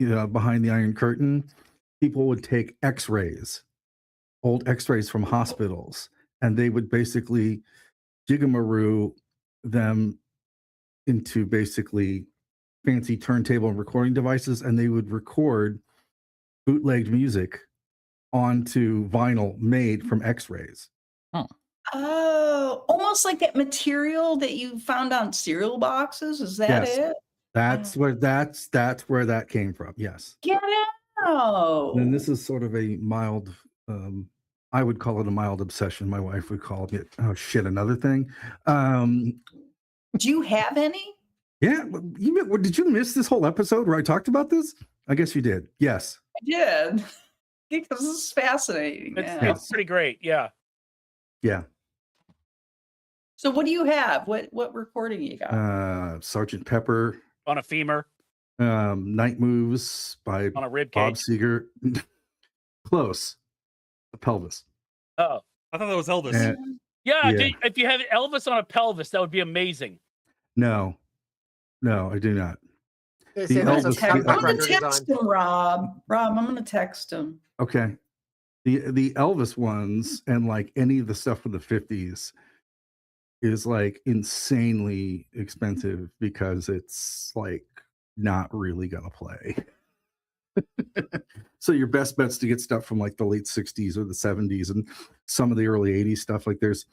behind the Iron Curtain, people would take X-rays, old X-rays from hospitals, and they would basically jigamaroo them into basically fancy turntable and recording devices, and they would record bootlegged music onto vinyl made from X-rays. Huh. Oh, almost like that material that you found on cereal boxes. Is that Yes. it? That's where that came from. Yes. Get out. And this is sort of a mild, I would call it a mild obsession. My wife would call it, oh shit, another thing. Do you have any? Yeah, did you miss this whole episode where I talked about this? I guess you did. Yes. I did. Because this is fascinating. It's pretty great. Yeah. Yeah. So what do you have? What recording you got? Sergeant Pepper. On a femur. Night Moves by on a rib Bob cage. Seger. Close. The pelvis. Oh. I thought that was Elvis. Yeah. If you had Elvis on a pelvis, that would be amazing. No, I do not. I'm going to text him, Rob. Rob, I'm going to text him. Okay. The Elvis ones and like any of the stuff from the 50s is like insanely expensive because it's like not really gonna play. So your best bet's to get stuff from like the late 60s or the 70s and some of the early 80s stuff. Like there's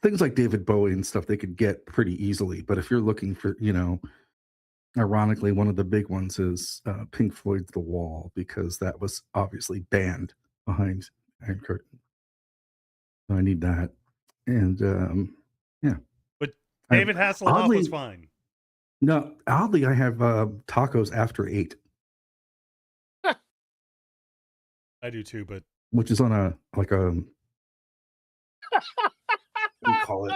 things like David Bowie and stuff they could get pretty easily. But if you're looking for, ironically, one of the big ones is Pink Floyd's The Wall, because that was obviously banned behind Iron Curtain. So I need that. And yeah. But David Hasselhoff was fine. No, oddly, I have tacos after 8. I do too, but which is on a what do you call it?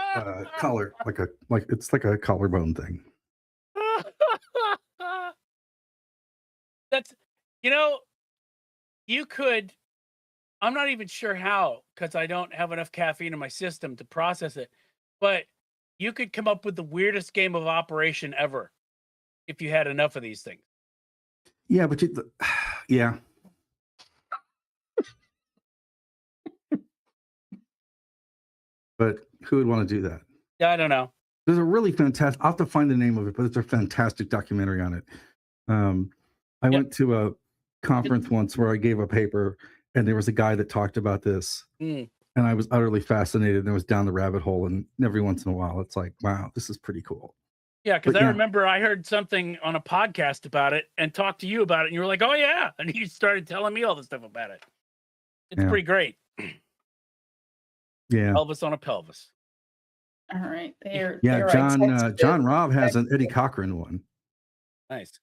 Collar, it's like a collarbone thing. That's, you could, I'm not even sure how, because I don't have enough caffeine in my system to process it, but you could come up with the weirdest game of operation ever if you had enough of these things. Yeah, but yeah. But who would want to do that? Yeah, I don't know. There's a really fantastic, I'll have to find the name of it, but it's a fantastic documentary on it. I went to a conference once where I gave a paper and there was a guy that talked about this. And I was utterly fascinated and I was down the rabbit hole. And every once in a while, it's like, wow, this is pretty cool. Yeah, because I remember I heard something on a podcast about it and talked to you about it. And you were like, oh, yeah. And you started telling me all the stuff about it. It's pretty great. Yeah. Elvis on a pelvis. All right. John Robb has an Eddie Cochran one. Nice.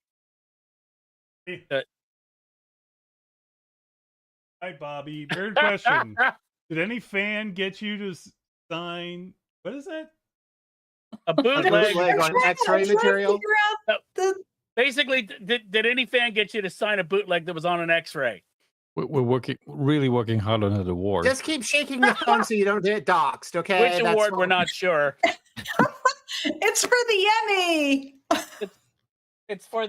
Hi, Bobby. Weird question. Did any fan get you to sign, what is that? A bootleg on X-ray material? Basically, did any fan get you to sign a bootleg that was on an X-ray? We're really working hard on an award. Just keep shaking the phone so you don't get doxxed, okay? Which award, we're not sure. It's for the Emmy. It's for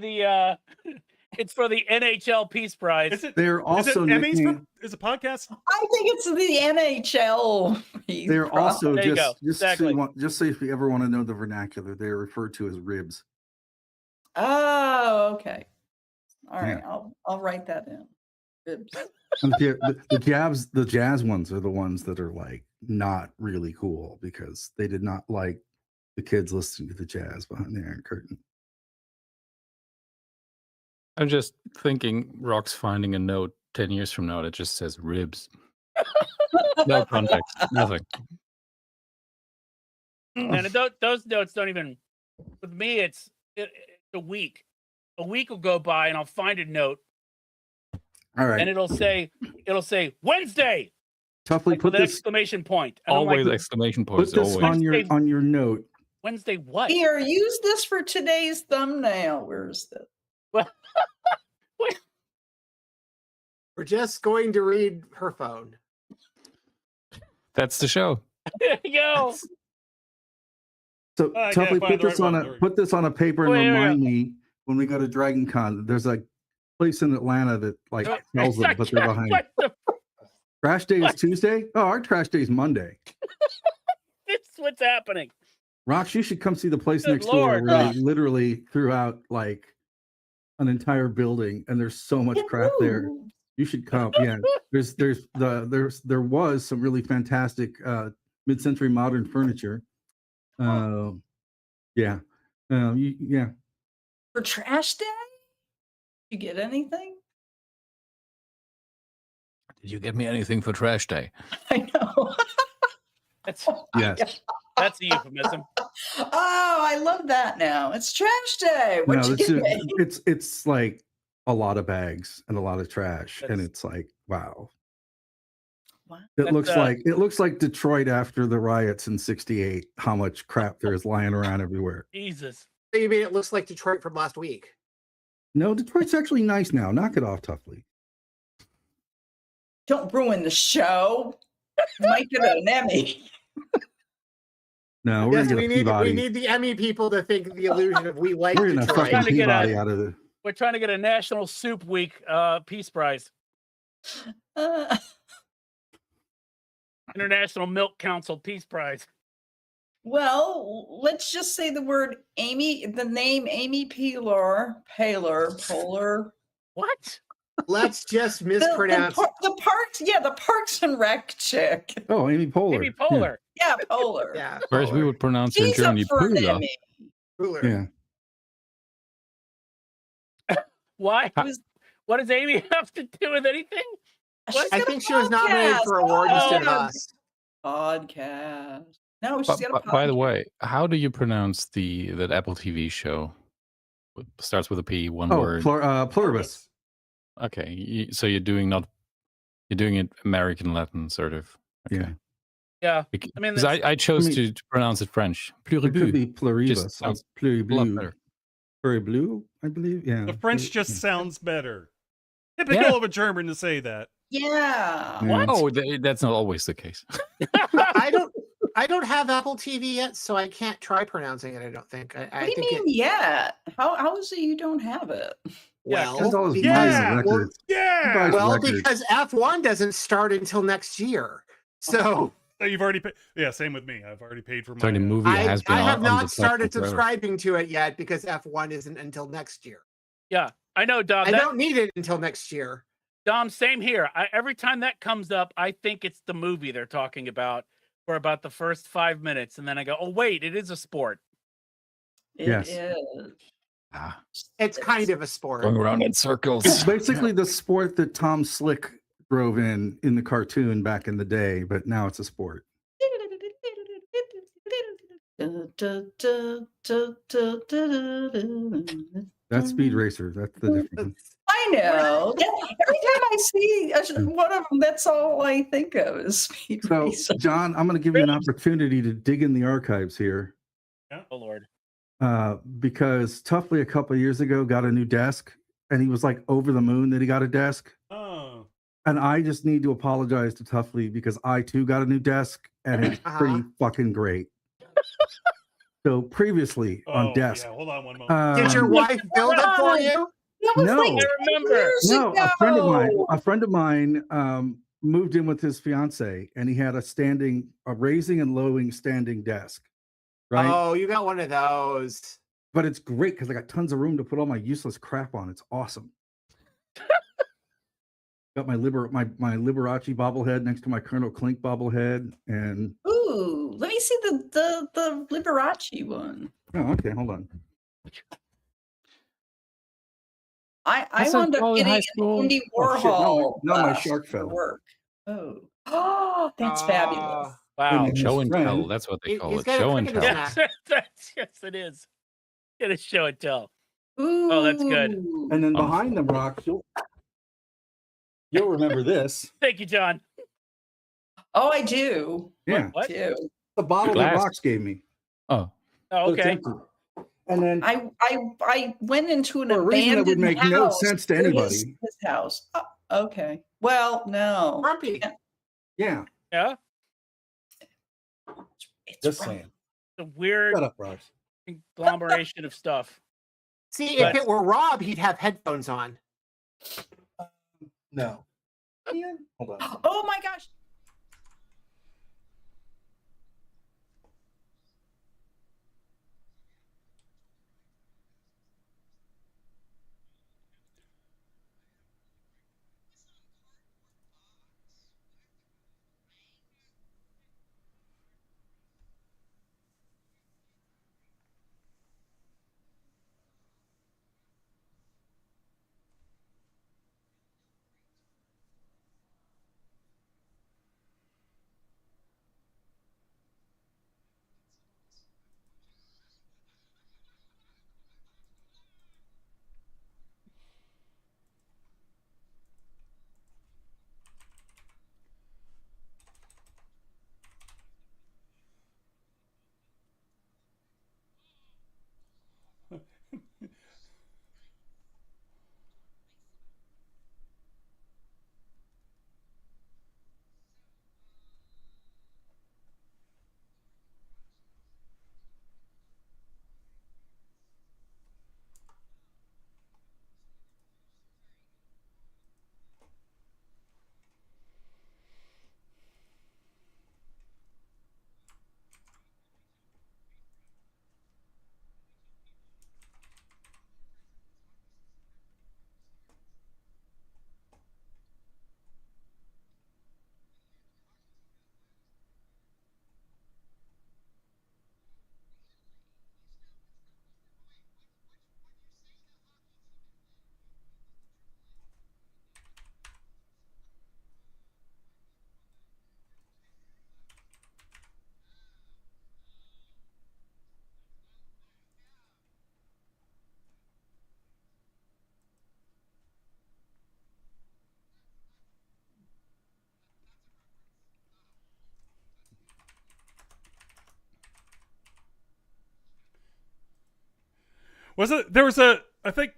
the NHL Peace Prize. They're also Emmys is a podcast? I think it's the NHL. They're also just so if you ever want to know the vernacular, they're referred to as ribs. Oh, okay. All right, I'll write that in. Ribs. And the jazz ones are the ones that are like not really cool because they did not like the kids listening to the jazz behind the Iron Curtain. I'm just thinking Rock's finding a note 10 years from now that just says ribs. No context, nothing. And those notes don't even, with me, it's a week. A week will go by and I'll find a note. All right. And it'll say Wednesday. Toughly put with an this exclamation point. And always exclamation points. Put this always. on your note. Wednesday what? Here, use this for today's thumbnail. Where's this? We're just going to read her phone. That's the show. There you go. So I Tuffley, can't find the right one. There we go. put this on a paper and Wait, remind me when we go to Dragon Con. There's a place in Atlanta that like sells them, but they're behind. What the Trash day is What? Tuesday. Oh, our trash day is Monday. what's happening? Rox, you should come see the place Good next door Lord, where Rox. they literally threw out like an entire building, and there's so much It crap there. moves. You should come. Yeah, there was some really fantastic mid-century modern furniture. Yeah, yeah. For trash day? You get anything? Did you get me anything for trash day? I know. That's Yes. that's a euphemism. Oh, I love that now. It's trash day. What No, you it's, get? it's like a lot of bags and a lot of trash, and That's- it's like wow. Wow. It That's, looks like Detroit after the riots in '68. How much crap there is lying around everywhere. Jesus. You mean it looks like Detroit from last week? No, Detroit's actually nice now. Knock it off, Tuffley. Don't ruin the show. You might get an Emmy. No, we're Yes, gonna we get a need Peabody. the Emmy people to think the illusion of we like We're gonna Detroit. fucking Trying to get Peabody a- out of the. We're trying to get a National Soup Week Peace Prize. Uh, International Milk Council Peace Prize. well, let's just say the word Amy, the name Amy Poehler. What? Let's just The mispronounce. the Parks and Rec chick. Oh, Amy Poehler. Amy Poehler. Yeah, Poehler. Yeah. Whereas we would pronounce her in She's up Germany, for an Pula. Emmy. Cooler. Yeah. Why? Ha- What does Amy have to do with anything? She's I got a think she was nominated for awards Oh, instead of yeah. us. Podcast. No, she's got a podcast. By the way, how do you pronounce that Apple TV show? It starts with a P, one Oh, word. pluribus. Okay, so you're doing it American Latin sort of. Okay. Yeah. Yeah. Because I mean, I chose I mean- to pronounce it French. It could Pluribus. be pluribus. Just sounds a lot Pluriblu. better. Pluriblu, I believe. Yeah. The French just Yeah. sounds better. Typical Yeah. of a German to say that. Yeah. Yeah. Oh, that's not always the case. I don't have Apple TV yet, so I can't try pronouncing it. I don't think. I What do you think mean yet? How is it you don't have it? Yeah, That's all his because- buying Yeah, the records. Yeah. Buys well, records. because F1 doesn't start until next year. So So you've already paid. Yeah, same with me. I've already paid for my. So the movie I has been have on not the started platform forever. subscribing to it yet because F1 isn't until next year. yeah. I know, Dom. I don't need it until next year. Dom, same here. Every time that comes up, I think it's the movie they're talking about for about the first 5 minutes, and then I go, "Oh wait, it is a sport." It Yes. is. Ah, It's kind of a sport. going around in circles. It's basically the sport that Tom Slick drove in the cartoon back in the day, but now it's a sport. That's Speed Racer. That's the different one. I know. Every time I see one of them, that's all I think of is Speed So, Racer. John, I'm going to give you an opportunity to dig in the archives here Oh Lord. because Tuffley a couple of years ago got a new desk, and he was like over the moon that he got a desk. Oh. And I just need to apologize to Tuffley because I too got a new desk, and it's pretty fucking great. So previously on Oh, desk, yeah. Hold on one moment. Did your wife build it for you? That was No. like I 10 remember. years no, ago. a friend of mine moved in with his fiance, and he had a raising and lowering standing desk, right? Oh, you got one of those. But it's great because I got tons of room to put all my useless crap on. It's awesome. Got my Liberace bobblehead next to my Colonel Klink bobblehead, and Ooh, let me see the Liberace one. oh, okay, hold on. I That's wound all up in high getting an school. Andy Oh, shit, Warhol. now my bust shark for fell. work. Oh, that's fabulous. Wow. And Show and friend- tell. That's what they He- call he's it. got a Show and cricket tell. snack. Yes, it is. Get a show and tell. Ooh, that's good. And then Oh. behind them rocks, you'll remember this. Thank you, John. Oh, I do. Yeah, What? Too. the bottle Glass. that Rocks gave me. Oh, Oh, But it's okay. empty. And then I went into an For a reason that abandoned would make house. no sense to His- anybody. His house. Oh, okay. Well, no. Grumpy. yeah, Yeah. It's just right. saying. a weird Shut up, Ross. conglomeration of stuff. See, But- if it were Rob, he'd have headphones on. No. Ian, hold on. Oh my gosh. Was it? There was a. I think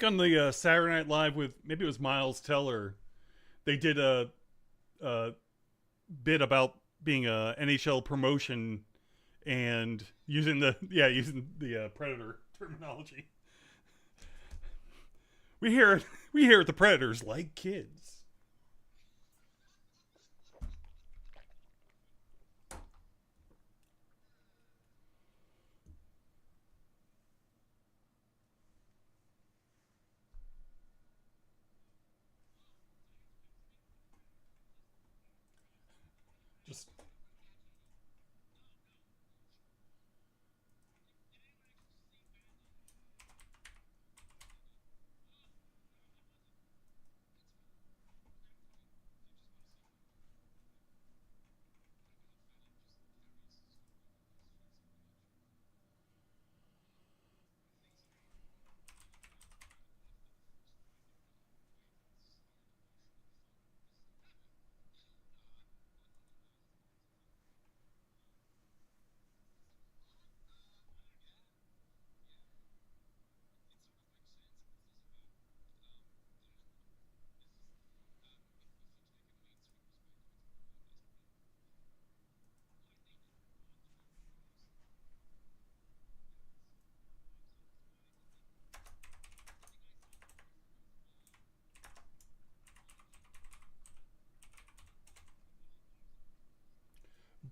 on the Saturday Night Live with maybe it was Miles Teller. They did a bit about being a NHL promotion and using the Predator terminology. We hear it. The Predators like kids. Just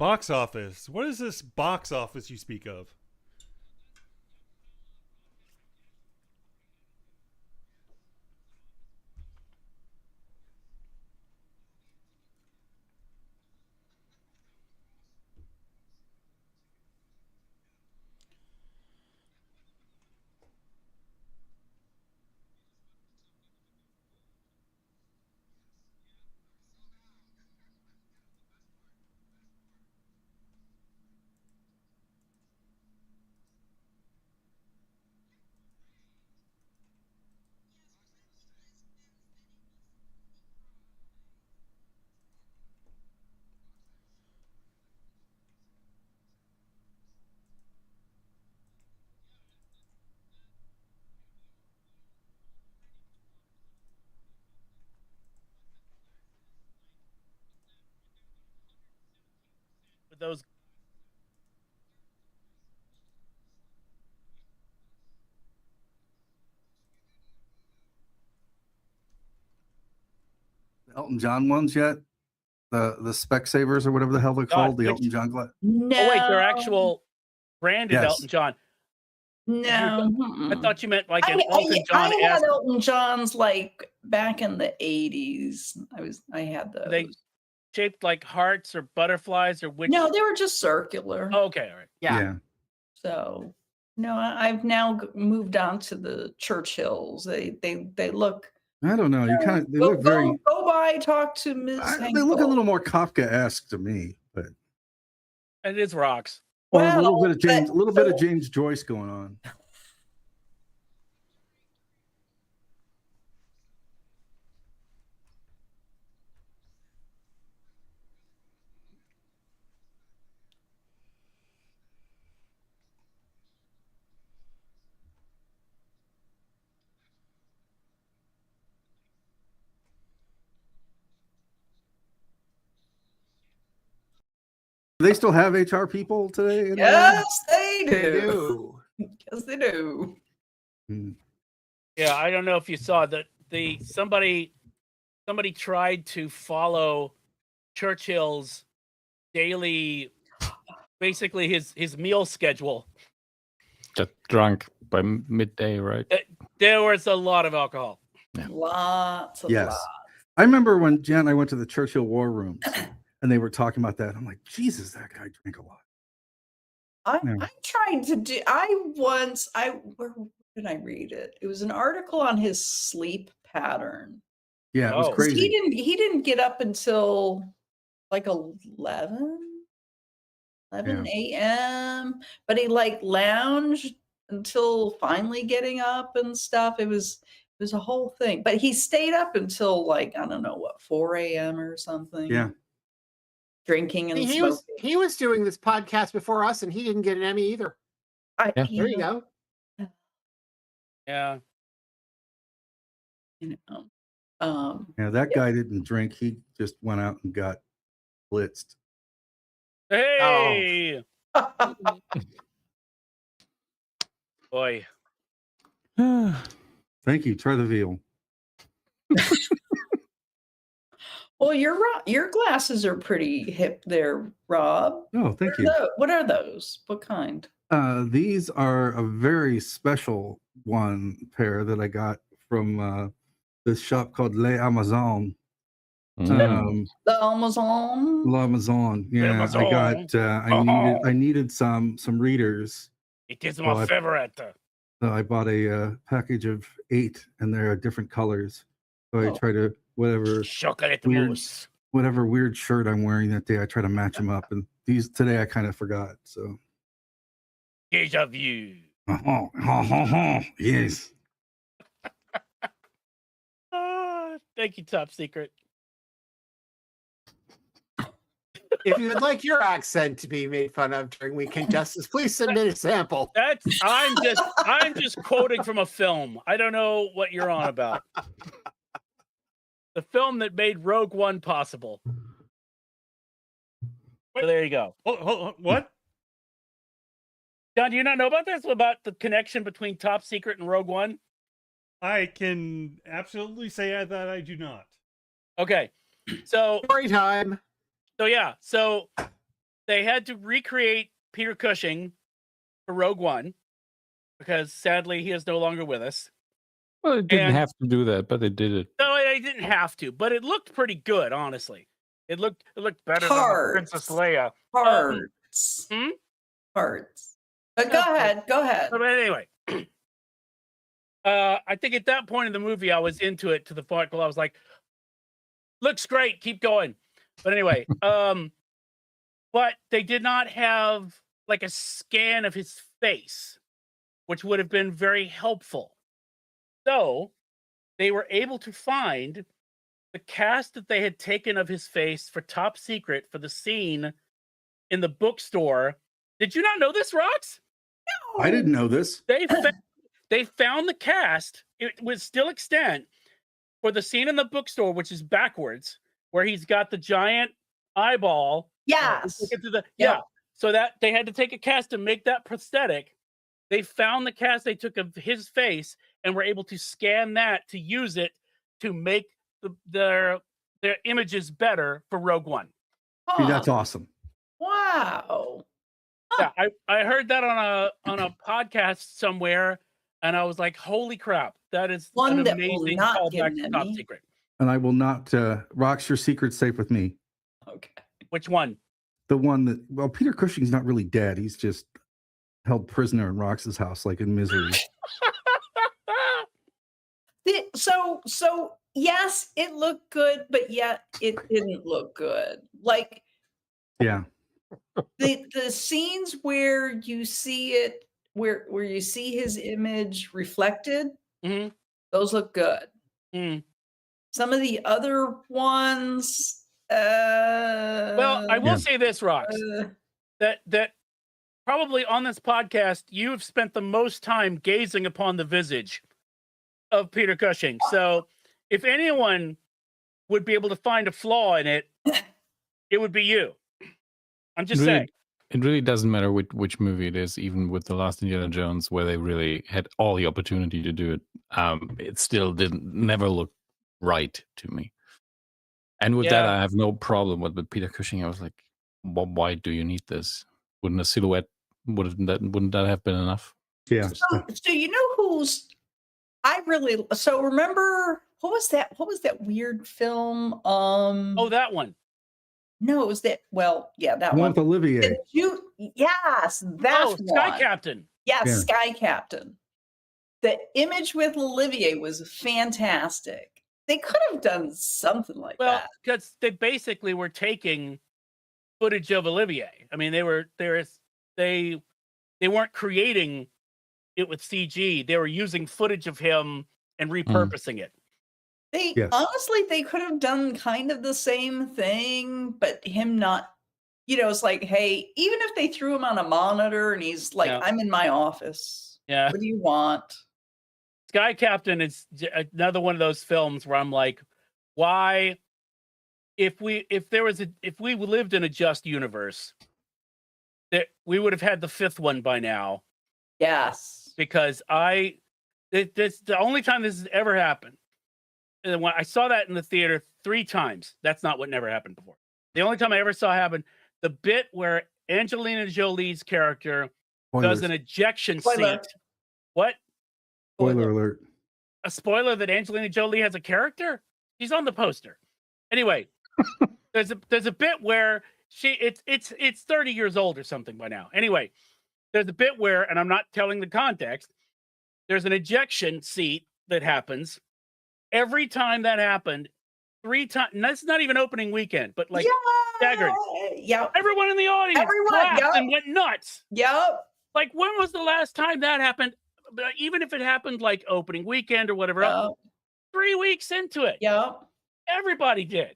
box office. What is this box office you speak of? With those Elton John ones yet? The Specsavers or whatever the hell they're called, the which- Elton John glass. No. Oh wait, they're actual branded Yes. Elton John. No. I mm-mm. thought you meant like I, an Elton John. I had Elton John's like back in the 80s. I had those. They shaped like hearts or butterflies or which? No, they were just circular. Oh, okay, all right. Yeah. So no, I've now moved on to the Churchills. They look. I don't know. You kind of they Go, look very. go by, talk to Ms. They look a Henkel. little more Kafka-esque to me, but It is rocks. or a little Well, bit of James, but- a little bit of James Joyce going on. Do they still have HR people today? anywhere? Yes, they They do. do. Yes, they do. Hmm. Yeah, I don't know if you saw that somebody tried to follow Churchill's daily, basically his meal schedule. Get drunk by midday, right? There was a lot of alcohol. Lots of Yes. lots. I remember when Jen and I went to the Churchill War Rooms and they were talking about that. I'm like, Jesus, that guy drank a lot. Yeah. I tried to do. Where did I read it? It was an article on his sleep pattern. Yeah, it was Oh. 'Cause crazy. He didn't get up until like 11 a.m. But he like lounged until finally getting up and stuff. It was a whole thing. But he stayed up until like, I don't know what, 4 a.m. or something. Yeah. Drinking and He smoking. he was doing this podcast before us, and he didn't get an Emmy either. Yeah. There you go. Yeah. You know. Yeah, that guy didn't drink. He just went out and got blitzed. Hey, boy. Thank you. Try the veal. Well, your glasses are pretty hip there, Rob. Oh, thank you. What are those? What kind? These are a very special pair that I got from this shop called Les Amazon. Mm. The Amazon. L'Amazon. Yeah, Amazon. I got. I needed some readers, It is Well, my I- favorite. so I bought a package of 8, and they're different colors. So I Oh. try to Chocolate Weird. mousse. whatever weird shirt I'm wearing that day, I try to match them up. And these today, I kind of forgot. So Deja vu. yes. Thank you, Top Secret. If you would like your accent to be made fun of during Weekend Justice, please submit a sample. I'm just quoting from a film. I don't know what you're on about. The film that made Rogue One possible. So there you go. Oh, what? John, do you not know about this? About the connection between Top Secret and Rogue One? I can absolutely say that I do not. Okay. So Story time. yeah. So they had to recreate Peter Cushing for Rogue One because sadly he is no longer with us. Well, it didn't And- have to do that, but they did it. No, they didn't have to, but it looked pretty good, honestly. It looked better Parts. than Princess Leia. Parts. Hmm? Parts. But go ahead. Go ahead. But anyway, I think at that point in the movie, I was into it to the point where I was like, "Looks great, keep going." But anyway, but they did not have like a scan of his face, which would have been very helpful. So they were able to find the cast that they had taken of his face for Top Secret for the scene in the bookstore. Did you not know this, Rox? I didn't know this. They found the cast. It was still extant for the scene in the bookstore, which is backwards, where he's got the giant eyeball. Yes. Yeah. So that they had to take a cast to make that prosthetic. They found the cast they took of his face and were able to scan that to use it to make their their images better for Rogue One. See, that's awesome. Wow. Yeah, I heard that on a podcast somewhere, and I was like, "Holy crap, that is One an that will amazing not get callback an to Top Emmy. Secret." And I will not. Rock's your secret safe with me. Okay. Which one? The one that, well, Peter Cushing's not really dead. He's just held prisoner in Rox's house, like in Misery. So yes, it looked good, but yet it didn't look good. Like Yeah. the scenes where you see it, where you see his image reflected, Mhm. those look good. Mm. Some of the other ones, Well, I will Yeah. say this, Rox, that probably on this podcast you have spent the most time gazing upon the visage of Peter Cushing. So if anyone would be able to find a flaw in it, it would be you. I'm just saying. It really doesn't matter which movie it is, even with The Last Indiana Jones, where they really had all the opportunity to do it. It still never look right to me. And with that, Yeah. I have no problem with Peter Cushing. I was like, why do you need this? Wouldn't a silhouette, wouldn't that have been enough? Yeah. So you know who's remember what was that weird film? Oh, that one. No, it was that that The one one. with Olivier. Yes, that's Oh, Sky one. Captain. Yes, Yeah. Sky Captain. The image with Olivier was fantastic. They could have done something like Well, that. because they basically were taking footage of Olivier. I mean, they weren't creating it with CG. They were using footage of him and repurposing it. Yes. Honestly, they could have done kind of the same thing, but him not, it's like, hey, even if they threw him on a monitor and he's like, Yeah. I'm in my office. Yeah. What do you want? Sky Captain is another one of those films where I'm like, why? If we lived in a just universe, that we would have had the fifth one by now. Yes. Because it's the only time this has ever happened. And when I saw that in the theater 3 times, that's not what never happened before. The only time I ever saw happen, the bit where Angelina Jolie's character does an ejection Spoiler. seat. What? Spoiler alert. A spoiler that Angelina Jolie has a character? She's on the poster. Anyway, there's a bit where it's 30 years old or something by now. Anyway, there's a bit where, and I'm not telling the context, there's an ejection seat that happens. Every time that happened, 3 times, and that's not even opening weekend, but like staggered. Yep. Everyone in the audience clapped and went nuts. Yep. Like, when was the last time that happened? But even if it happened like opening weekend or whatever else, 3 weeks into it, Yep. everybody did.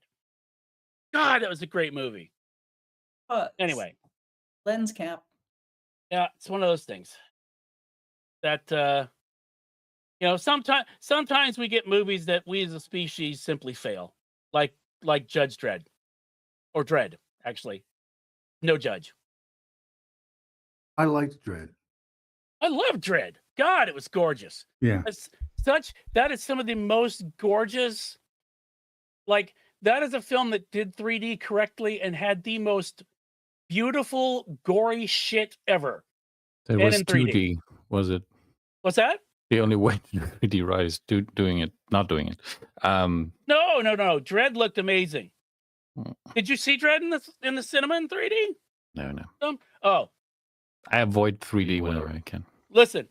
God, that was a great movie. Anyway, lens cap. yeah, it's one of those things that sometimes we get movies that we as a species simply fail, like Judge Dredd, or Dredd, actually. No Judge. I liked Dredd. I love Dredd. God, it was gorgeous. Yeah. That is some of the most gorgeous. Like, that is a film that did 3D correctly and had the most beautiful, gory shit ever. It was 2D, was it? What's that? The only way to 3D right is doing it, not doing it. No. Dredd looked amazing. Did you see Dredd in the cinema in 3D? No. Oh. I avoid 3D whenever I can. Listen,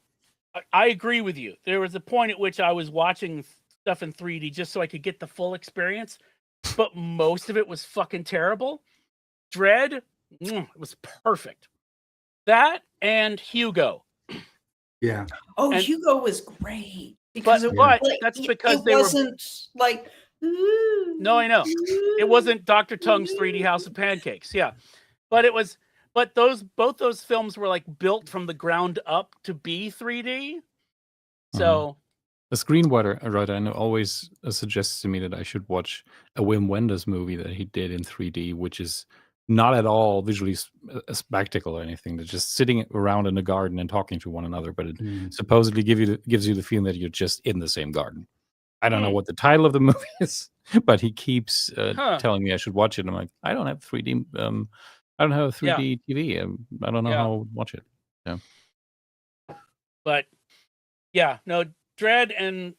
I agree with you. There was a point at which I was watching stuff in 3D just so I could get the full experience, but most of it was fucking terrible. Dredd, it was perfect. That and Hugo. Yeah. Oh, And- Hugo was great. Because that's because it they wasn't like. No, I know. It wasn't Dr. Tongue's 3D House of Pancakes. Yeah. But both those films were like built from the ground up to be 3D. So the screenwriter I know always suggests to me that I should watch a Wim Wenders movie that he did in 3D, which is not at all visually a spectacle or anything. They're just sitting around in a garden and talking to one another, but it supposedly gives you the feeling that you're just in the same garden. I don't know Hmm. what the title of the movie is, but he keeps Huh. telling me I should watch it. I'm like, I don't have 3D. I don't have a 3D TV. I don't know Yeah. how to watch it. But yeah, no, Dread and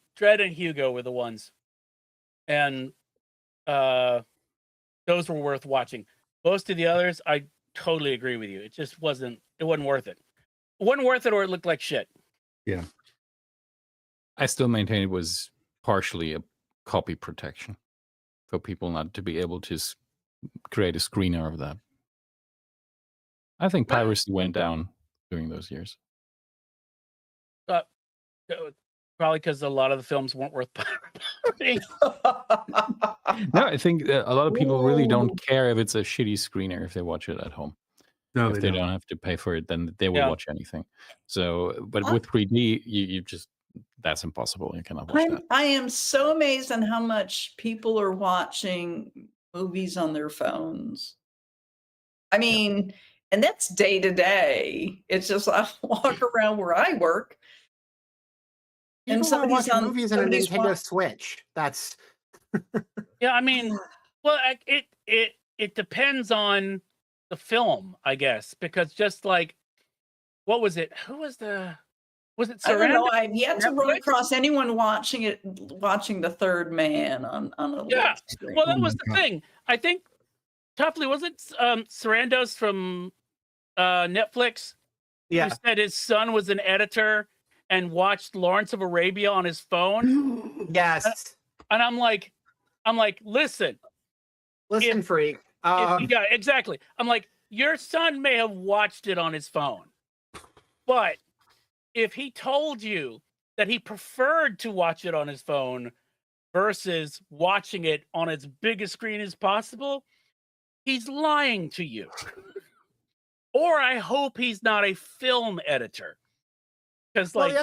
Hugo were the ones, and those were worth watching. Most of the others, I totally agree with you. It just wasn't. It wasn't worth it. It wasn't worth it, or it looked like shit. Yeah. I still maintain it was partially a copy protection for people not to be able to create a screener of that. I think Well- piracy went down during those years. Probably because a lot of the films weren't worth pirating. No, I think a lot of people really Ooh. don't care if it's a shitty screener if they watch it at home. No, If they don't have to pay for it, then they will Yeah. watch anything. So, but I- with 3D, you just that's impossible. You cannot watch that. I am so amazed on how much people are watching movies on their phones. I mean, and that's day to day. It's just I walk around where I work. And People are somebody's watching on- movies on a somebody's Nintendo wa- Switch. That's Yeah, I mean, well, it depends on the film, I guess, because just like, what was it? Who was the? Was it I don't know. Sarandon? I've yet to run Netflix? across anyone watching The Third Man on a Yeah. little screen. Well, that Oh was my the God. thing. I think Toughly, was it Sarandos from Netflix yeah. who said his son was an editor and watched Lawrence of Arabia on his phone? Yes. And I'm like, listen, Listen, freak. yeah, exactly. I'm like, your son may have watched it on his phone, but if he told you that he preferred to watch it on his phone versus watching it on as big a screen as possible, he's lying to you. Or I hope he's not a film editor. Because Well, like, the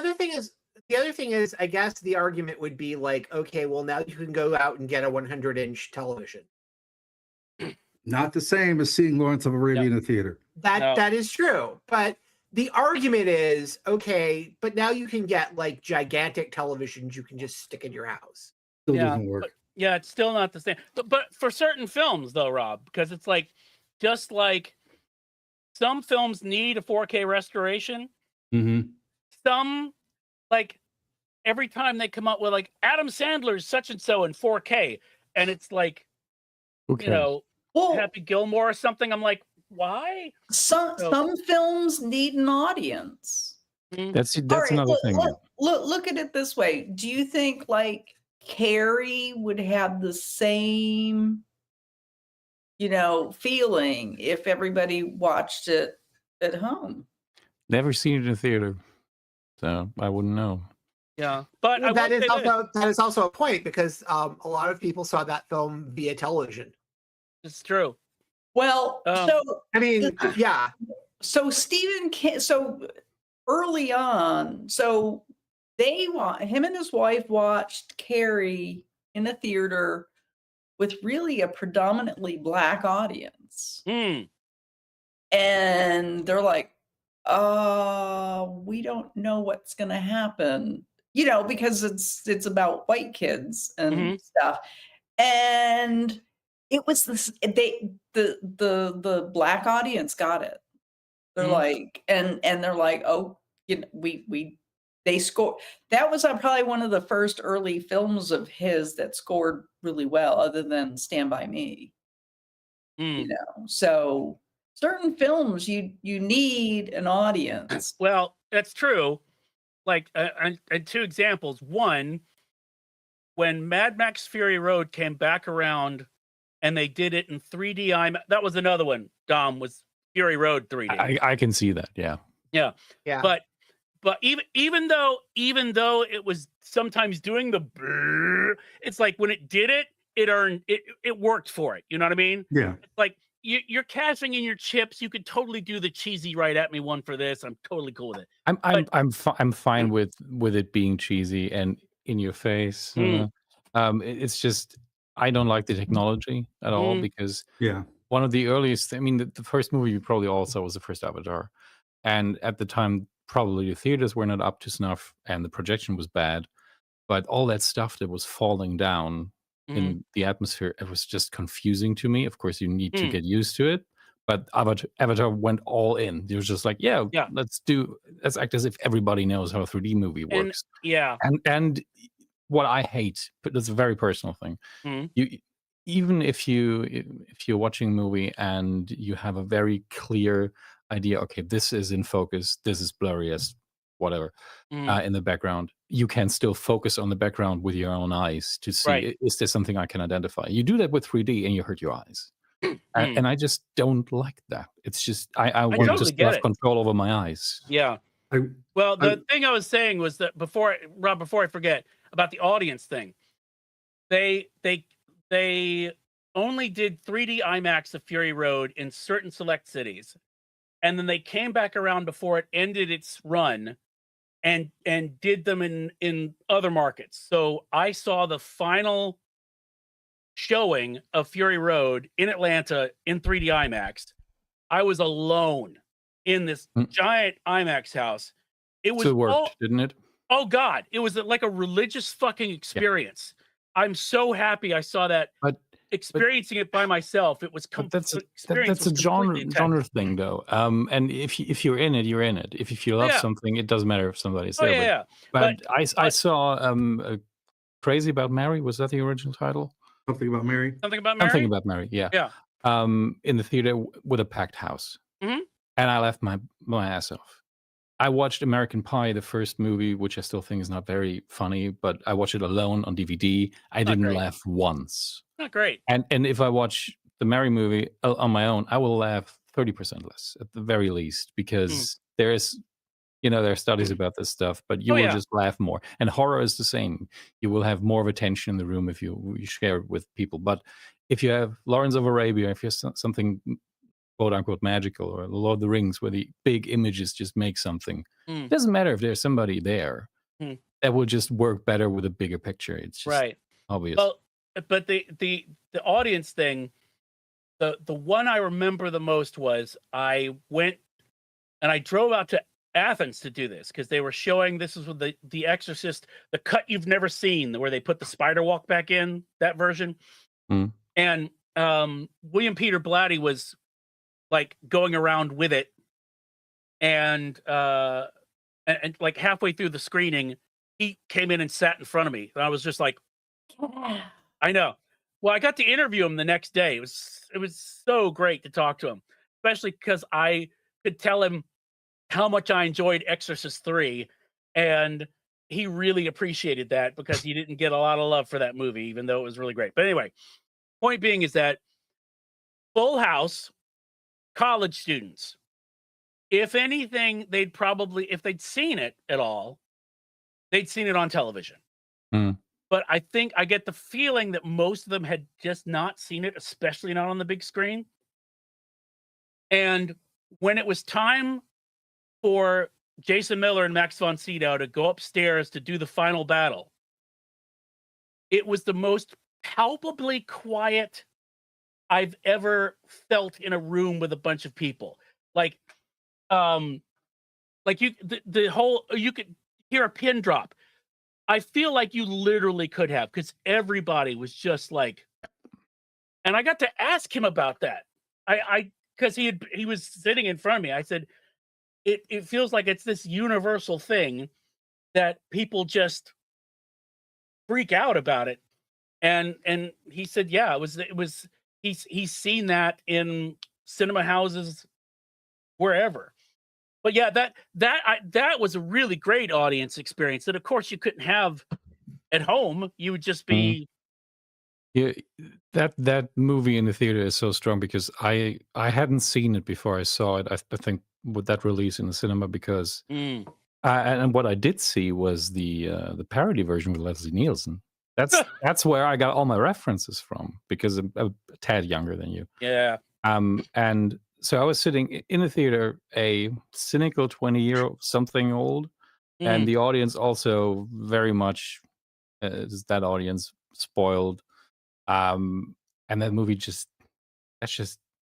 other thing is, I guess the argument would be like, okay, well, now you can go out and get a 100-inch television. Not the same as seeing Lawrence of Arabia in the theater. That is true, but the argument is, okay, but now you can get like gigantic televisions you can just stick in your house. Still Yeah, doesn't work. yeah, it's still not the same. But for certain films, though, Rob, because it's like, just like some films need a 4K restoration. Mm-hmm. Some, like, every time they come up with like Adam Sandler's such and so in 4K, and it's like, Okay. you know, Well, Happy Gilmore or something. I'm like, why? some films need an audience. That's All right, another thing. yeah. Look at it this way. Do you think like Carrie would have the same, feeling if everybody watched it at home? Never seen it in a theater, so I wouldn't know. Yeah, but I Well, that will is say this. that is also a point because a lot of people saw that film via television. It's true. Well, I mean, yeah, so Stephen King, so early on, so him and his wife watched Carrie in a theater with really a predominantly Black audience. And they're like, we don't know what's going to happen, because it's about white kids and stuff. And it was this, the Black audience got it. They're like, and they're like, oh, they score. That was probably one of the first early films of his that scored really well, other than Stand By Me. So certain films you need an audience. Well, that's true. Like, and two examples. One, when Mad Max Fury Road came back around and they did it in 3D IMAX, that was another one, Dom, was Fury Road 3D. I can see that. Yeah. yeah. But even though it was sometimes doing the brrr, it's like when it did it, it worked for it. You know what I mean? Yeah. It's like you're cashing in your chips. You could totally do the cheesy right at me one for this. I'm totally cool with it. I'm fine with it being cheesy and in your face. It's just I don't like the technology at all because Yeah. one of the earliest. I mean, the first movie you probably all saw was the first Avatar, and at the time probably the theaters were not up to snuff and the projection was bad. but all that stuff that was falling down Mhm. in the atmosphere, it was just confusing to me. Of course, you need to Mm. get used to it. But Avatar went all in. It was just like, yeah, Yeah. let's act as if everybody knows how a 3D movie And works. yeah. And what I hate, but that's a very personal thing. Mhm. You even if you're watching a movie and you have a very clear idea, okay, this is in focus, this is blurry as whatever Mhm. in the background, you can still focus on the background with your own eyes to see Right. is there something I can identify. You do that with 3D and you hurt your eyes. Mm. And I just don't like that. It's just I want to totally just get have it. control over my eyes. Yeah. I, Well, I the thing I was saying was that before I forget about the audience thing, they only did 3D IMAX of Fury Road in certain select cities, and then they came back around before it ended its run and did them in other markets. So I saw the final showing of Fury Road in Atlanta in 3D IMAX. I was alone in this Mm. giant IMAX house. It was So it worked, didn't it? oh god, it was like a religious fucking experience. I'm so happy I saw that. But Experiencing it by myself, it was that's experience that's a was completely genre intense. thing though. And if you're in it, you're in it. If you Oh love yeah, something, it doesn't matter if somebody's oh there. yeah, yeah. But I But saw Crazy About Mary. Was that the original title? something about Mary. something about Something Mary. about Mary. Yeah. Yeah. In the theater with a packed house, Hmm. and I laughed my ass off. I watched American Pie, the first movie, which I still think is not very funny, but I watched it alone on DVD. I Not didn't great. laugh once. Not great. And if I watch the Mary movie on my own, I will laugh 30% less at the very least, because there are studies about this stuff, but you Oh will yeah. just laugh more. And horror is the same. You will have more of a tension in the room if you share it with people. But if you have Lawrence of Arabia, if you have something quote unquote magical, or Lord of the Rings, where the big images just make something, Mm. it doesn't matter if there's somebody there. Mm. That will just work better with a bigger picture. It's just Right. obvious. Well, but the audience thing, the one I remember the most was I went and I drove out to Athens to do this because they were showing this is with the Exorcist, the cut you've never seen, where they put the spider walk back in, that version. Mm. And William Peter Blatty was like going around with it, and like halfway through the screening, he came in and sat in front of me, and I was just like, I know. Well, I got to interview him the next day. It was so great to talk to him, especially because I could tell him how much I enjoyed Exorcist 3, and he really appreciated that because he didn't get a lot of love for that movie, even though it was really great. But anyway, point being is that Full House, college students, if anything, they'd probably, if they'd seen it at all, they'd seen it on television. Mm. But I think I get the feeling that most of them had just not seen it, especially not on the big screen. And when it was time for Jason Miller and Max von Sydow to go upstairs to do the final battle, it was the most palpably quiet I've ever felt in a room with a bunch of people. Like the whole, you could hear a pin drop. I feel like you literally could have, because everybody was just like, and I got to ask him about that. I because he was sitting in front of me. I said, it feels like it's this universal thing that people just freak out about it. And he said, yeah, it was he's seen that in cinema houses wherever. But yeah, that was a really great audience experience that of course you couldn't have at home. You would just be Yeah, that movie in the theater is so strong because I hadn't seen it before I saw it. I think with that release in the cinema, because mm, and what I did see was the parody version with Leslie Nielsen. That's where I got all my references from, because I'm a tad younger than you. yeah. And so I was sitting in the theater, a cynical 20-year something old, and Mm, the audience also very much is that audience spoiled. And that movie just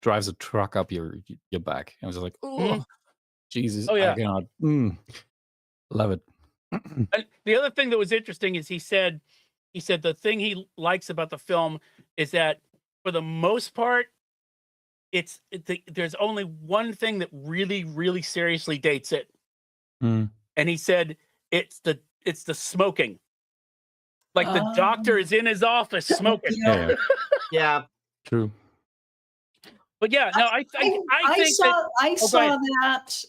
drives a truck up your back. I was like, oh mhm. Jesus, Oh I yeah. cannot love it. And the other thing that was interesting is he said the thing he likes about the film is that for the most part, there's only one thing that really, really seriously dates it. Mm. And he said it's the smoking. Like the doctor is in his office smoking. Yeah, Yeah. true. But yeah, no, I think that I go saw ahead. that.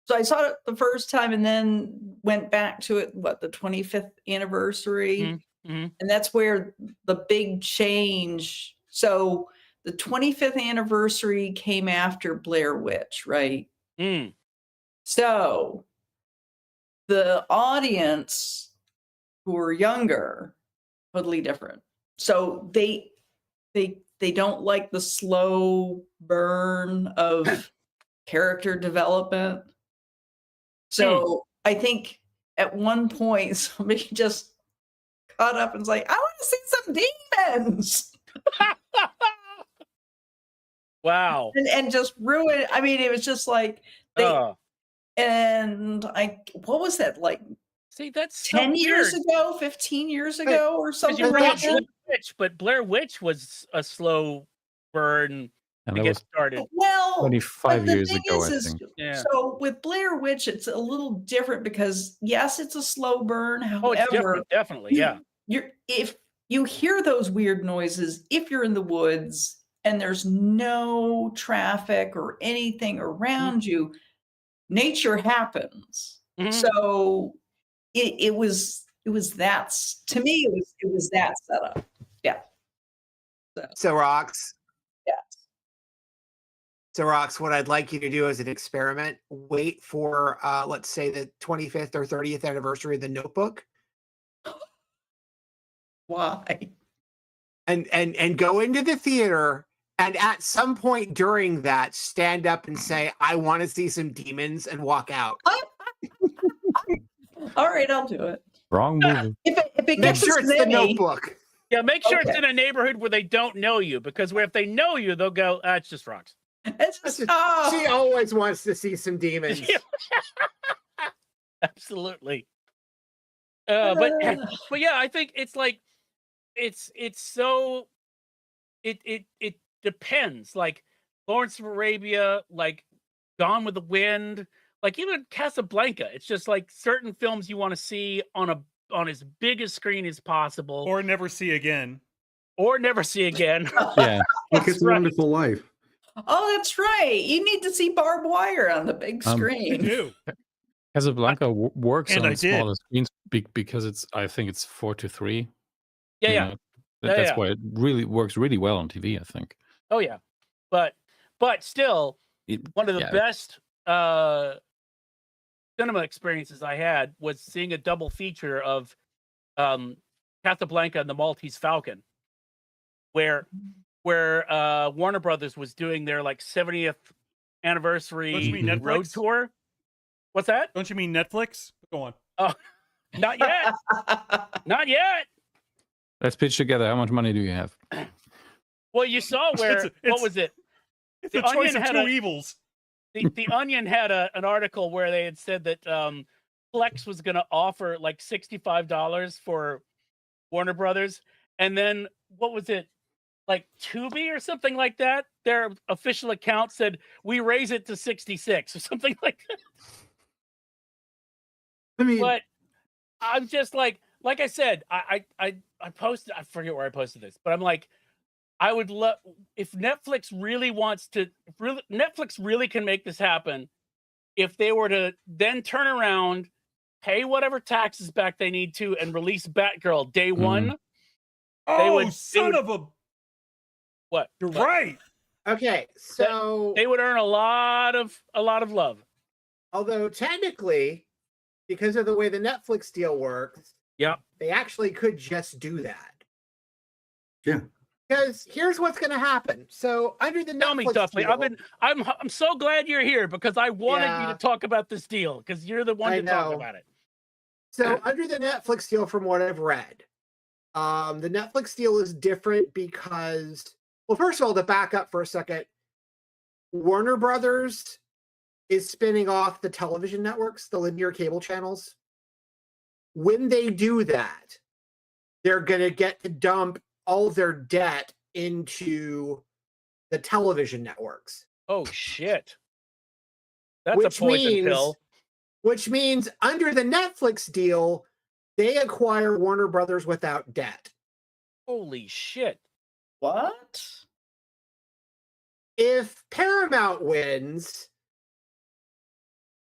So I saw it the first time and then went back to it, the 25th anniversary. Mhm. And that's where the big change. So the 25th anniversary came after Blair Witch, right? Mm. So the audience who were younger, totally different. So they don't like the slow burn of character development. So I think at one point somebody just caught up and was like, I want to see some demons. Wow. And just ruin. I mean, it was just like what was that, like See, that's so 10 years weird. ago, 15 years ago, or Because something you like brought Blair that? Witch, but Blair Witch was a slow burn And to that get was started. Well, 25 but the years thing ago, I is, think. Yeah. so with Blair Witch, it's a little different because yes, it's a slow burn. Oh, it's However, different, definitely. Yeah. if you hear those weird noises, if you're in the woods and there's no traffic or anything around you, nature happens. Mhm. So it was that to me it was that setup. Yeah. So Rox, Yeah. So, Rox, what I'd like you to do as an experiment, wait for, let's say, the 25th or 30th anniversary of The Notebook, Why? and go into the theater, and at some point during that, stand up and say, "I want to see some demons," and walk out. All right, I'll do it. Wrong movie. If it Make gets sure us it's The many, Notebook. Yeah, make sure it's Okay. in a neighborhood where they don't know you, because if they know you, they'll go, it's just rocks. it's just, She always wants to see some demons. Absolutely. But yeah, I think it's like it's so it depends. Like Lawrence of Arabia, like Gone with the Wind, like even Casablanca. It's just like certain films you want to see on as big a screen as possible, Or never see again. or never see again. Yeah. Like That's It's a right. Wonderful Life. oh, that's right. You need to see barbed wire on the big You You screen. do. Casablanca works And on I did. smaller screens because I think it's 4:3. Yeah, you yeah. know. Yeah, That's yeah. why it really works really well on TV, I think. Oh yeah. But still, one of the yeah. best cinema experiences I had was seeing a double feature of Casablanca and the Maltese Falcon, where Warner Brothers was doing their like 70th anniversary Don't you mean road Netflix? tour. What's that? Don't you mean Netflix? Go on. Not yet. Not yet. Let's pitch together. How much money do you have? Well, you saw where what was it? It's The a choice Onion of had two a- evils. The Onion had an article where they had said that Plex was going to offer like $65 for Warner Brothers, and then what was it, like Tubi or something like that? Their official account said we raise it to 66 or something like that. I mean, But I'm just like I said, I posted, I forget where I posted this, but I'm like, I would love if Netflix really wants to. Netflix really can make this happen if they were to then turn around, pay whatever taxes back they need to, and release Batgirl day one. Oh, son of a... What? You're What? right. Okay, so They would earn a lot of love. although technically, because of the way the Netflix deal works, Yep. they actually could just do that. Yeah. Because here's what's going to happen. So under the Tell me, Netflix Duffley. deal, I'm so glad you're here because I wanted you Yeah. to talk about this deal because you're the one I to talk know. about it. So under the Netflix deal, from what I've read, the Netflix deal is different because, well, first of all, to back up for a second, Warner Brothers is spinning off the television networks, the linear cable channels. When they do that, they're going to get to dump all their debt into the television networks. Oh shit. That's a poison pill. Which means under the Netflix deal, they acquire Warner Brothers without debt. Holy shit. What? If Paramount wins,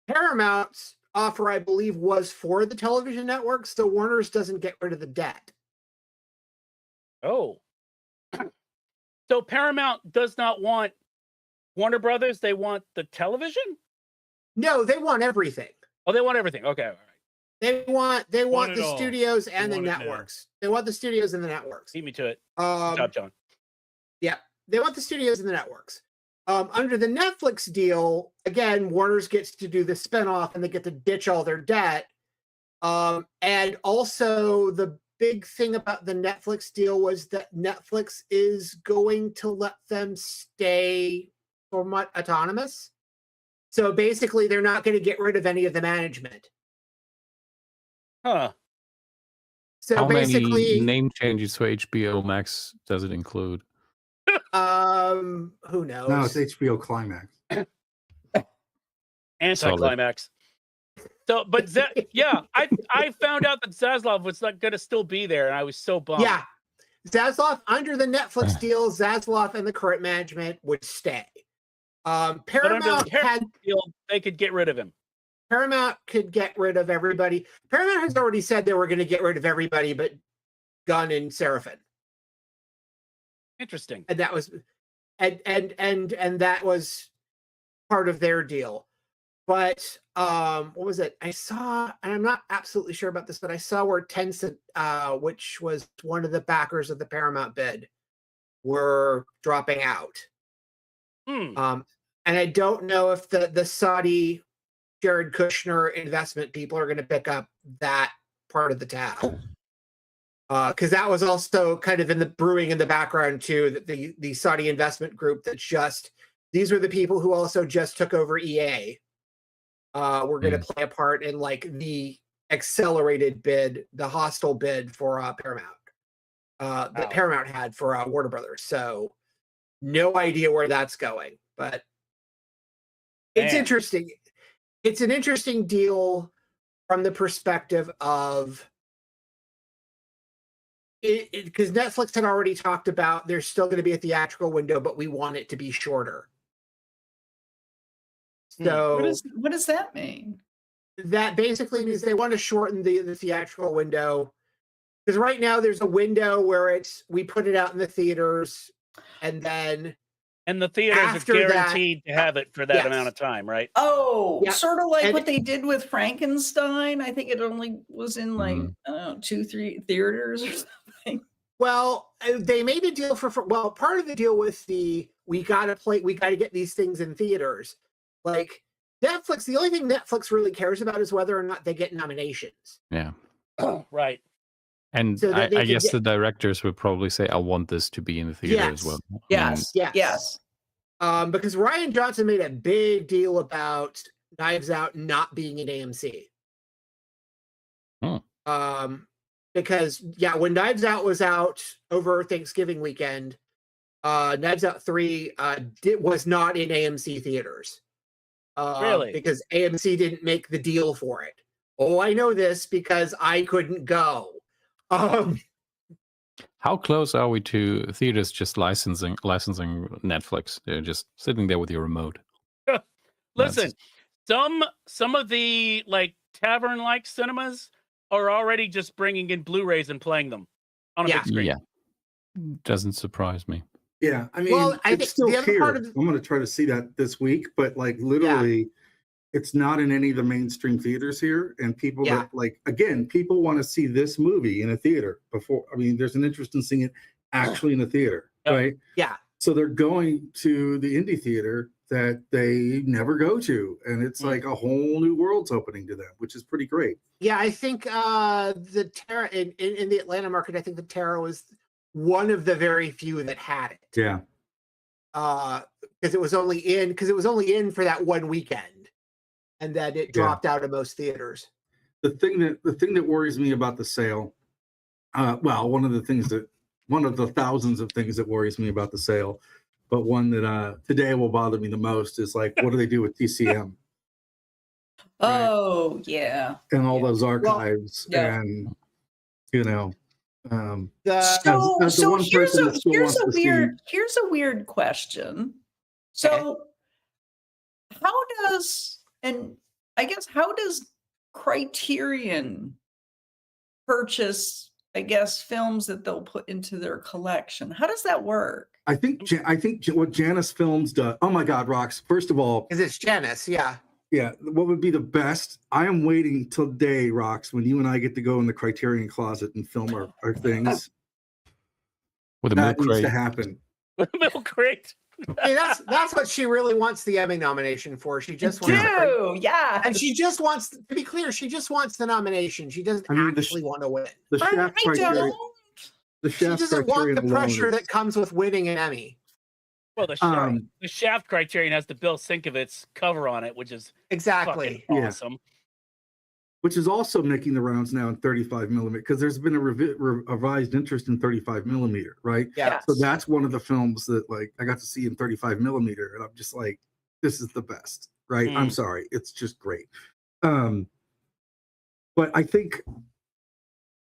Paramount's offer, I believe, was for the television networks, so Warner's doesn't get rid of the debt. Oh. So Paramount does not want Warner Brothers, they want the television? No, they want everything. Oh, they want everything. Okay, all right. They want Want it the all. studios and They the want it now. networks. They want the studios and the networks. Beat me to it. Good job, John. Yeah, they want the studios and the networks. Under the Netflix deal, again, Warner's gets to do the spinoff and they get to ditch all their debt. And also the big thing about the Netflix deal was that Netflix is going to let them stay somewhat autonomous. So basically, they're not going to get rid of any of the management. Huh. So How basically, many name changes for HBO Max does it include? who knows? No, it's HBO Climax. Anticlimax. So, but yeah, I found out that Zaslav was not going to still be there, and I was so bummed. Yeah, Zaslav under the Netflix deal, Zaslav and the current management would stay. But under the Paramount Paramount deal, they could get rid of him. Paramount could get rid of everybody. Paramount has already said they were going to get rid of everybody but Gunn and Seraphin. Interesting. And that was and that was part of their deal. But what was it? I saw, and I'm not absolutely sure about this, but I saw where Tencent, which was one of the backers of the Paramount bid, were dropping out. And I don't know if the Saudi Jared Kushner investment people are going to pick up that part of the tab. Because that was also kind of in the brewing in the background too, that the Saudi investment group these were the people who also just took over EA. We're going to play a part in like the accelerated bid, the hostile bid for Paramount that Paramount had for Warner Brothers. So no idea where that's going, but it's interesting. It's an interesting deal from the perspective of it because Netflix had already talked about there's still going to be a theatrical window, but we want it to be shorter. So what does that mean? That basically means they want to shorten the theatrical window, because right now there's a window where we put it out in the theaters, and then the theaters are guaranteed to have it for that amount of time, right? Oh, yeah. Sort of like what they did with Frankenstein. I think it only was in like I don't know, 2-3 theaters or something. Well, they made a deal for part of the deal with we got to get these things in theaters. Like Netflix, the only thing Netflix really cares about is whether or not they get nominations. Yeah. Right. And So I guess the directors would probably say, I want this to be in the theater as well. Yes. Because Rian Johnson made a big deal about Knives Out not being in AMC. Because when Knives Out was out over Thanksgiving weekend, Knives Out 3 was not in AMC theaters. Really? Because AMC didn't make the deal for it. Oh, I know this because I couldn't go. How close are we to theaters just licensing Netflix? They're just sitting there with your remote. Listen, some of the like tavern-like cinemas are already just bringing in Blu-rays and playing them on a big screen. Yeah, doesn't surprise me. Yeah, I mean, I think it's still the other here. part of I'm going to try to see that this week, but like literally, it's not in any of the mainstream theaters here. And people that people want to see this movie in a theater before. I mean, there's an interest in seeing it actually in a theater, right? Yeah. So they're going to the indie theater that they never go to, and it's like a whole new world's opening to them, which is pretty great. Yeah, I think the Terra in the Atlanta market, I think the Terra was one of the very few that had it. Yeah. Because it was only in for that one weekend. and that it dropped out of most theaters. The thing that worries me about the sale, well, one of the thousands of things that worries me about the sale, but one that today will bother me the most is like, what do they do with TCM? Right. Oh, yeah. And all Yeah. those archives, yeah. and you know, So, as the one person that still wants to see, here's a weird question. So, how does Criterion purchase, I guess, films that they'll put into their collection? How does that work? I think what Janus Films does. Oh my God, Rox! First of all, Because it's Janus, yeah. yeah, what would be the best? I am waiting till day, Rox, when you and I get to go in the Criterion closet and film our things. With a That milk needs crate. to happen. Milk crate. Hey, that's what she really wants the Emmy nomination for. She just wants yeah. and she just wants, to be clear, she just wants the nomination. She doesn't actually want to win. The Shaft I Criterion. don't. The She Shaft doesn't want the Criterion pressure alone that comes with winning an Emmy. Well, the Shaft Criterion has the Bill Sienkiewicz cover on it, which is Exactly. fucking awesome. which is also making the rounds now in 35 millimeter, because there's been a revised interest in 35 millimeter, right? Yeah. So that's one of the films that like I got to see in 35 millimeter, and I'm just like, this is the best, right? I'm sorry, it's just great. But I think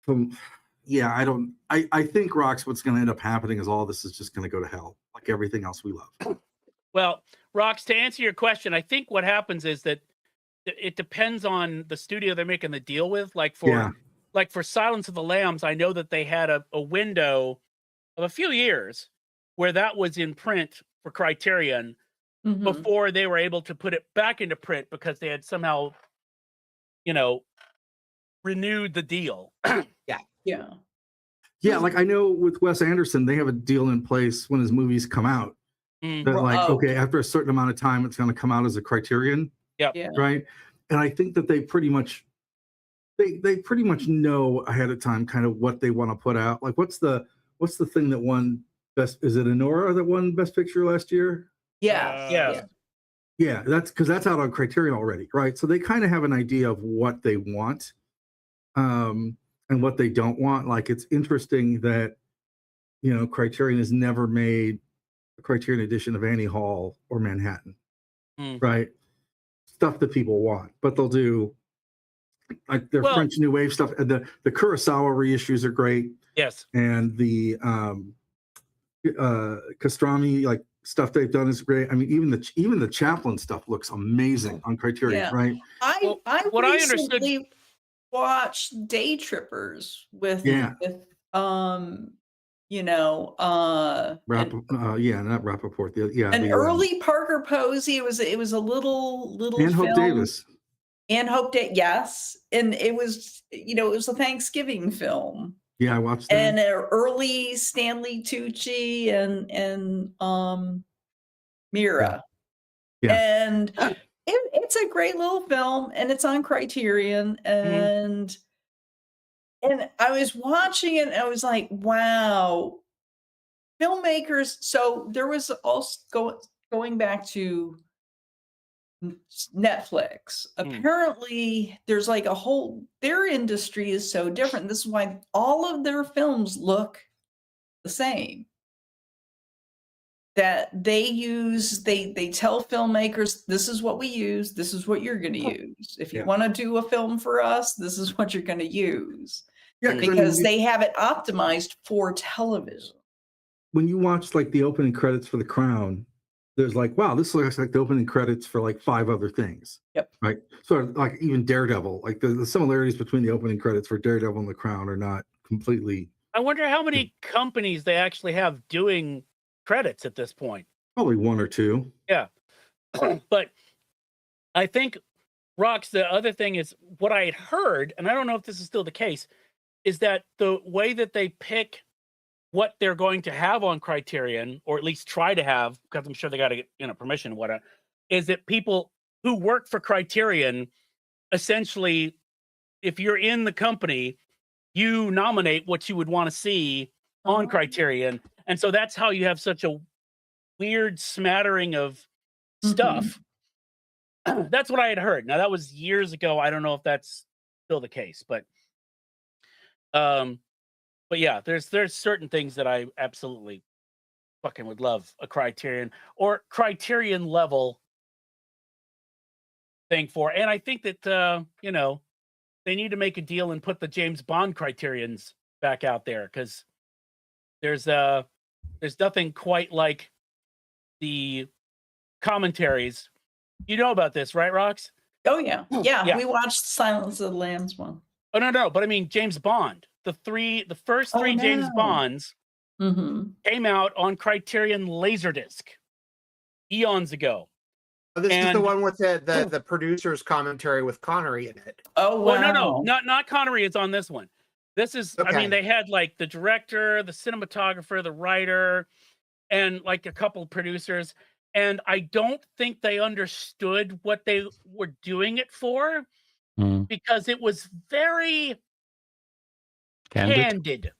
I think, Rox, what's going to end up happening is all this is just going to go to hell, like everything else we love. Well, Rox, to answer your question, I think what happens is that it depends on the studio they're making the deal with. Like for Silence of the Lambs, I know that they had a window of a few years where that was in print for Criterion before they were able to put it back into print because they had somehow, renewed the deal. Yeah, like I know with Wes Anderson, they have a deal in place when his movies come out. That like, okay, after a certain amount of time, it's going to come out as a Criterion. Yeah. Right. And I think that they pretty much know ahead of time kind of what they want to put out. Like, what's the thing that won best? Is it Anora that won Best Picture last year? Yeah. That's because that's out on Criterion already, right? So they kind of have an idea of what they want, and what they don't want. Like, it's interesting that Criterion has never made a Criterion edition of Annie Hall or Manhattan, right? Stuff that people want, but they'll do like their French New Wave stuff. And the Kurosawa reissues are great. Yes. And the Pastrami like stuff they've done is great. I mean, even the Chaplin stuff looks amazing on Criterion, right? I recently watched Day Trippers with not Rappaport. Early Parker Posey. It was a little and film. Hope Davis. And Hope Davis, yes. And it was, it was a Thanksgiving film. Yeah, I watched that. And early Stanley Tucci and Mira. Yeah. And it's a great little film, and it's on Criterion. And I was watching it, and I was like, wow, filmmakers. So there was also going back to Netflix. Apparently, there's like their industry is so different. This is why all of their films look the same. That they tell filmmakers, this is what we use, this is what you're going to use. If you want to do a film for us, this is what you're going to use. Yeah, because they have it optimized for television. When you watch like the opening credits for The Crown, there's like, wow, this looks like the opening credits for like 5 other things. Yep. Right. So like even Daredevil, like the similarities between the opening credits for Daredevil and The Crown are not completely. I wonder how many companies they actually have doing credits at this point. Probably 1 or 2. Yeah. But I think, Rox, the other thing is what I had heard, and I don't know if this is still the case, is that the way that they pick what they're going to have on Criterion, or at least try to have, because I'm sure they got to get permission and whatnot, is that people who work for Criterion, essentially, if you're in the company, you nominate what you would want to see on Criterion. And so that's how you have such a weird smattering of stuff That's what I had heard. Now that was years ago. I don't know if that's still the case, but yeah, there's certain things that I absolutely fucking would love a Criterion or Criterion level thing for. And I think that you know, they need to make a deal and put the James Bond Criterions back out there, because there's nothing quite like the commentaries. You know about this, right, Rox? Oh yeah. Yeah, Yeah. we watched Silence of the Lambs one. Oh no, but I mean James Bond. The first Oh, three James no. Bonds Mm-hmm. came out on Criterion Laserdisc eons ago. Oh, this is the And- one with the producer's commentary with Connery in it. Oh wow. Well, no, not Connery is on this one. This is, I Okay. mean, they had like the director, the cinematographer, the writer, and like a couple producers. And I don't think they understood what they were doing it for, Mm. because it was very Candid. candid.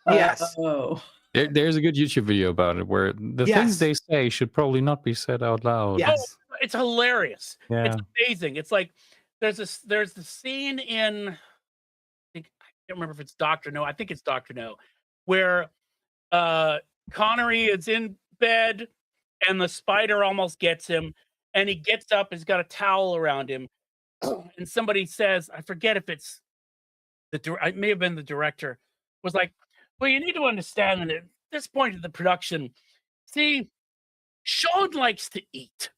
Yes. Oh. There's a good YouTube video about it where the Yes. things they say should probably not be said out loud. Yes. It's hilarious. Yeah. It's amazing. It's like there's the scene in, I can't remember if it's Dr. No. I think it's Dr. No, where Connery is in bed and the spider almost gets him, and he gets up, he's got a towel around him, and somebody says, I forget if it's it may have been the director, was like, well, you need to understand that at this point of the production, see, Sean likes to eat.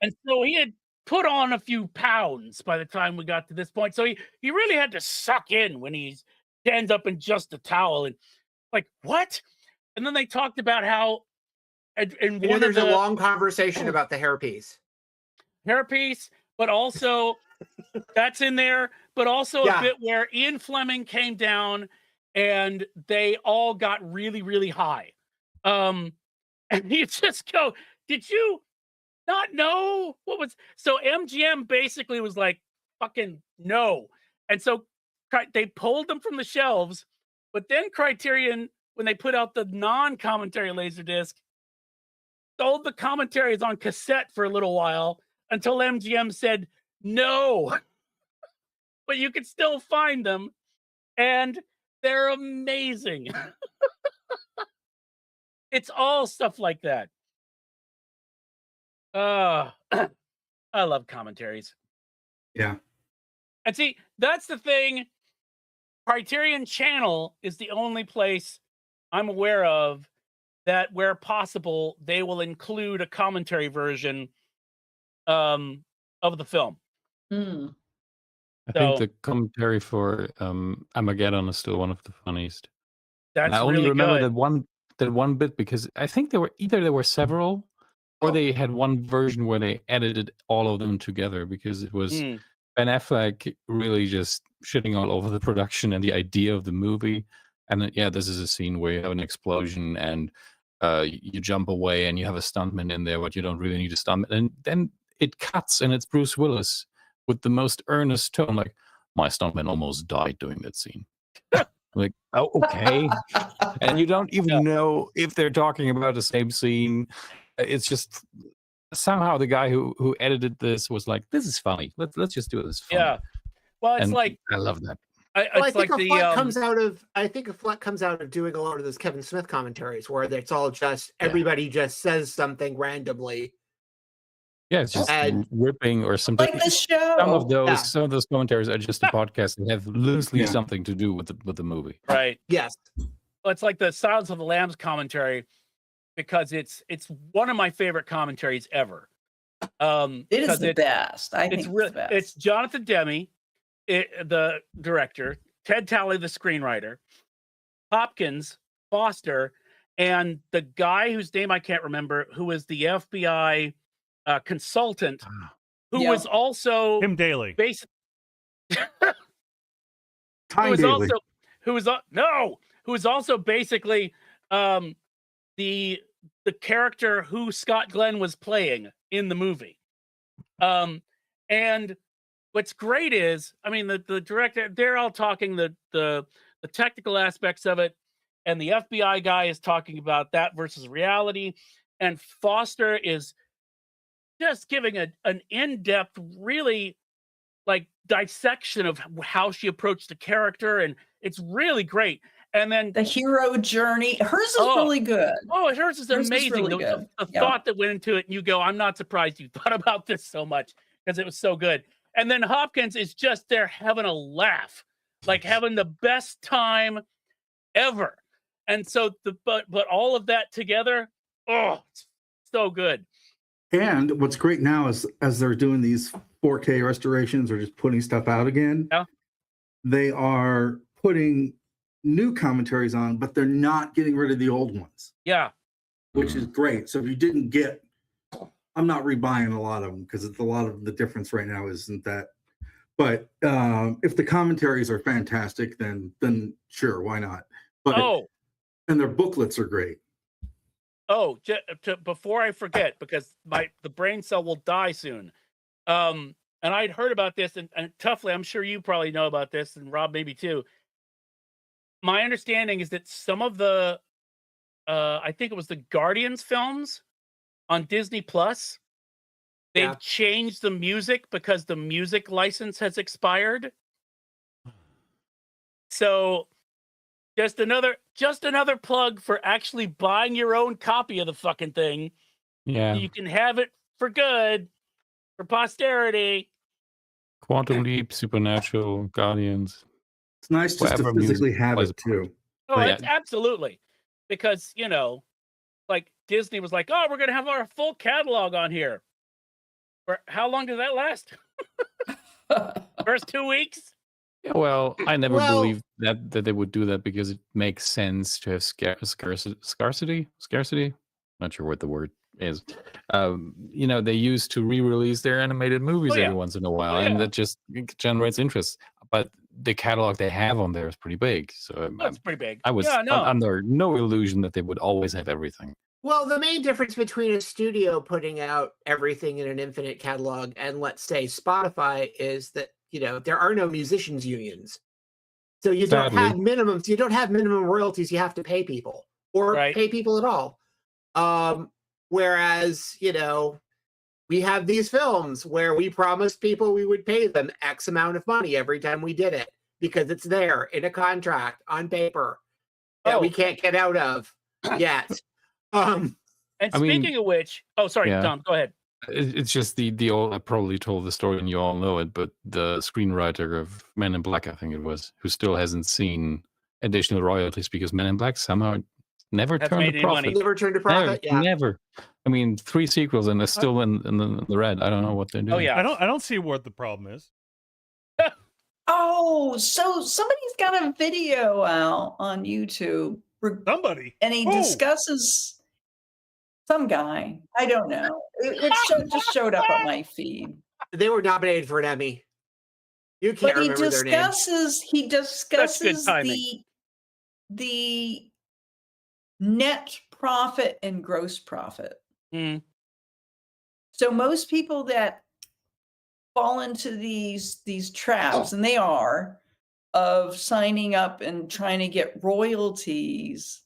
And so he had put on a few pounds by the time we got to this point. So he really had to suck in when he stands up in just a towel, and like, what? And then they talked about how and You know, one of there's a the long conversation about the hairpiece. hairpiece, but also that's in there, but also Yeah. a bit where Ian Fleming came down and they all got really, really high. And you just go, did you not know what was? So MGM basically was like, fucking no. And so they pulled them from the shelves, but then Criterion, when they put out the non-commentary Laserdisc, sold the commentaries on cassette for a little while until MGM said no. But you can still find them, and they're amazing. It's all stuff like that. I love commentaries. Yeah. And see, that's the thing. Criterion Channel is the only place I'm aware of that, where possible, they will include a commentary version of the film. Mm. I think So- the commentary for Armageddon is still one of the funniest. That's I only really remember good. that one bit because I think there were several, or they had one version where they edited all of them together, because it was Mm. Ben Affleck really just shitting all over the production and the idea of the movie. And then, yeah, this is a scene where you have an explosion and you jump away and you have a stuntman in there, but you don't really need a stuntman. And then it cuts and it's Bruce Willis with the most earnest tone, like, my stuntman almost died doing that scene. Like, oh, okay. And you don't even know if they're talking about the same scene. It's just somehow the guy who edited this was like, this is funny. Let's just do this. Funny. Yeah. Well, it's And like, I love that. Well, I it's think like a the flood comes out of. I think a flood comes out of doing a lot of those Kevin Smith commentaries, where it's all just everybody just says something randomly. Yeah, it's just And- ripping or something. Like the show. Some of those commentaries are just a podcast and have loosely Yeah. something to do with the movie. right. Yes. Well, it's like the Silence of the Lambs commentary, because it's one of my favorite commentaries ever. It is because the best. I think It's it's really, the best. it's Jonathan Demme, the director, Ted Talley, the screenwiter, Hopkins, Foster, and the guy whose name I can't remember, who is the FBI consultant, who Yeah. was also Tim Daly. basically Time Daily. who was also basically the character who Scott Glenn was playing in the movie. And what's great is, I mean, the director, they're all talking the technical aspects of it, and the FBI guy is talking about that versus reality, and Foster is just giving an in-depth, really like dissection of how she approached the character, and it's really great. And then The hero journey. Hers is really good. oh, hers is Hers is amazing. really The good. Yeah. thought that went into it, and you go, I'm not surprised you thought about this so much because it was so good. And then Hopkins is just there having a laugh, like having the best time ever. And so but all of that together, oh, it's so good. And what's great now is as they're doing these 4K restorations or just putting stuff out again, Yeah. they are putting new commentaries on, but they're not getting rid of the old ones, Yeah. which is great. So if you didn't get, I'm not rebuying a lot of them because it's a lot of the difference right now isn't that. But if the commentaries are fantastic, then sure, why not? But and their booklets are great. Oh, before I forget, because the brain cell will die soon. And I'd heard about this, and Toughly, I'm sure you probably know about this, and Rob maybe too. My understanding is that some of the, I think it was the Guardians films on Disney Plus, they've changed the music because the music license has expired. So just another plug for actually buying your own copy of the fucking thing. Yeah. So you can have it for good, for posterity. Quantum Leap, Supernatural, Guardians. It's nice just to physically have it too. Oh, absolutely. Because, like Disney was like, oh, we're going to have our full catalog on here. For how long did that last? First 2 weeks? Yeah, well, I never believed that they would do that because it makes sense to have scarcity. Not sure what the word is. They used to re-release their animated movies every once in a while, and that just generates interest. But the catalog they have on there is pretty big, so that's pretty big. I was under no illusion that they would always have everything. Well, the main difference between a studio putting out everything in an infinite catalog and, let's say, Spotify is that there are no musicians unions, so you don't have minimums. You don't have minimum royalties. You have to pay people or pay people at all. Whereas we have these films where we promised people we would pay them X amount of money every time we did it because it's there in a contract on paper that we can't get out of yet. And speaking of which, sorry, Tom, go ahead. It's just the old. I probably told the story and you all know it, but the screenwriter of Men in Black, I think it was, who still hasn't seen additional royalties because Men in Black somehow never turned a profit. Never turned a profit. Never. I mean, 3 sequels and they're still in the red. I don't know what they're doing. Oh yeah, I don't see what the problem is. Oh, so somebody's got a video out on YouTube. Somebody, and he discusses. Some guy, I don't know. It just showed up on my feed. They were nominated for an Emmy. You can't remember their names. He discusses the net profit and gross profit. Mm. So most people that fall into these traps, and they are, of signing up and trying to get royalties.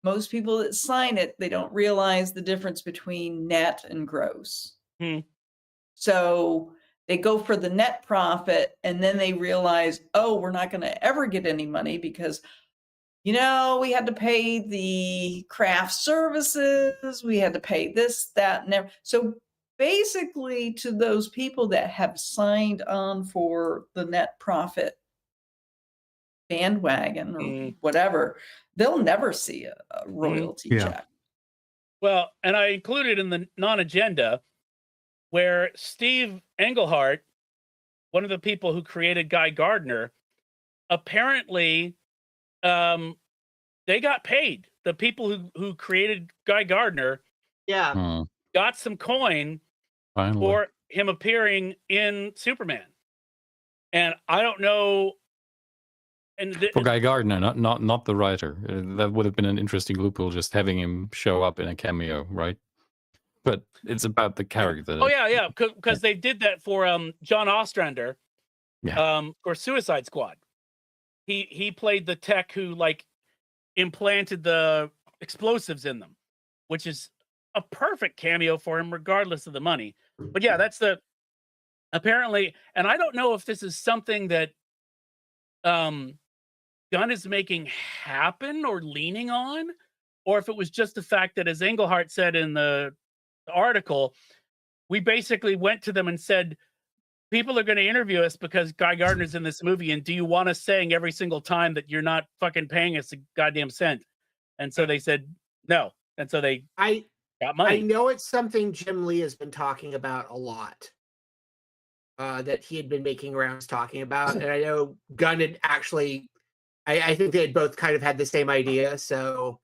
Most people that sign it, they don't realize the difference between net and gross. So they go for the net profit and then they realize, oh, we're not going to ever get any money because, we had to pay the craft services. We had to pay this, that, and everything. So basically to those people that have signed on for the net profit bandwagon or whatever, they'll never see a royalty check. Well, and I included in the non-agenda where Steve Englehart, one of the people who created Guy Gardner, apparently they got paid. The people who created Guy Gardner got some coin for him appearing in Superman. And I don't know. And for Guy Gardner, not the writer. That would have been an interesting loophole, just having him show up in a cameo, right? But it's about the character. Oh yeah, because they did that for John Ostrander, for Suicide Squad. He played the tech who implanted the explosives in them, which is a perfect cameo for him, regardless of the money. But yeah, that's apparently, and I don't know if this is something that Gunn is making happen or leaning on, or if it was just the fact that, as Englehart said in the article, we basically went to them and said, people are going to interview us because Guy Gardner's in this movie, and do you want us saying every single time that you're not fucking paying us a goddamn cent? And so they said no, and so they got money. I know it's something Jim Lee has been talking about a lot. That he had been making rounds talking about, and I know Gunn had actually. I think they had both kind of had the same idea, so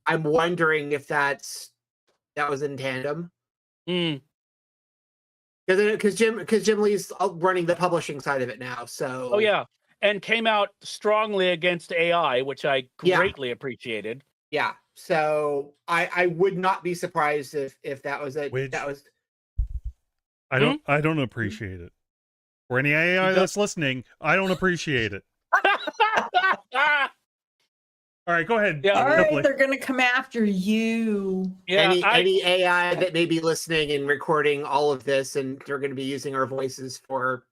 I'm wondering if that was in tandem. Because Jim Lee's running the publishing side of it now. So oh yeah, and came out strongly against AI, which I greatly appreciated. Yeah, so I would not be surprised if that was I don't appreciate it. For any AI that's listening, I don't appreciate it. All right, go ahead. Yeah. All right, they're going to come after you. Yeah, any AI that may be listening and recording all of this, and they're going to be using our voices for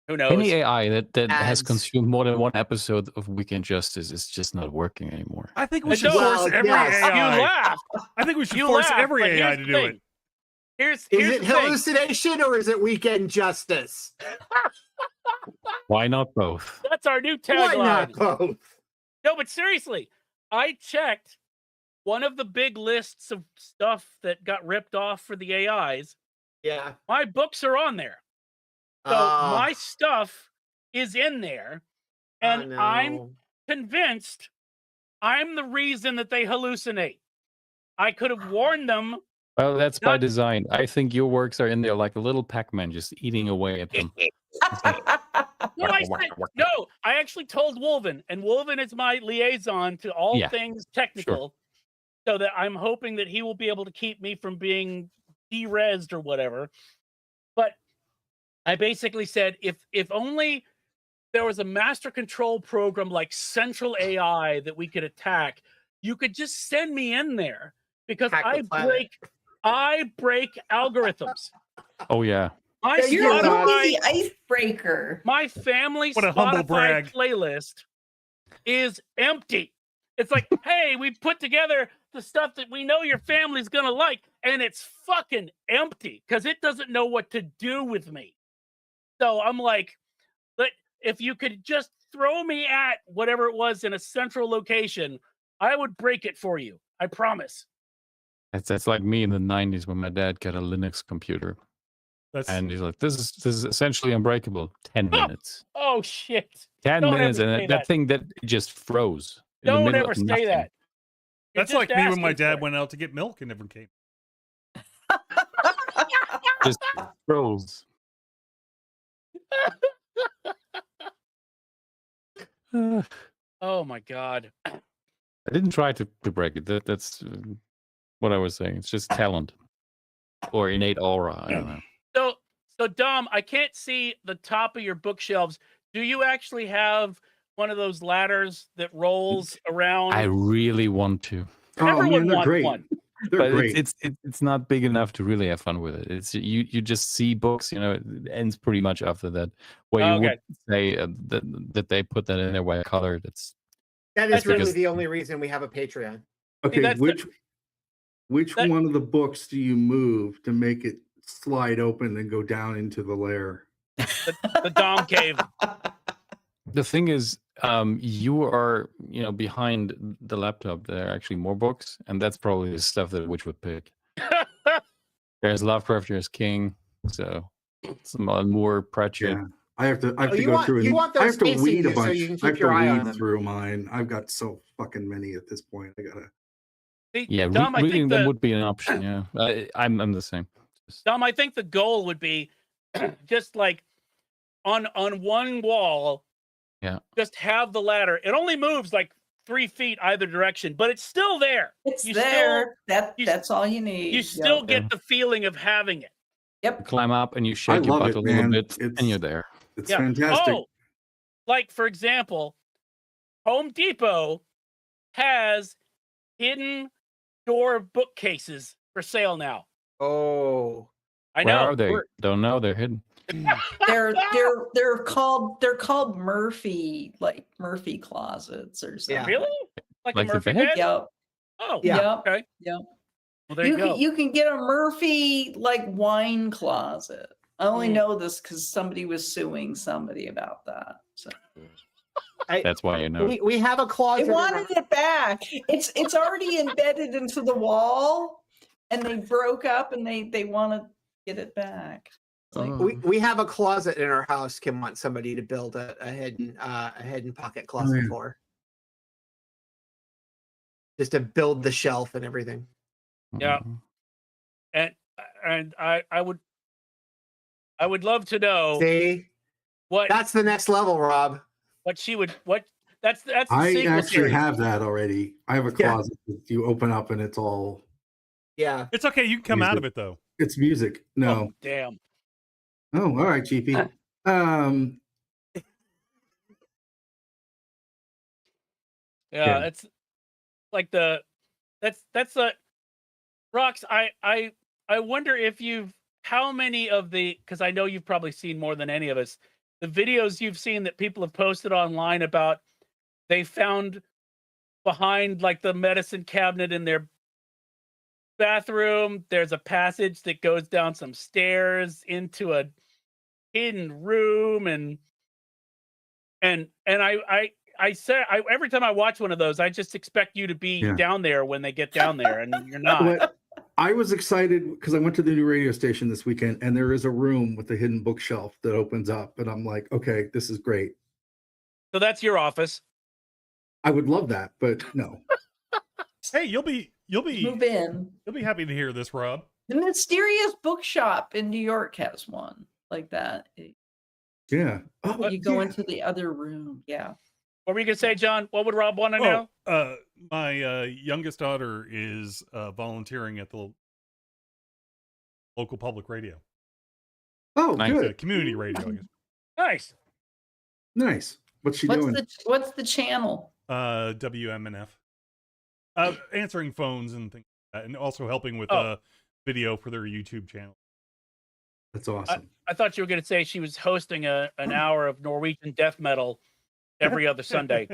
who knows? Any AI that has Ads. consumed more than one episode of Weekend Justice is just not working anymore. I think we It should does. force every yes. AI. You laugh. I think we should You force laugh, every but AI here's to the do thing. it. Is Here's it the thing. hallucination or is it Weekend Justice? Why not both? That's our new Why not tagline. both? No, but seriously, I checked one of the big lists of stuff that got ripped off for the AIs. Yeah. My books are on there. So my stuff is in there. And I'm convinced I'm the reason that they hallucinate. I could have warned them. Well, that's by design. I think your works are in there like a little Pac-Man just eating away at them. No, I actually told Wolven, and Wolven is my liaison to all things technical, so that I'm hoping that he will be able to keep me from being de-rezzed or whatever. But I basically said, if only there was a master control program like Central AI that we could attack, you could just send me in there, because I break algorithms. Oh yeah. You're really the icebreaker. My family What a humble Spotify brag. playlist is empty. It's like, hey, we put together the stuff that we know your family's gonna like, and it's fucking empty because it doesn't know what to do with me. So I'm like, if you could just throw me at whatever it was in a central location, I would break it for you. I promise. That's like me in the 90s when my dad got a Linux computer. And he's like, this is essentially unbreakable. 10 minutes. Oh shit. 10 Don't minutes, ever and say that thing that just froze. In the Don't middle ever of say nothing. that. You're That's like just me when my asking dad for went out to get milk and never came. Just froze. Oh my god. I didn't try to break it. That's what I was saying. It's just talent or innate aura. I don't know. So Dom, I can't see the top of your bookshelves. Do you actually have one of those ladders that rolls around? I really want to. Everyone they're wants great. one. They're But great. it's not big enough to really have fun with it. It's you just see books, it ends pretty much after that. Where you would say that they put that in there white color. That is really the only reason we have a Patreon. Okay, which one of the books do you move to make it slide open and go down into the lair? The Dom cave. The thing is, you are, behind the laptop. There are actually more books, and that's probably the stuff that Witch would pick. There's Lovecraft, there's King, so some more Pratchett. Yeah. I have to go through and I have to weed a bunch. I have to weed through mine. I've got so fucking many at this point. I gotta. Yeah, Dom, reading them would be an option. Yeah, I'm the same. Dom, I think the goal would be just like on one wall. Yeah. Just have the ladder. It only moves like 3 feet either direction, but it's still there. It's there. That's all you need. You still get the feeling of having it. Yep. You climb up and you shake your butt a little bit, and you're there. It's fantastic. Oh, like for example, Home Depot has hidden outdoor bookcases for sale now. Oh, I Where know. are they? Where- Don't know. They're hidden. They're called Murphy closets or something. Yeah. Really? Like a Like the Murphy bed? bed? Yep. Oh, Yeah. Yep. okay. Yep. Well, there you go. You can get a Murphy like wine closet. I only Mm. know this because somebody was suing somebody about that. So That's why you know. we have a they closet. in our- wanted it back. It's already embedded into the wall, and they broke up, and they want to get it back. It's like, we have a closet in our house. Kim wants somebody to build a hidden pocket closet yeah. for. Just to build the shelf and everything. Yeah. Mhm. And I would love to know See, what that's the next level, Rob. she would that's the I sequel actually series. have that already. I have a Yeah. closet that you open up and it's all Yeah. It's okay. You can come out of it though. it's music. No. Oh, damn. Oh, all right, GP. Yeah, Yeah. it's like that's a Rox. I wonder if how many of because I know you've probably seen more than any of us, the videos you've seen that people have posted online about they found behind like the medicine cabinet in their bathroom, there's a passage that goes down some stairs into a hidden room, and I say every time I watch one of those, I just expect you to be Yeah. down there when they get down there, and you're not. But I was excited because I went to the new radio station this weekend, and there is a room with a hidden bookshelf that opens up, and I'm like, okay, this is great. So that's your office. I would love that, but no. Hey, you'll be move in. happy to hear this, Rob. The Mysterious Bookshop in New York has one like that. Yeah. Oh, You go yeah. into the other room. Yeah. What were you gonna say, John? What would Rob want to know? My youngest daughter is volunteering at the local public radio, Oh, Nice. good. community radio, I guess. Nice. Nice. What's she doing? What's the channel? WMNF. Answering phones and things like that, and also helping with video for their YouTube channel. That's awesome. I thought you were gonna say she was hosting an hour of Norwegian death metal every other Sunday.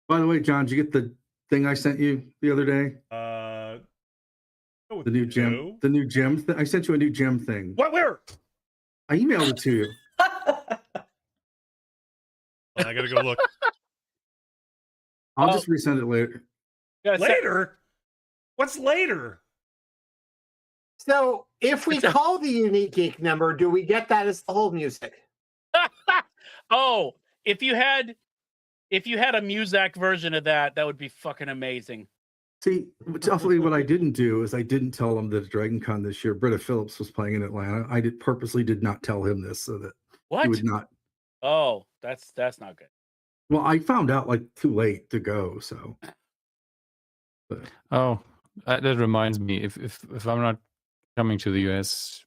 By the way, John, did you get the thing I sent you the other day? The new gem. No. The new gem. I sent you a new gem thing. What? Where? I emailed it to you. I gotta go look. I'll just resend it later. Later? What's later? So if we call the unique geek number, do we get that as the whole music? Oh, if you had a Muzak version of that, that would be fucking amazing. See, definitely what I didn't do is I didn't tell him that at Dragon Con this year, Britta Phillips was playing in Atlanta. I purposely did not tell him this so that What? he would not. Oh, that's not good. Well, I found out like too late to go, so. But, Oh, that reminds me. If I'm not coming to the US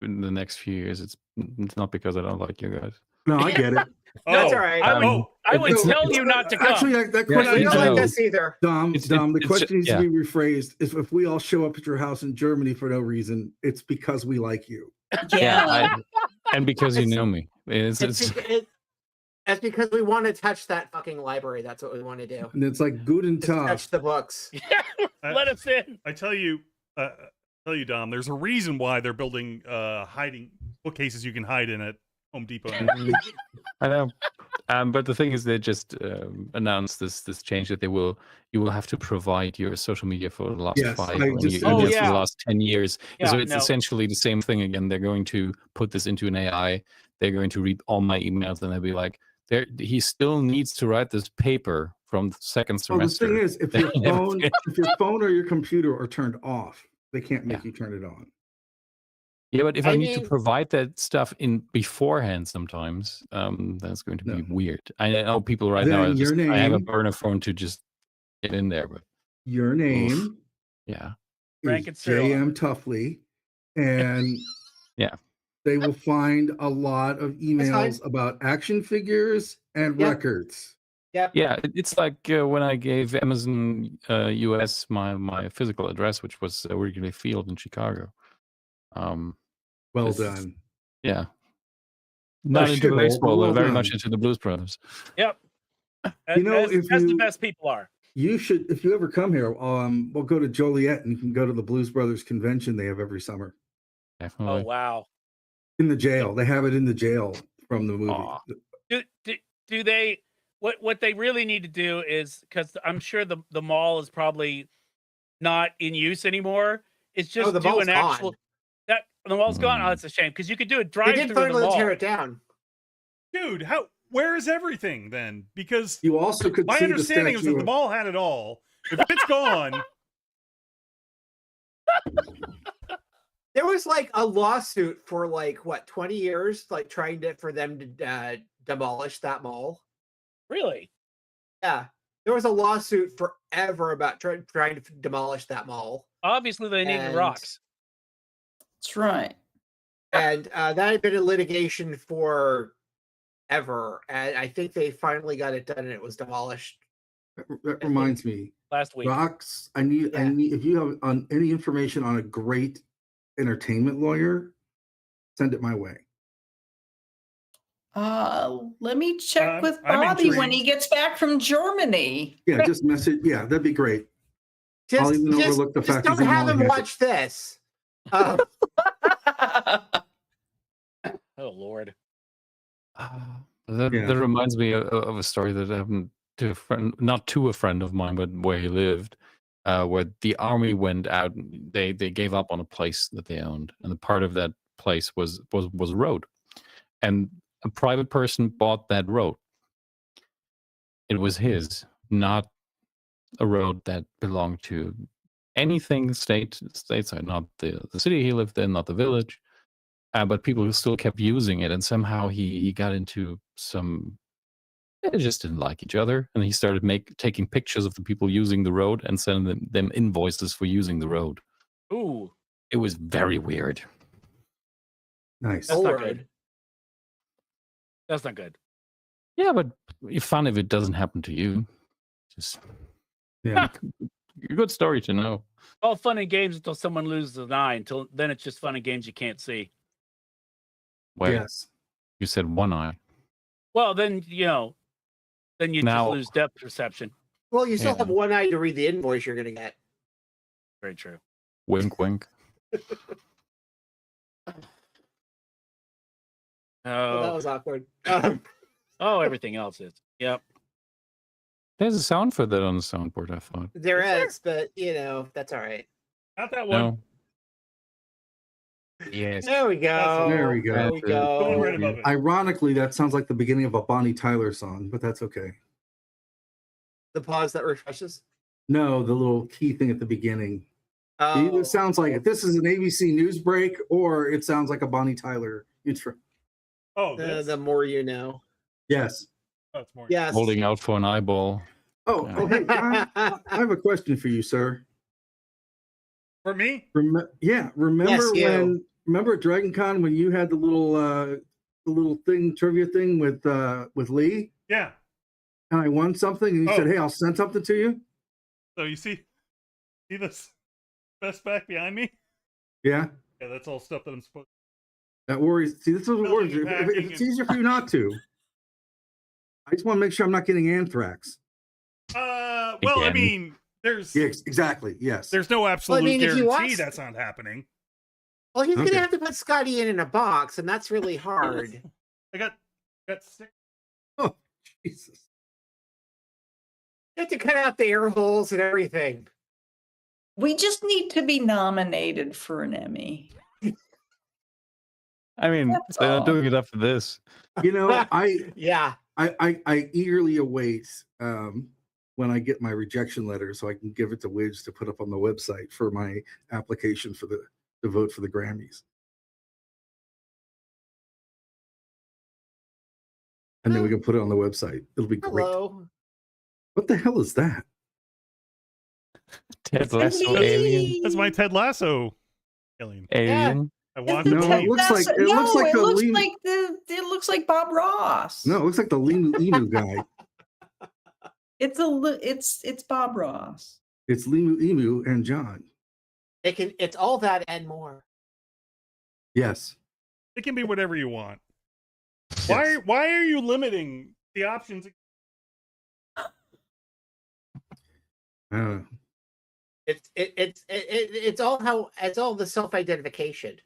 in the next few years, it's not because I don't like you guys. no, I get it. That's all right. I would It's- tell you not to come. Actually, that Yeah, question we don't no. like this either. Dom, It's- the it's- question needs yeah. to be rephrased. If we all show up at your house in Germany for no reason, it's because we like you. Yeah. And because you know me. It's because we want to touch that fucking library. That's what we want to do. And it's like good and Just tough. touch the books. Let us in. I tell you, Dom, there's a reason why they're building hiding bookcases you can hide in at Home Depot. I know. But the thing is, they just announced this change that you will have to provide your social media for the last Yes, 5 I years, just- for yeah. the last 10 years. Yeah, So it's no. essentially the same thing again. They're going to put this into an AI. They're going to read all my emails and they'll be like, he still needs to write this paper from the second Well, the semester. thing is, if your phone or your computer are turned off, they can't make you turn it on. Yeah, but if I, I need to mean- provide that stuff in beforehand sometimes, that's going to be No. weird. I know people right Then now, your I have a name- burner phone to just get in there, but Your name yeah. Frank and is Cyril. J.M. Tuffley, and Yeah. they will find a lot of emails about action figures and Yep. records. Yep. Yeah, it's like when I gave Amazon US my physical address, which was Wrigley Field in Chicago. Well It's- done. Yeah. Not into shithole, but baseball, well but very done. much into the Blues Brothers. Yep. You know, as, if as the you- best people are. You should, if you ever come here, we'll go to Joliet and you can go to the Blues Brothers convention they have every summer Definitely. Oh wow. in the jail. They have it in the jail from the movie. Aw. Do they what they really need to do is, because I'm sure the mall is probably not in use anymore. It's just the do mall's an actual gone. that the mall's gone. Oh, Mm. that's a shame, because you could do a They drive did through the finally mall. tear it down. Dude, where is everything then? Because You also could my see the understanding was that statue the of- mall had it all. If it's gone, There was like a lawsuit for like what 20 years, like for them to demolish that mall. Really? Yeah, there was a lawsuit forever about trying to demolish that mall, Obviously, they needed And- rocks. That's right. and that had been in litigation for ever. And I think they finally got it done, and it was demolished. That reminds me, Last week. Rocks. I need Yeah. if you have any information on a great entertainment lawyer, send it my way. Let me check with I'm Bobby when he intrigued. gets back from Germany. Yeah, just message. Yeah, that'd be great. I'll Just, even overlook the just fact don't he's have him emailing watch this. Oh Lord. That Yeah. that reminds me of a story that happened to a friend, not to a friend of mine, but where he lived, where the army went out. They gave up on a place that they owned, and the part of that place was a road, and a private person bought that road. It was his, not a road that belonged to anything stateside, not the city he lived in, not the village. But people still kept using it, and somehow he got into some. They just didn't like each other, and he started taking pictures of the people using the road and sending them invoices for using the road. Ooh. It was very weird. Nice. That's not Lord. good. That's not good. Yeah, but it's fun if it doesn't happen to you. Just Yeah. a good story to know. All fun and games until someone loses an eye. Until then, it's just fun and games you can't see. Wait, Yes. you said one eye. Well, then then you Now- just lose depth perception. Well, you still Yeah. have one eye to read the invoice you're going to get. Very true. Wink, wink. Well, that Oh, was awkward. everything else is. Yep. There's a sound for that on the soundboard, I thought. There Is is, but that's all right. not that one. No. Yes. There we go. There we go. There we That's it. Going right go. above it. Ironically, that sounds like the beginning of a Bonnie Tyler song, but that's okay. The pause that refreshes. No, the little key thing at the beginning. Oh, It sounds like this is an ABC news break, or it sounds like a Bonnie Tyler intro. Oh, this? the more you know. Yes. Oh, it's more. Yes. Holding out for an eyeball. Oh, hey, John, I have a question for you, sir. For me? Remember you. remember at Dragon Con when you had the little thing, trivia thing with Lee, Yeah. and I won something, and he Oh. said, "Hey, I'll send something to you." So you see this best back behind me? Yeah, Yeah, that's all stuff that I'm supposed that worries. See, this is what worries. Building and If packing it's and- easier for you not to, I just want to make sure I'm not getting anthrax. Well, I Again. mean, there's Exactly. Yes. there's no absolute mean, if you guarantee watch- that's not happening. Well, he's Okay. going to have to put Scotty in a box, and that's really hard. I got sick. Oh, Jesus. You have to cut out the air holes and everything. We just need to be nominated for an Emmy. I mean, That's they're all. not doing it after this. You know, Yeah. I eagerly await when I get my rejection letter so I can give it to Widge to put up on the website for my application for to vote for the Grammys. And then we can put it on the website. It'll be great. Hello. What the hell is that? Ted Lasso Me. alien. That's my Ted Lasso alien. Alien. I want No, to it believe. looks like- it looks like the lean- it looks like Bob Ross. No, it looks like the Inu guy. It's Bob Ross. It's Limu Emu and John. It's all that and more. Yes. It can be whatever you want. Yes. Why are you limiting the options? It's all the self-identification.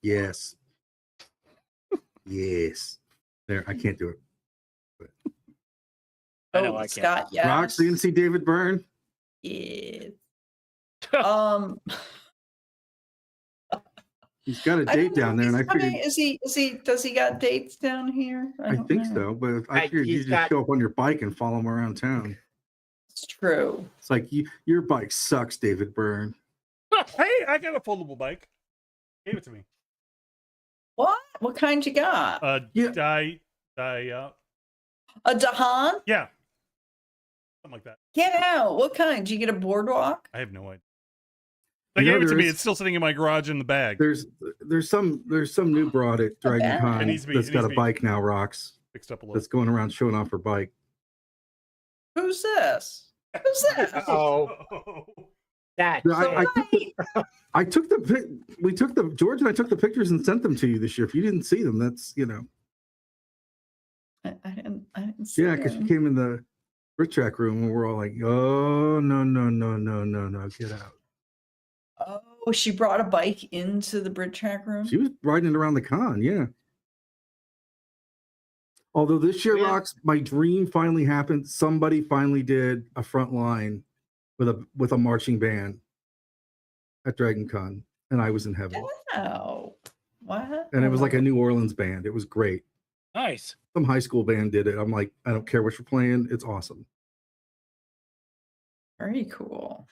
Yes. Yes. There, I can't do it. I know I can't. Scott, yes. Rox, you didn't see David Byrne? Yeah. He's got a I date don't know down if there, and I he's coming. figured Does he got dates down here? I don't think know. so, but I figured you just show up on your bike and follow him around town. It's true. It's like your bike sucks, David Byrne. Hey, I got a foldable bike. Gave it to me. What kind you got? Yeah. A Dahan? Yeah. Something like that. Get out. What kind? Did you get a boardwalk? I have no idea. They gave it to me. It's still sitting in my garage in the bag. There's some new broad at Dragon Con that's got a bike now, Rox. Fixed up a little. That's going around showing off her bike. Who's this? Who's this? That George and I took the pictures and sent them to you this year. If you didn't see them, that's I didn't see because you him. came in the Brit Track room and we're all like, oh no, get out. Oh, she brought a bike into the Brit Track room? She was riding it around the con, yeah. Although this year, Rox, my dream finally happened. Somebody finally did a front line with a marching band at Dragon Con, and I was in heaven. Wow. What? And it was like a New Orleans band. It was great. Nice. Some high school band did it. I'm like, I don't care what you're playing. It's awesome. Very cool.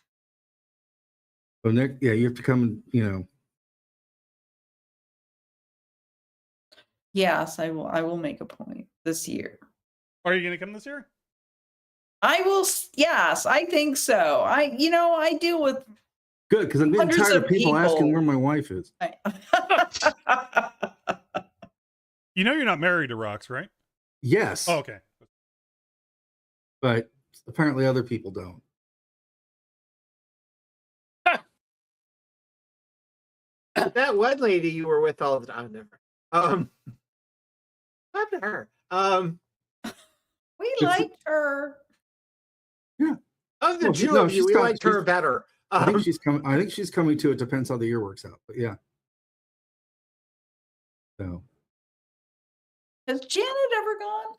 So Nick, you have to come, Yes, I will make a point this year. Are you going to come this year? I will. Yes, I think so. I deal with good, because I'm getting tired of people asking where my wife is. You know you're not married to Rox, right? Yes. Oh, okay. But apparently other people don't. That one lady you were with all the time, never. What happened to her? We liked her. Yeah. Of the two of you, we liked her better. I think she's coming. I think she's coming too. It depends how the year works out. But yeah. So. Has Janet ever gone?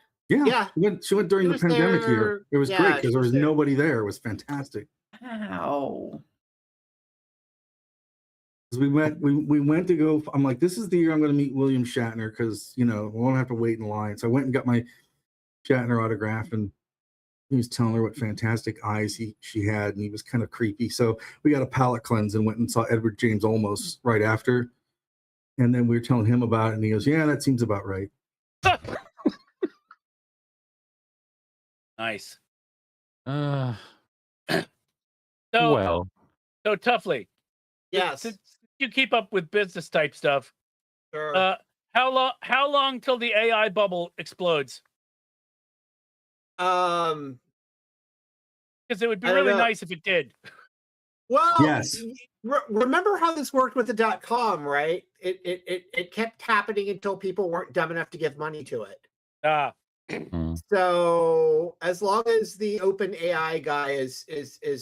Yeah. She went during the pandemic year. It was great because there was nobody there. It was fantastic. Wow. We went to go. I'm like, this is the year I'm going to meet William Shatner because we won't have to wait in line. So I went and got my Shatner autograph, and he was telling her what fantastic eyes she had, and he was kind of creepy. So we got a palate cleanse and went and saw Edward James Olmos right after, and then we were telling him about it, and he goes, "Yeah, that seems about right." Nice. So Toughly. Yes. You keep up with business type stuff. Sure. How long till the AI bubble explodes? Because it would be really nice if it did. Well, yes. Remember how this worked with the .com, right? It kept happening until people weren't dumb enough to give money to it. So as long as the open AI guy is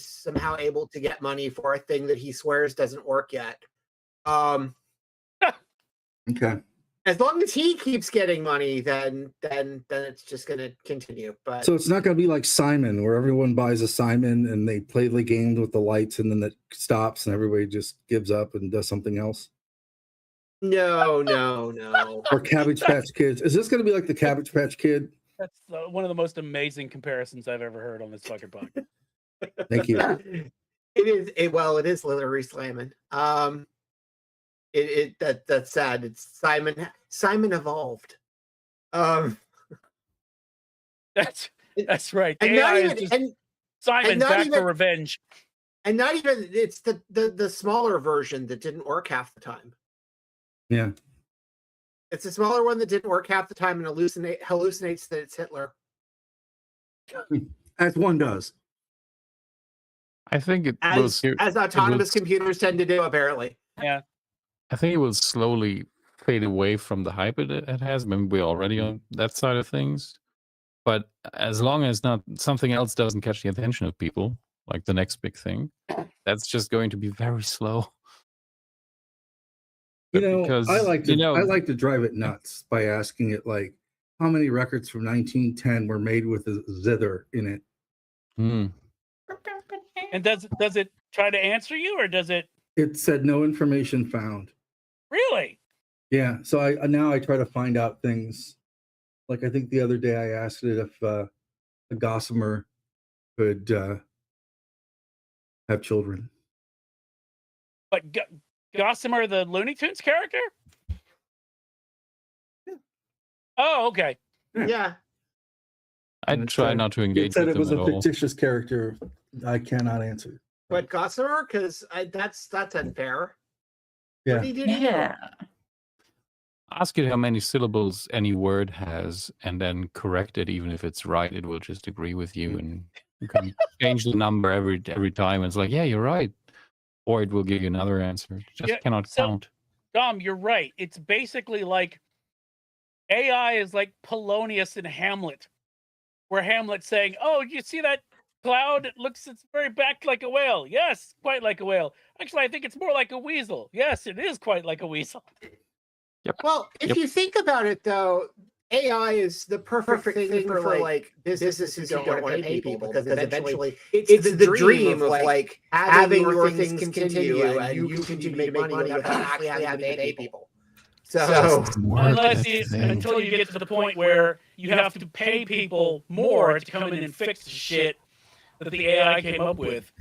somehow able to get money for a thing that he swears doesn't work yet, okay. As long as he keeps getting money, then it's just going to continue. But so it's not going to be like Simon, where everyone buys a Simon and they play the game with the lights, and then it stops and everybody just gives up and does something else. No. Or Cabbage Patch Kids. Is this going to be like the Cabbage Patch Kid? That's one of the most amazing comparisons I've ever heard on this fucking podcast. Thank you. It is literally slamming. That's sad. It's Simon evolved. That's right. And AI not is even, just Simon back for revenge. And not even it's the smaller version that didn't work half the time. Yeah. It's a smaller one that didn't work half the time and hallucinates that it's Hitler. As one does. I think it will. As autonomous computers tend to do, apparently. Yeah. I think it will slowly fade away from the hype it has. I mean, we're already on that side of things. But as long as not something else doesn't catch the attention of people, like the next big thing, that's just going to be very slow. You know, Because, I like to you know- I like to drive it nuts by asking it like, how many records from 1910 were made with a zither in it? Hmm. And does it try to answer you, or does it It said no information found. really? Yeah, so I now I try to find out things. Like I think the other day I asked it if a gossamer could have children. But Gossamer, the Looney Tunes character? Oh, okay. Yeah. I And it try said- not to engage It said with it was them a at all. fictitious character. I cannot answer. But Gossamer, because that's unfair. Yeah. What did he do to you? Yeah. Ask it how many syllables any word has, and then correct it. Even if it's right, it will just agree with you, and you can change the number every time. And it's like, yeah, you're right, or it will give you another answer. It just Yeah, cannot so- count. Dom, you're right. It's basically like AI is like Polonius in Hamlet, where Hamlet's saying, "Oh, you see that cloud? It's very backed like a whale. Yes, quite like a whale. Actually, I think it's more like a weasel. Yes, it is quite like a weasel." Well, if Yep. you think about it, though, AI is the perfect thing for like businesses who don't want to pay people, because eventually it's the dream of like having your things continue and you continue to make money without actually having to pay people. So Until you get to the point where you have to pay people more to come in and fix the shit that the AI came up with.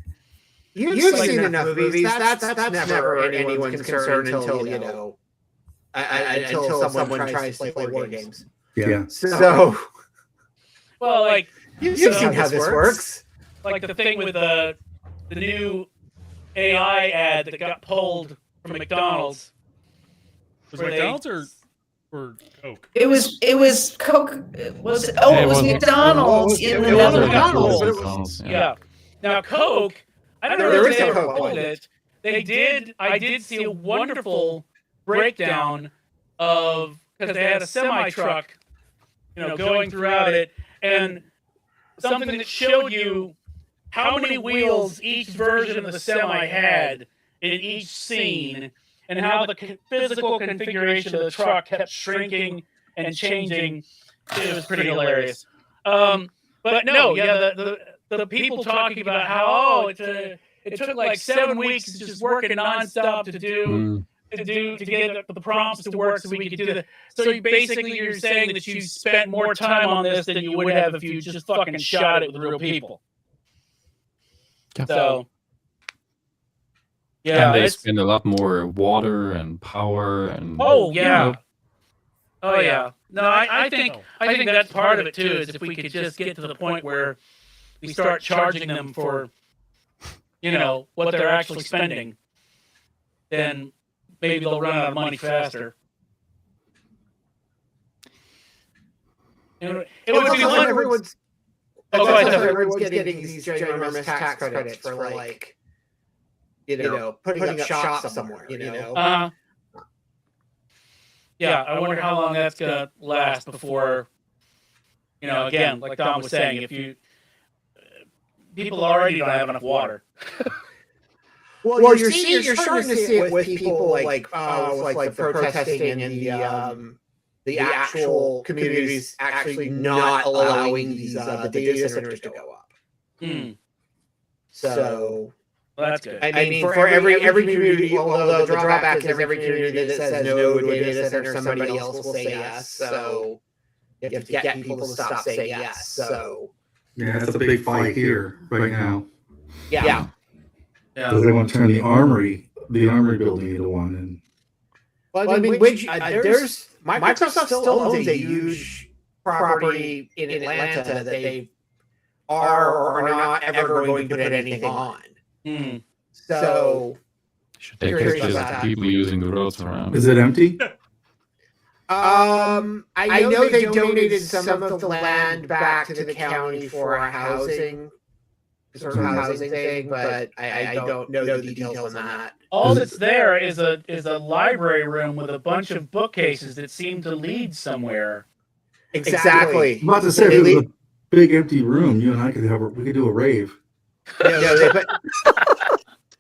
you've seen enough movies. That's never anyone's concern until you know. Until someone tries to play war games. Yeah. So Well, like you've seen how this works. like the thing with the new AI ad that got pulled from McDonald's. Was Where it they- McDonald's or Coke? It was Coke. It was McDonald's in the it wasn't Netherlands. McDonald's, Yeah. Now Coke, I don't know There if is they a ever Coke pulled one. it. They did. I did see a wonderful breakdown of, because they had a semi truck, going throughout it, and something that showed you how many wheels each version of the semi had in each scene, and how the physical configuration of the truck kept shrinking and changing. It was pretty hilarious. But no, yeah, the people talking about how it took like 7 weeks just working nonstop to get the prompts to work so we could do that. So you're saying that you spent more time on this than you would have if you just fucking shot it with real people. So yeah, and they it's, spend a lot more water and power and oh yeah. you know, Oh yeah. No, I think that's part of it too. Is if we could just get to the point where we start charging them for, what they're actually spending, then maybe they'll run out of money faster. It would be one. Everyone's Oh, go ahead. everyone's getting these ginormous tax credits for like, putting up shop somewhere. Yeah, I wonder how long that's gonna last before, again, like Dom was saying, if people already don't have enough water. Well, you're starting to see it with people like the protesting and the actual communities actually not allowing these the data centers to go up. So Well, that's good. I mean, for every community, although the drawback is every community that says no to a data center, somebody else will say yes. So you have to get people to stop saying yes. So Yeah, it's a big fight here right now. yeah. Because they want to turn the armory building into one. And Well, I mean, there's Microsoft still owns a huge property in Atlanta that they are or are not ever going to put anything on. So should take Curious pictures about of that. people using the roads around. is it empty? I know they donated some of the land back to the county for a housing thing, but I don't know the details on that. All that's there is a library room with a bunch of bookcases that seem to lead somewhere. Exactly. I'm about to say, if it was a big empty room, you and I we could do a rave.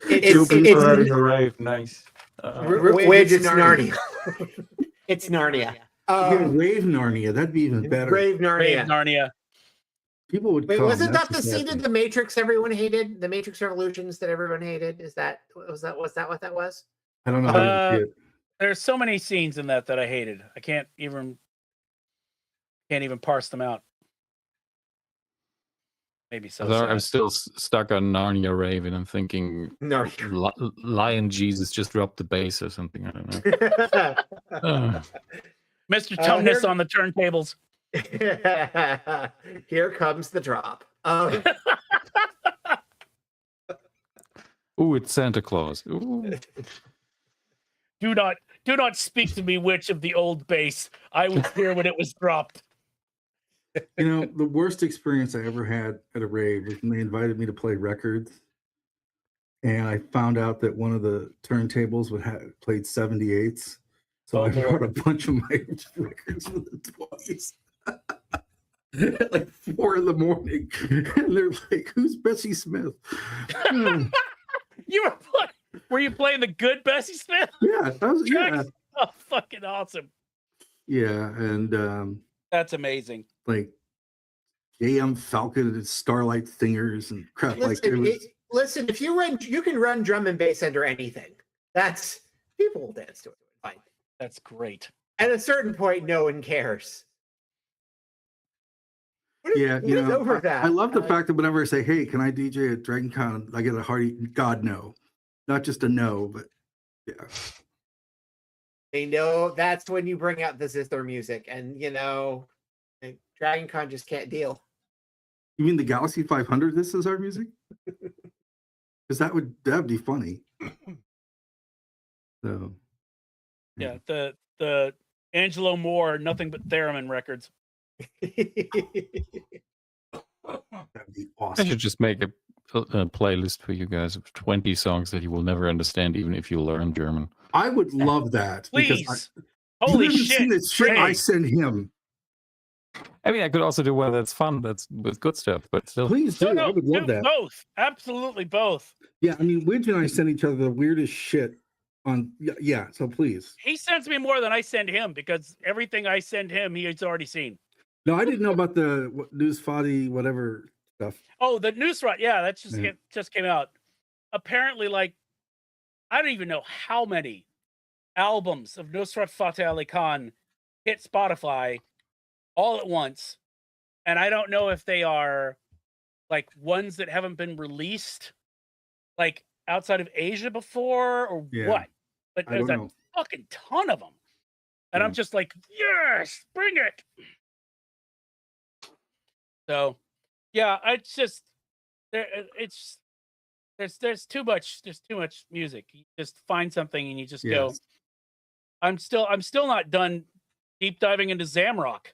It's a rave. Nice. Wedge, it's Narnia. It's Narnia. Rave Narnia, that'd be even better. Rave Narnia. Brave Narnia. People would Wait, come. wasn't That's that the just scene nasty. in The Matrix everyone hated? The Matrix Revolutions that everyone hated? Was that what that was? I don't know how to see it. There's so many scenes in that I hated. I can't even parse them out. Maybe so. I'm still stuck on Narnia Rave, and I'm thinking Lion Jesus just dropped the bass or something. I don't know. Mr. Tumnus on the turntables. Here comes the drop. Ooh, it's Santa Claus. Ooh. Do not speak to me, witch of the old bass. I was here when it was dropped. You know, the worst experience I ever had at a rave was when they invited me to play records, and I found out that one of the turntables played 78s. So I brought a bunch of my records with the toys. At like 4 a.m, and they're like, "Who's Bessie Smith?" Were you playing the good Bessie Smith? Yeah, yeah. Oh, fucking awesome. Yeah, and that's amazing. Like AM Falcon and Starlight Singers and crap. Listen, if you can run drum and bass under anything. People will dance to it. Fine. That's great. At a certain point, no one cares. Yeah, you know, I love the fact that whenever I say, "Hey, can I DJ at Dragon Con?" I get a hearty God no, not just a no, but yeah. They know that's when you bring out the zither music, and you know, Dragon Con just can't deal. You mean the Galaxy 500? This is our music, because that'd be funny. So, yeah, the Angelo Moore Nothing But Theremin records. That'd be awesome. I should just make a playlist for you guys of 20 songs that you will never understand, even if you learn German. I would love that. Please. Holy shit. This shit I send him. I mean, I could also do one that's fun, that's with good stuff, but still. Please do. I would love that. Both. Absolutely both. Yeah, I mean, Widge and I send each other the weirdest shit on. Yeah, so please. He sends me more than I send him because everything I send him, he's already seen. No, I didn't know about the News Foddy, whatever stuff. Oh, the Newsrot. Yeah, that just came out. Apparently, like, I don't even know how many albums of Nusrat Fateh Ali Khan hit Spotify all at once. And I don't know if they are like ones that haven't been released like outside of Asia before or what. But there's a fucking ton of them. And I'm just like, yes, bring it. So, yeah, it's just there's too much music. You just find something and you just go. I'm still not done deep diving into Zamrock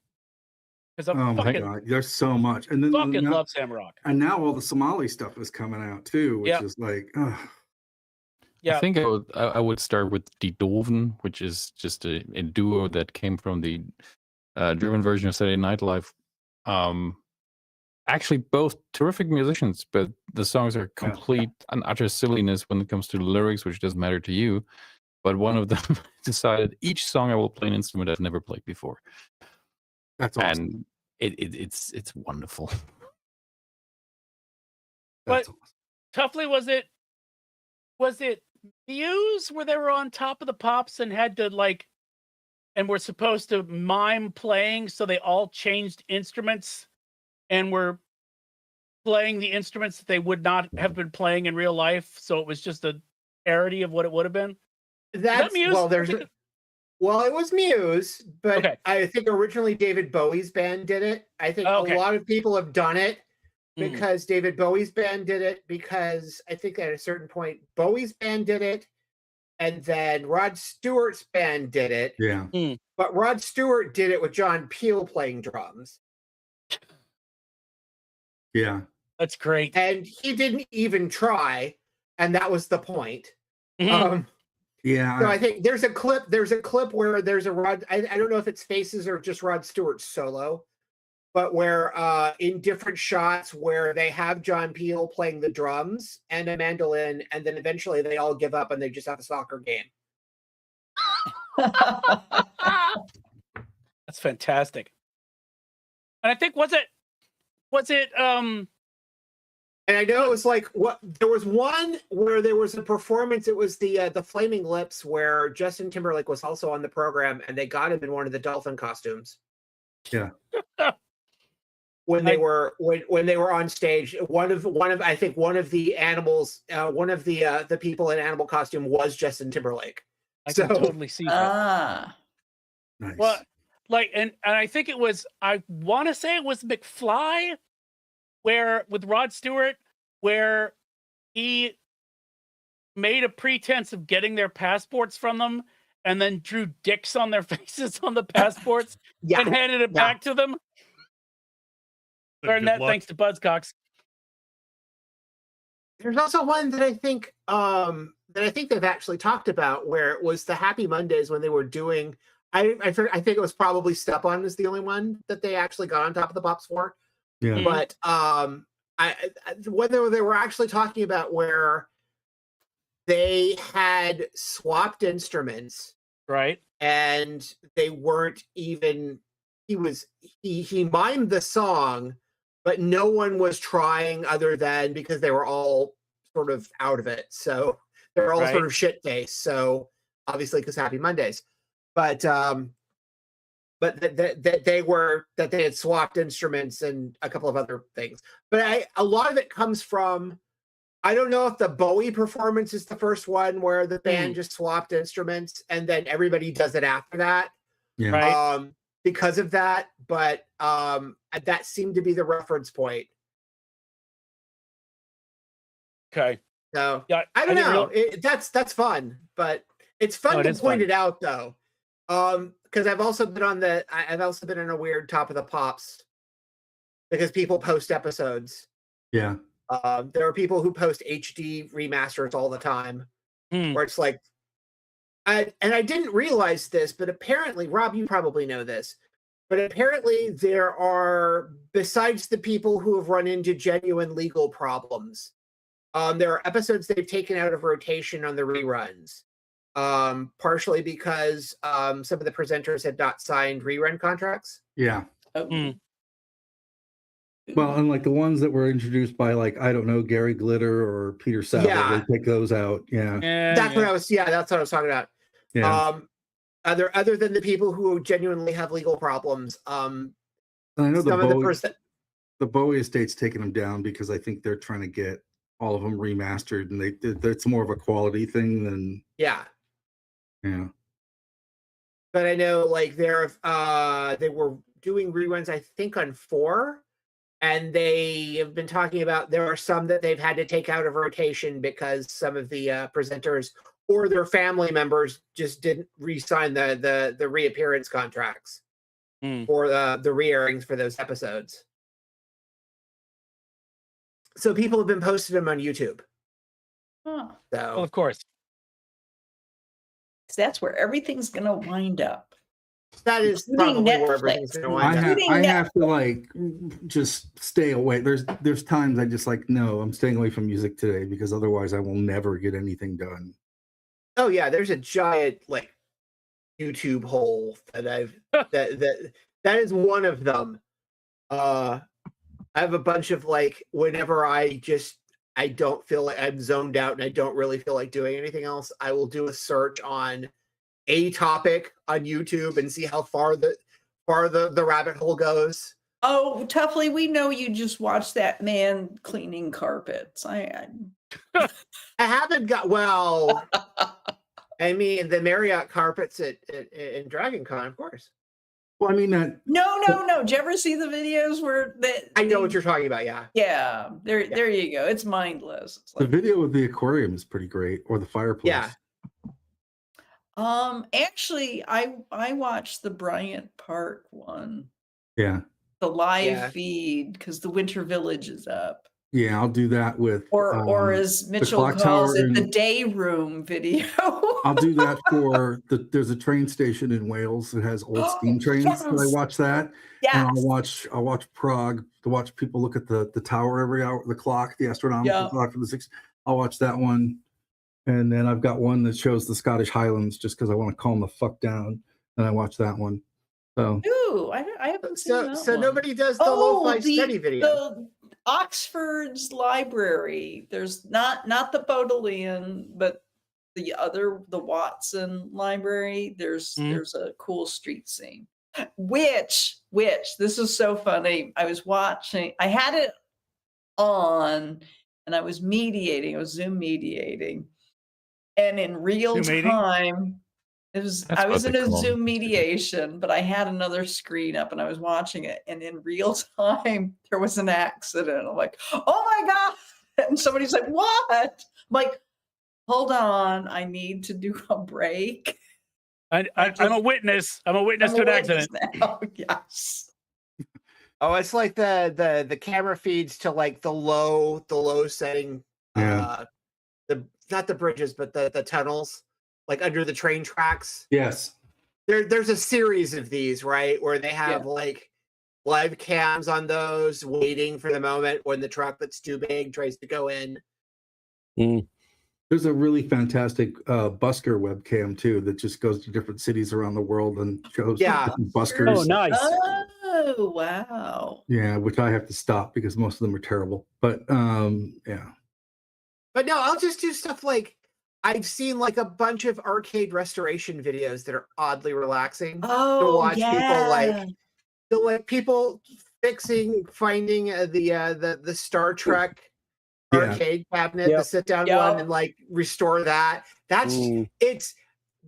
because I'm my God, there's so much, and then fucking love Zamrock. And now all the Somali stuff is coming out too, which is like, I think I would start with Die Doven, which is just a duo that came from the German version of Saturday Night Live. Actually, both terrific musicians, but the songs are complete and utter silliness when it comes to the lyrics, which doesn't matter to you. But one of them decided each song I will play an instrument I've never played before. That's awesome. And it's wonderful. But Tuffley, was it Muse where they were on Top of the Pops and had to and were supposed to mime playing, so they all changed instruments and were playing the instruments that they would not have been playing in real life, so it was just a parody of what it would have been? That's Muse? It was Muse, but I think originally David Bowie's band did it. I think a lot of people have done it because David Bowie's band did it, because I think at a certain point Bowie's band did it, and then Rod Stewart's band did it. Yeah. But Rod Stewart did it with John Peel playing drums. Yeah. That's great. And he didn't even try, and that was the point. Mhm. Yeah. So I think there's a clip where there's a Rod, I don't know if it's Faces or just Rod Stewart's solo, but where in different shots where they have John Peel playing the drums and a mandolin, and then eventually they all give up and they just have a soccer game. That's fantastic. And I think was it And I know it was like what there was one where there was a performance. It was the Flaming Lips where Justin Timberlake was also on the program, and they got him in one of the dolphin costumes. Yeah. When they were on stage, one of I think one of the animals, one of the people in animal costume was Justin Timberlake. I can totally see that. Ah. Nice. Well, like, and I think it was, I want to say it was McFly, where with Rod Stewart, where he made a pretense of getting their passports from them, and then drew dicks on their faces on the passports Yeah, and handed it back to them. Learned that thanks to Buzzcocks. There's also one that I think they've actually talked about, where it was the Happy Mondays when they were doing. I think it was probably Step On is the only one that they actually got on Top of the Pops for. Yeah. But when they were actually talking about where they had swapped instruments, Right. and they weren't even. He mimed the song, but no one was trying other than because they were all sort of out of it. So they're all sort of shit faced. So obviously, because Happy Mondays, but that they had swapped instruments and a couple of other things. But a lot of it comes from, I don't know if the Bowie performance is the first one where the band just swapped instruments and then everybody does it after that. Yeah. Right. Because of that, but that seemed to be the reference point. Okay. So Yeah, I don't didn't know. That's fun, but it's fun to point it out though. Because I've also been in a weird Top of the Pops because people post episodes. Yeah. There are people who post HD remasters all the time, where it's like, I didn't realize this, but apparently, Rob, you probably know this, but apparently there are, besides the people who have run into genuine legal problems, there are episodes they've taken out of rotation on the reruns, partially because some of the presenters had not signed rerun contracts. Yeah. Oh. Well, and like the ones that were introduced by, like, I don't know, Gary Glitter or Peter Saville, Yeah. they take those out. Yeah. That's what I was talking about. Yeah. Other than the people who genuinely have legal problems, And I know some of the Bowie estate's taking them down because I think they're trying to get all of them remastered, and it's more of a quality thing than. Yeah. But I know, like, they were doing reruns, I think, on 4, and they have been talking about there are some that they've had to take out of rotation because some of the presenters or their family members just didn't re-sign the reappearance contracts or the re-airings for those episodes. So people have been posting them on YouTube. Huh. So Well, of course. That's where everything's going to wind up. that is Including probably where Netflix. everything's going to wind up. Including I have to, like, just stay away. There's times I just like, no, I'm staying away from music today because otherwise I will never get anything done. Oh yeah, there's a giant like YouTube hole that that is one of them. I have a bunch of, like, whenever I don't feel like I'm zoned out and I don't really feel like doing anything else, I will do a search on a topic on YouTube and see how far the rabbit hole goes. Oh, Tuffley, we know you just watched that man cleaning carpets. I haven't got, well, I mean, the Marriott carpets in Dragon Con, of course. Well, I mean that. No. Did you ever see the videos where I know what you're talking about. Yeah. Yeah. There you go. It's mindless. It's The like, video of the aquarium is pretty great, or the fireplace. Yeah. Actually, I watched the Bryant Park one, Yeah. the live Yeah. feed, because the Winter Village is up. Yeah, I'll do that with Or as Mitchell clock calls tower it, the and day room video. I'll do that for there's a train station in Wales that has old steam trains. And I Yes. watch that. And I'll watch Prague to watch people look at the tower every hour, the clock, the astronomical Yeah. clock for the six. I'll watch that one. And then I've got one that shows the Scottish Highlands just because I want to calm the fuck down. And I watch that one. So Ooh, I haven't seen that So one. nobody does the lo-fi study video. The Oxford's library. There's not the Bodleian, but the Watson library. There's a cool street scene. Which this is so funny. I was watching. I had it on, and I was Zoom mediating, and in real Zoom meeting? time. That's I was what in they a call Zoom them. mediation, but I had another screen up and I was watching it. And in real time, there was an accident. I'm like, oh my God. And somebody's like, what? I'm like, hold on. I need to do a break. I'm a witness. I'm a witness to an accident. Now. Yes. Oh, it's like the camera feeds to like the low setting. Yeah. Not the bridges, but the tunnels, like under the train tracks. yes. There's a series of these, right, where they have Yeah. like live cams on those, waiting for the moment when the truck that's too big tries to go in. There's a really fantastic busker webcam too that just goes to different cities around the world and shows different buskers. Oh, nice. Oh, wow. Yeah, which I have to stop because most of them are terrible. But yeah. But no, I'll just do stuff like I've seen like a bunch of arcade restoration videos that are oddly relaxing to Oh, watch yeah. people finding the Star Trek Yeah. arcade cabinet, Yep. the sit down Yep. one, and like restore that. That's it's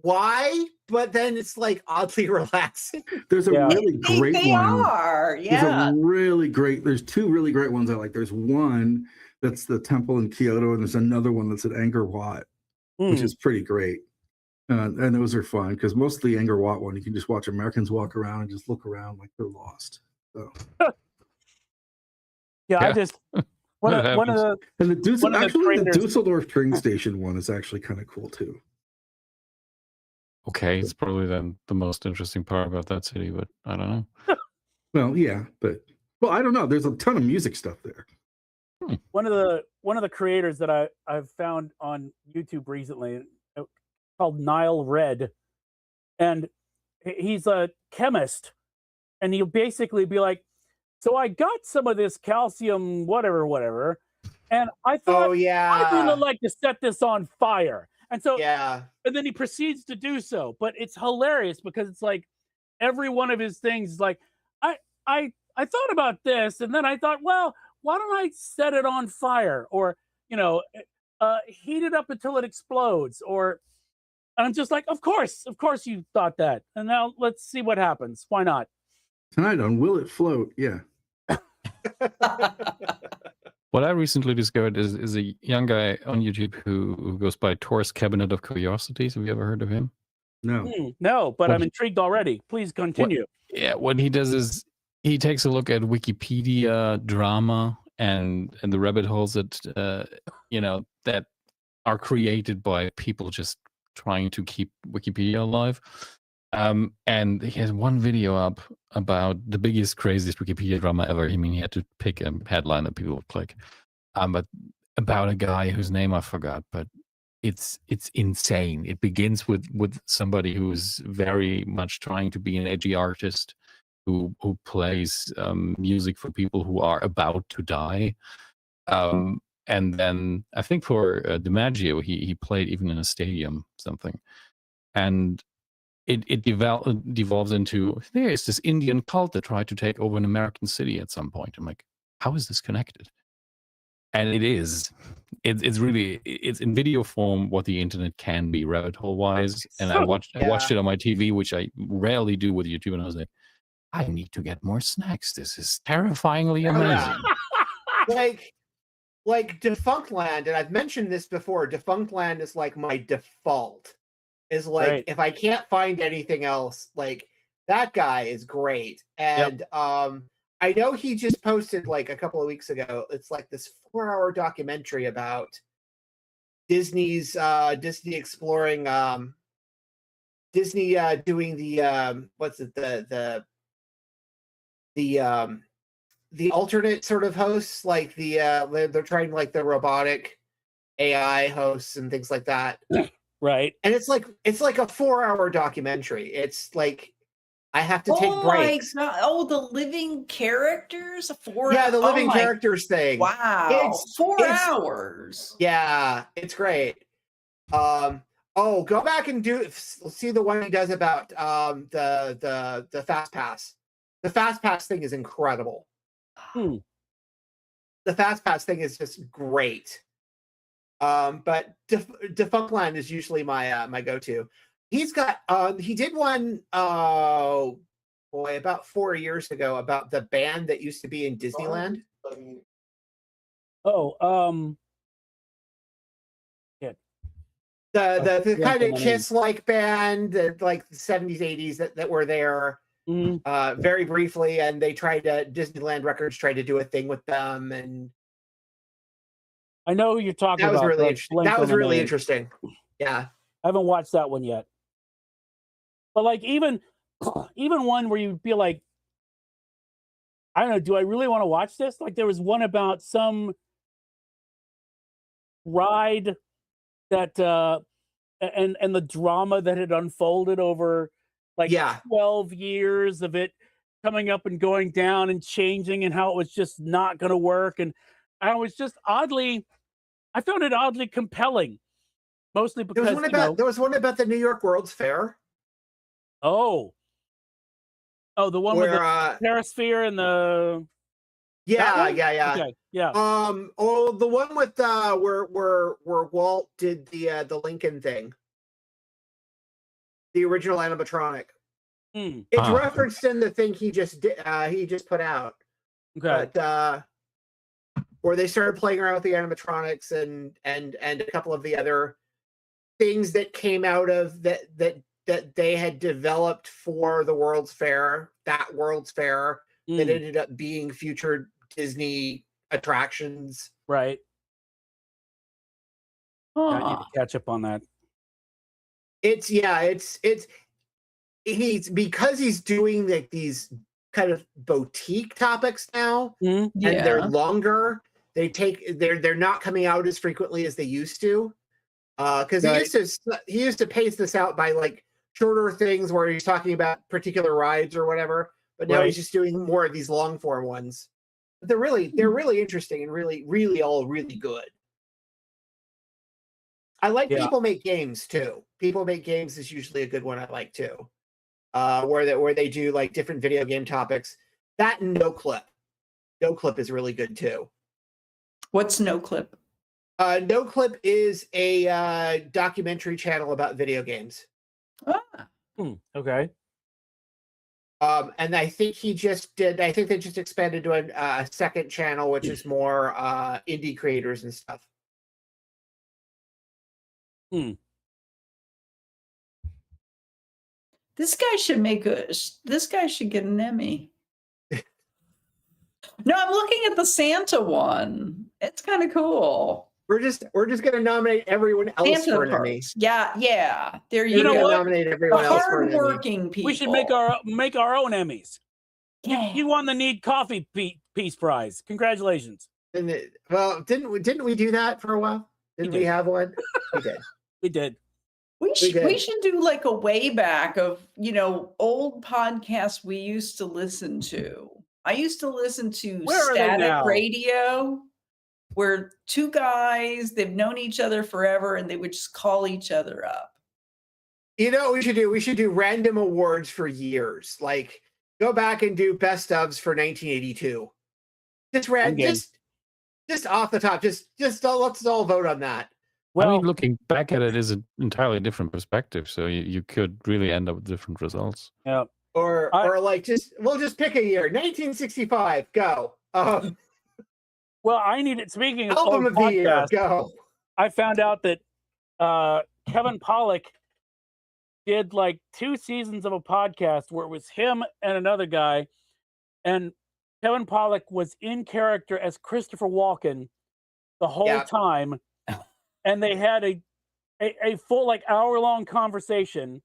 why, but then it's like oddly relaxing. There's a Yeah. really great They one. are. Yeah. There's two really great ones I like. There's one that's the temple in Kyoto, and there's another one that's at Angkor Wat, which is pretty great. And those are fun because most of the Angkor Wat one, you can just watch Americans walk around and just look around like they're lost. So Yeah, I Yeah. just one of the and the One of the trainers- Dusseldorf train station one is actually kind of cool too. Okay, it's probably then the most interesting part about that city, but I don't know. Well, yeah, but I don't know. There's a ton of music stuff there. one of the creators that I've found on YouTube recently called Nile Red, and he's a chemist, and he'll basically be like, so I got some of this calcium whatever, and I thought I'd really like to set this on fire. And so and then he proceeds to do so, but it's hilarious because it's like every one of his things is like, I thought about this, and then I thought, well, why don't I set it on fire, or heat it up until it explodes, or I'm just like, of course you thought that, and now let's see what happens. Why not? Tonight on Will It Float? Yeah. What I recently discovered is a young guy on YouTube who goes by Tor's Cabinet of Curiosities. Have you ever heard of him? No. No, but What- I'm intrigued already. Please continue. Yeah, what he does is he takes a look at Wikipedia drama and the rabbit holes that that are created by people just trying to keep Wikipedia alive. And he has one video up about the biggest, craziest Wikipedia drama ever. I mean, he had to pick a headline that people would click. But about a guy whose name I forgot, but it's insane. It begins with somebody who's very much trying to be an edgy artist who plays music for people who are about to die. And then I think for DiMaggio, he played even in a stadium, something. And it devolves into, there is this Indian cult that tried to take over an American city at some point. I'm like, how is this connected? And it is. It's really, it's in video form what the internet can be rabbit hole wise. And I watched it on my TV, which I rarely do with YouTube. And I was like, I need to get more snacks. This is terrifyingly amazing. like Defunct Land, and I've mentioned this before. Defunct Land is like my default is like, Right. if I can't find anything else, like that guy is great. And I know he just posted like a couple of weeks ago. It's like this 4-hour documentary about Disney's Disney exploring Disney doing the what's it the alternate sort of hosts, like they're trying like the robotic AI hosts and things like that. Right. And it's like a 4-hour documentary. It's like I have to take Oh breaks. my god! Oh, the living characters. Yeah, the living oh my- characters thing. Wow, It's- 4 it's- hours. Yeah, it's great. Oh, go back and see the one he does about the Fast Pass. The Fast Pass thing is incredible. Hmm. The Fast Pass thing is just great. But Defunctland is usually my my go-to. He's got he did one oh boy about 4 years ago about the band that used to be in Disneyland. Oh, yeah. The kind of Blanking on Kiss-like band that like the 70s, 80s that were there Mhm. very briefly, and they Disneyland Records tried to do a thing with them, and I know who you're talking that was about. really but interesting. blank That on was the really name. interesting. Yeah. I haven't watched that one yet. But like even one where you feel like, I don't know, do I really want to watch this? Like there was one about some ride that and the drama that had unfolded over like Yeah. 12 years of it coming up and going down and changing, and how it was just not going to work. And I was just I found it oddly compelling, mostly There was because one about the New York World's Fair oh, the one with where the Perisphere and the yeah, one? yeah. Okay, yeah. Oh, the one with where Walt did the Lincoln thing, the original animatronic. Hmm. It's referenced in the thing he just put out. Okay. But where they started playing around with the animatronics and a couple of the other things that came out of that they had developed for the World's Fair, that ended up being future Disney attractions. Right. Yeah, I need Huh. to catch up on that. It's because he's doing like these kind of boutique topics now, Mhm. and they're Yeah. longer. They're not coming out as frequently as they used to. Because Right. he used to pace this out by like shorter things where he's talking about particular rides or whatever. But now Right. he's just doing more of these long form ones. But they're really interesting and really all really good. I like Yeah. People Make Games too. People Make Games is usually a good one I like too. Where they do like different video game topics. That and No Clip. No Clip is really good too. What's No Clip? No Clip is a documentary channel about video games. Ah, Okay. And I think they just expanded to a second channel, which is more indie creators and stuff. this guy should get an Emmy. No, I'm looking at the Santa one. It's kind of cool. We're just gonna nominate everyone else Santa for an Emmy. parts. Yeah. There We're you know gonna go. what? nominate The everyone else for an Emmy. hardworking people. We should make our own Emmys. Yeah. You won the Need Coffee Peace Prize. Congratulations. Didn't we do that for a while? Didn't we did. have one? We did. We did. We did. should do like a way back of, old podcasts we used to listen to. I used to listen to Where are they Static now? Radio, where two guys, they've known each other forever, and they would just call each other up. You know what we should do? We should do random awards for years. Like go back and do best ofs for 1982. Just off the top. Let's all vote on that. I mean, Well, looking back at it is an entirely different perspective, so you could really end up with different results. yeah. Or like we'll just pick a year. 1965, go. Well, I needed. Speaking of Album old of the year, podcasts, go. I found out that Kevin Pollak did like 2 seasons of a podcast where it was him and another guy, and Kevin Pollak was in character as Christopher Walken the whole Yeah. time, and they had a full like hour-long conversation.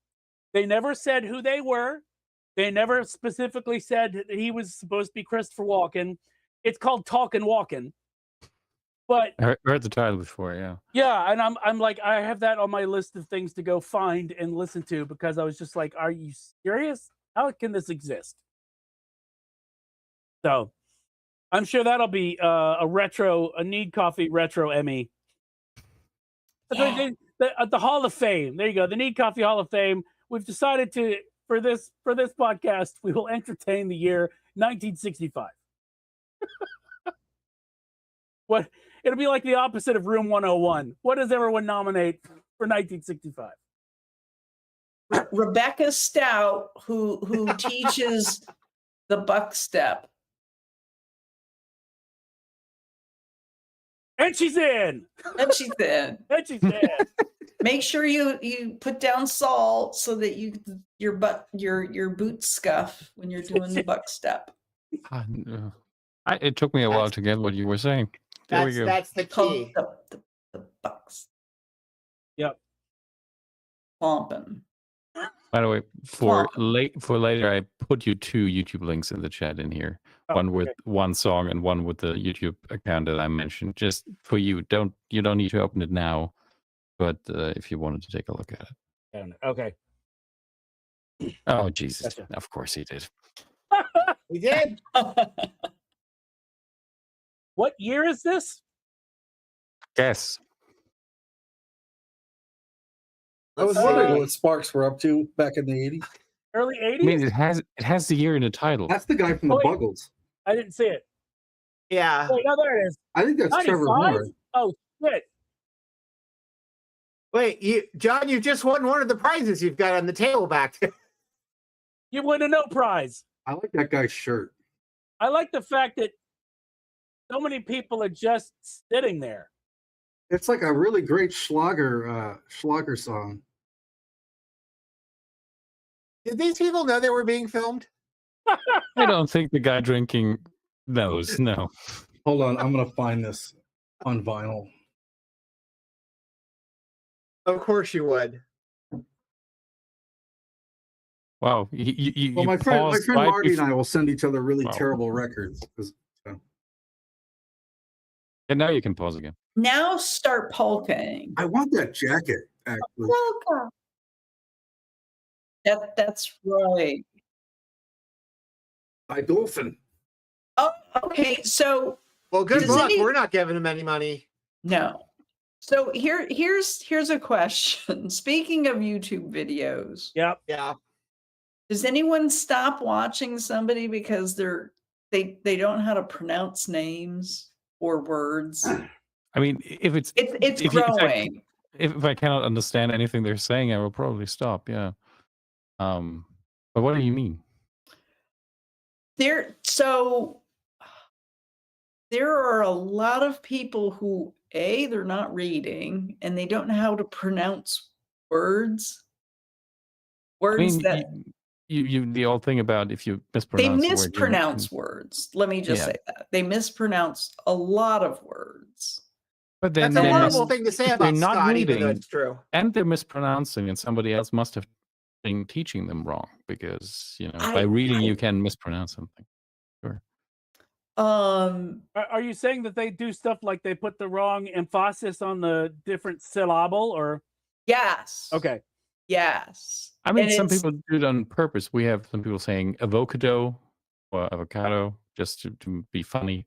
They never said who they were. They never specifically said that he was supposed to be Christopher Walken. It's called Talkin' Walken. But I heard the title before, yeah. yeah, and I'm like, I have that on my list of things to go find and listen to, because I was just like, are you serious? How can this exist? So I'm sure that'll be a Need Coffee retro Emmy. Yeah. The Hall of Fame. There you go. The Need Coffee Hall of Fame. We've decided to for this podcast, we will entertain the year 1965. What it'll be like the opposite of Room 101. What does everyone nominate for 1965? Rebecca Stout, who teaches the buck step. And she's in. And she's in. And she's in. Make sure you put down salt so that your boots scuff when you're doing the buck step. It took me a while to get what you were saying. There we go. That's the key. The bucks. Yep. Pumping. By the way, for later, I put you 2 YouTube links in the chat in here. Oh, one with okay. one song and one with the YouTube account that I mentioned. Just for you. You don't need to open it now, but if you wanted to take a look at it. Okay. Oh Jesus! Gotcha. Of course he did. We did. What year is this? Guess. I was Let's wondering see. what Sparks were up to back in the 80s. Early 80s? I mean, it has the year in the title. That's the guy from the Wait. Buggles. I didn't see it. Yeah. Wait, no, there it is. I think that's Trevor 95? Moore. Oh, shit. Wait, John, you just won one of the prizes you've got on the table back there. You win a no prize. I like that guy's shirt. I like the fact that so many people are just sitting there. It's like a really great Schlager song. Did these people know they were being filmed? I don't think the guy drinking knows. No. Hold on, I'm gonna find this on vinyl. Of course you would. Wow. Well, You my friend paused Marty right and I will send each other really Wow. terrible records. And now you can pause again. Now start polking. I want that jacket, actually. Polka. That's right. By Dolphin. Oh, okay. So Well, good Does luck. any- We're not giving him any money. no. So here's a question. Speaking of YouTube videos, Yep. Yeah. does anyone stop watching somebody because they don't know how to pronounce names or words? I mean, if it's It's if you- if I- growing. if I cannot understand anything they're saying, I will probably stop. Yeah. But what do you mean? There are a lot of people who they're not reading and they don't know how to pronounce words. I Words mean, that you the old thing about if you they mispronounce the word, you mispronounce words. Let me just Yeah. say that. They mispronounce a lot of words. But then That's a they're horrible mis- thing to say if about they're not Scott, even though reading, it's true. and they're mispronouncing, and somebody else must have been teaching them wrong because by I- reading I- you can mispronounce something. Are you saying that they do stuff like they put the wrong emphasis on the different syllable, or Yes. okay? Yes. I mean, And some it's- people do it on purpose. We have some people saying avocado or avocado just to be funny.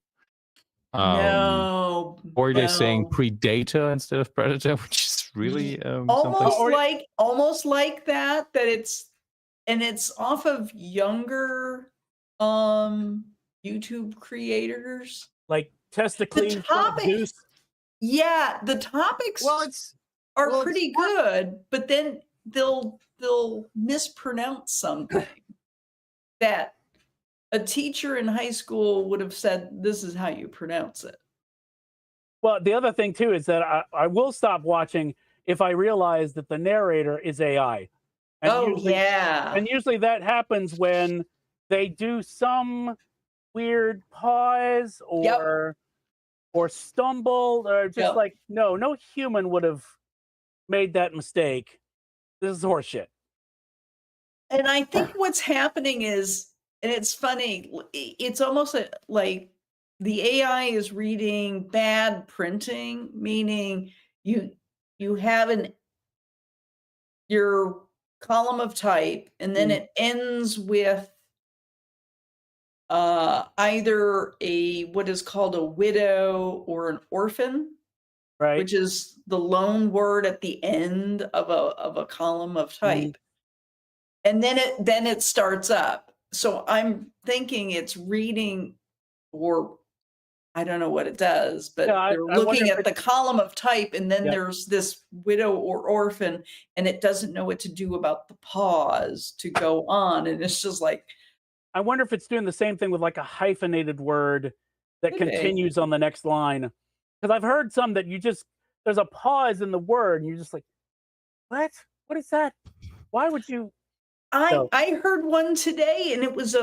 No. Or they're saying no. predator instead of predator, which is really almost something. like that it's off of younger YouTube creators. Like testicles. topic- Yeah, the topics Well, are well, it's pretty good, but then they'll mispronounce something that a teacher in high school would have said, this is how you pronounce it. Well, the other thing too is that I will stop watching if I realize that the narrator is AI, And Oh, yeah. And usually that happens when they do some weird pause or stumble or just Yep. like no human would have made that mistake. This is horseshit. And I think what's happening is, and it's funny, it's almost like the AI is reading bad printing, meaning you have your column of type, and then it ends with either what is called a widow or an orphan, Right. which is the lone word at the end of a column of type. And then it starts up. So I'm thinking it's reading, or I don't know what it does, but Yeah, they're I wonder looking if at the column of type, and then Yep. there's this widow or orphan, and it doesn't know what to do about the pause to go on. And it's just like, I wonder if it's doing the same thing with like a hyphenated word that Could be. continues on the next line. Because I've heard some that there's a pause in the word, and you're just like, what? What is that? Why would you? So- I heard one today, and it was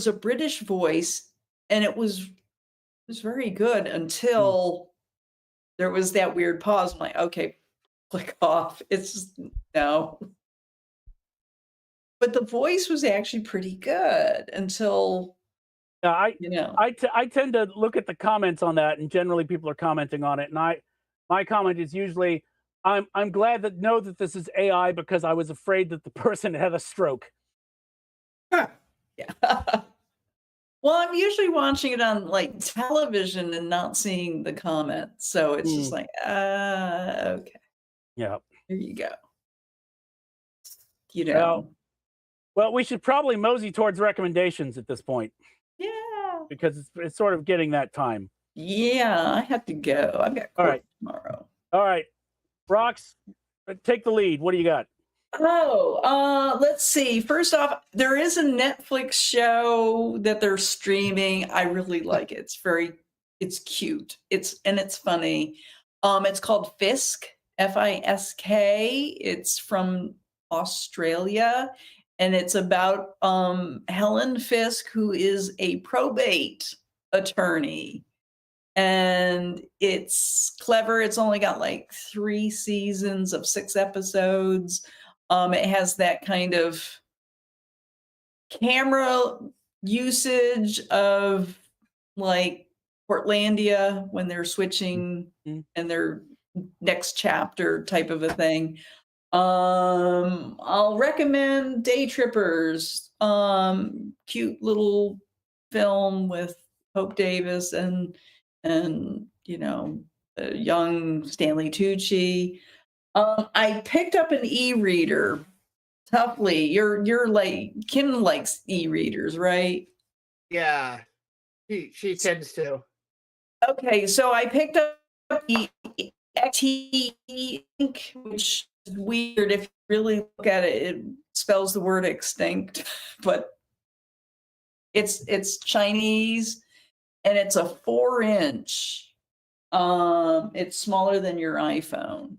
a British voice, and it was very good until there was that weird pause. I'm like, okay, click off. It's just, no. But the voice was actually pretty good until, Yeah, I tend to look at the comments on that, and generally people are commenting on it. And my comment is usually, I'm glad that this is AI because I was afraid that the person had a stroke. yeah. Well, I'm usually watching it on like television and not seeing the comments. So it's just like, okay, Yeah. here you go. You know. Well, we should probably mosey towards recommendations at this point Yeah. because it's sort of getting that time. Yeah, I have to go. I've got All court right. tomorrow. All right. Rox, take the lead. What do you got? Let's see. First off, there is a Netflix show that they're streaming. I really like it. It's cute. It's funny. It's called Fisk, Fisk. It's from Australia, and it's about Helen Fisk, who is a probate attorney. And it's clever. It's only got like 3 seasons of 6 episodes. It has that kind of camera usage of like Portlandia when they're switching and their next chapter type of a thing. I'll recommend Day Trippers. Cute little film with Hope Davis and young Stanley Tucci. I picked up an e-reader. Toughly, you're like, Kim likes e-readers, right? Yeah, she tends to. Okay, so I picked up the XT ink, which is weird. If you really look at it, it spells the word extinct, but it's Chinese, and it's a 4-inch. It's smaller than your iPhone.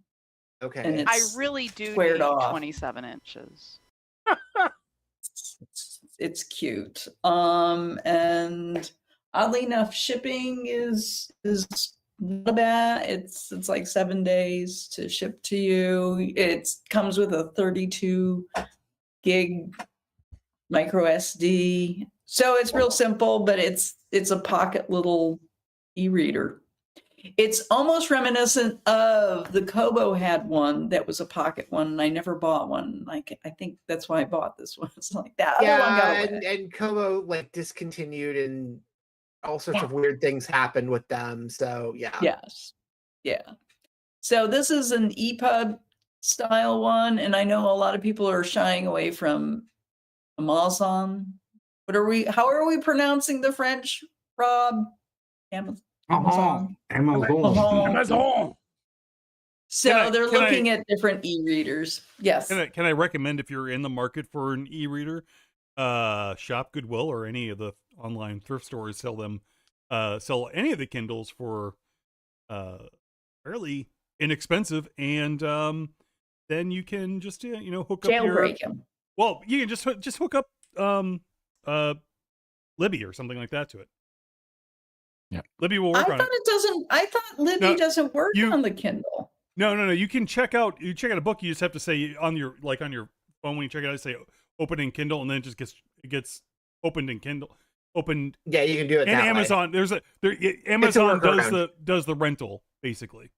Okay. And I it's really do squared need off. 27 inches. It's cute. And oddly enough, shipping is not bad. It's like 7 days to ship to you. It comes with a 32 gig micro SD. So it's real simple, but it's a pocket little e-reader. It's almost reminiscent of the Kobo had one that was a pocket one, and I never bought one. Like, I think that's why I bought this one. It's like that. Other one got away. and Kobo like discontinued, and all sorts of weird things happened with them. So yeah. Yes. Yeah. So this is an EPUB style one, and I know a lot of people are shying away from Amazon. How are we pronouncing the French, Rob? Amazon. Amazon. So they're looking at different e-readers. Yes. Can I recommend, if you're in the market for an e-reader, Shop Goodwill or any of the online thrift stores sell any of the Kindles for fairly inexpensive, and then you can just hook up your Jailbreak him. well, you can just hook up Libby or something like that to it. Yeah, Libby will work I on thought it. it doesn't. I thought Libby No, doesn't work you- on the Kindle. No. You can check out a book. You just have to say on your phone when you check it out, say open in Kindle, and then it gets opened in Kindle. Opened. Yeah, you can do it. And that way. Amazon, Amazon workaround. does the rental basically,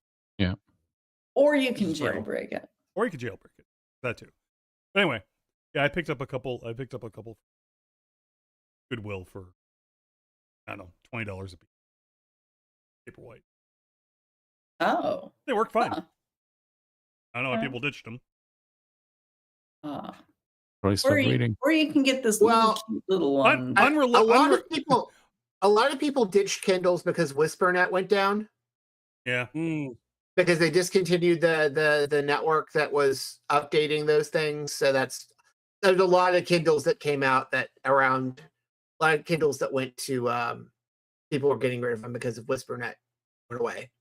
Or you can Sorry. jailbreak it. or you can jailbreak it. That too. But anyway, yeah, I picked up a couple. Goodwill for I don't know $20 a piece. Paperwhite. Oh. They work fine. Huh. I don't know why Yeah. people ditched them. Probably stop reading. Or you can get this Well, little cute little one. A lot of people ditched Kindles because WhisperNet went down Yeah. because they discontinued the network that was updating those things. So there's a lot of Kindles that came out a lot of Kindles that went to people were getting rid of them because of WhisperNet went away.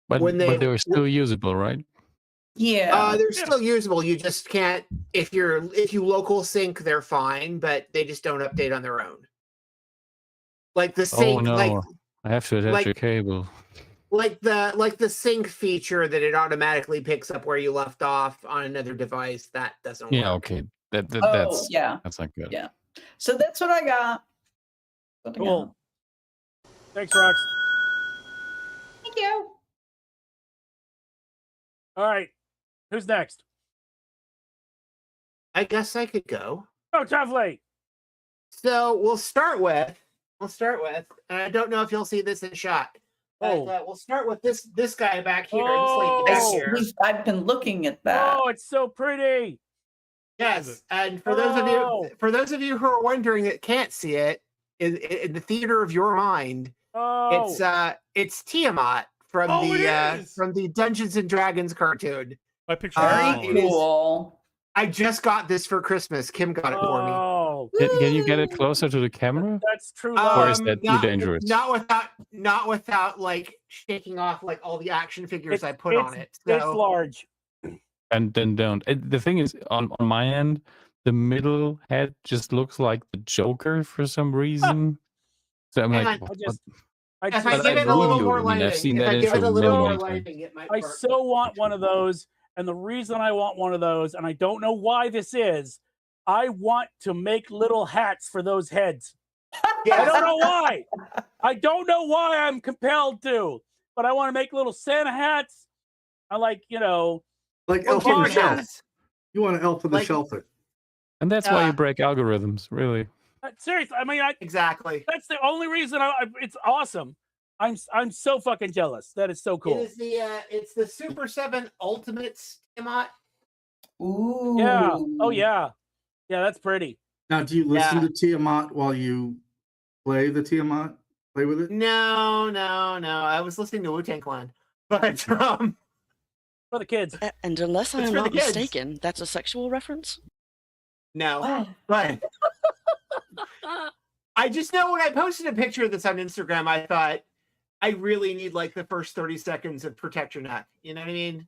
But they were still usable, right? Yeah. They're still usable. You just can't if you local sync, they're fine, but they just don't update on their own. Like the sync, Oh no, I have to attach your cable. like the sync feature that it automatically picks up where you left off on another device, that doesn't work. Yeah, okay. That's That's not good. Yeah. So that's what I got. Cool. Thanks, Rox. Thank you. All right. Who's next? I guess I could go. Oh, Tuffley. So we'll start with, and I don't know if you'll see this in shot. But, we'll start with this guy back here. I've been looking at that. Oh, it's so pretty. Yes, and for those of you who are wondering that can't see it, in the theater of your mind, it's Tiamat from the Dungeons and Dragons cartoon. My picture. Very cool. I just got this for Christmas. Kim got it for me. Oh, Can you get it closer to the camera? That's true. Or is that too dangerous? Not without like shaking off like all the action figures I put on it. So. It's large. And then don't. The thing is, on my end, the middle head just looks like the Joker for some reason. So I'm like, if I give it a little more lighting, it might work. I so want one of those, and the reason I want one of those, and I don't know why this is, I want to make little hats for those heads. I don't know why. I don't know why I'm compelled to, but I want to make little Santa hats. I like, like Elf on the Shelf. You want an Elf on the Shelf it. And that's why you break algorithms, really. Seriously, I mean, exactly. That's the only reason. It's awesome. I'm so fucking jealous. That is so cool. It is it's the Super 7 Ultimate Tiamat. Ooh. Yeah. Oh yeah. Yeah, that's pretty. Now, do you listen to Tiamat while you play the Tiamat? Play with it? No. I was listening to Wu-Tang Clan, but for the kids. And unless I'm not mistaken, that's a sexual reference. No, but I just know when I posted a picture of this on Instagram, I thought I really need like the first 30 seconds of Protect Your Neck. You know what I mean?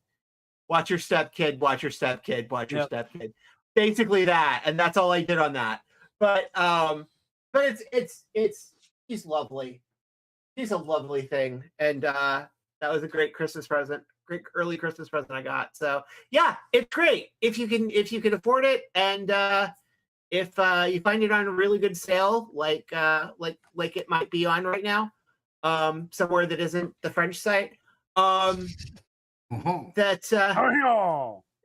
Watch your step, kid. Watch your step, kid. Watch your step, kid. Basically that, and that's all I did on that. But it's she's lovely. She's a lovely thing, and that was a great Christmas present. Great early Christmas present I got. So yeah, it's great if you can afford it, and if you find it on a really good sale, like it might be on right now, somewhere that isn't the French site,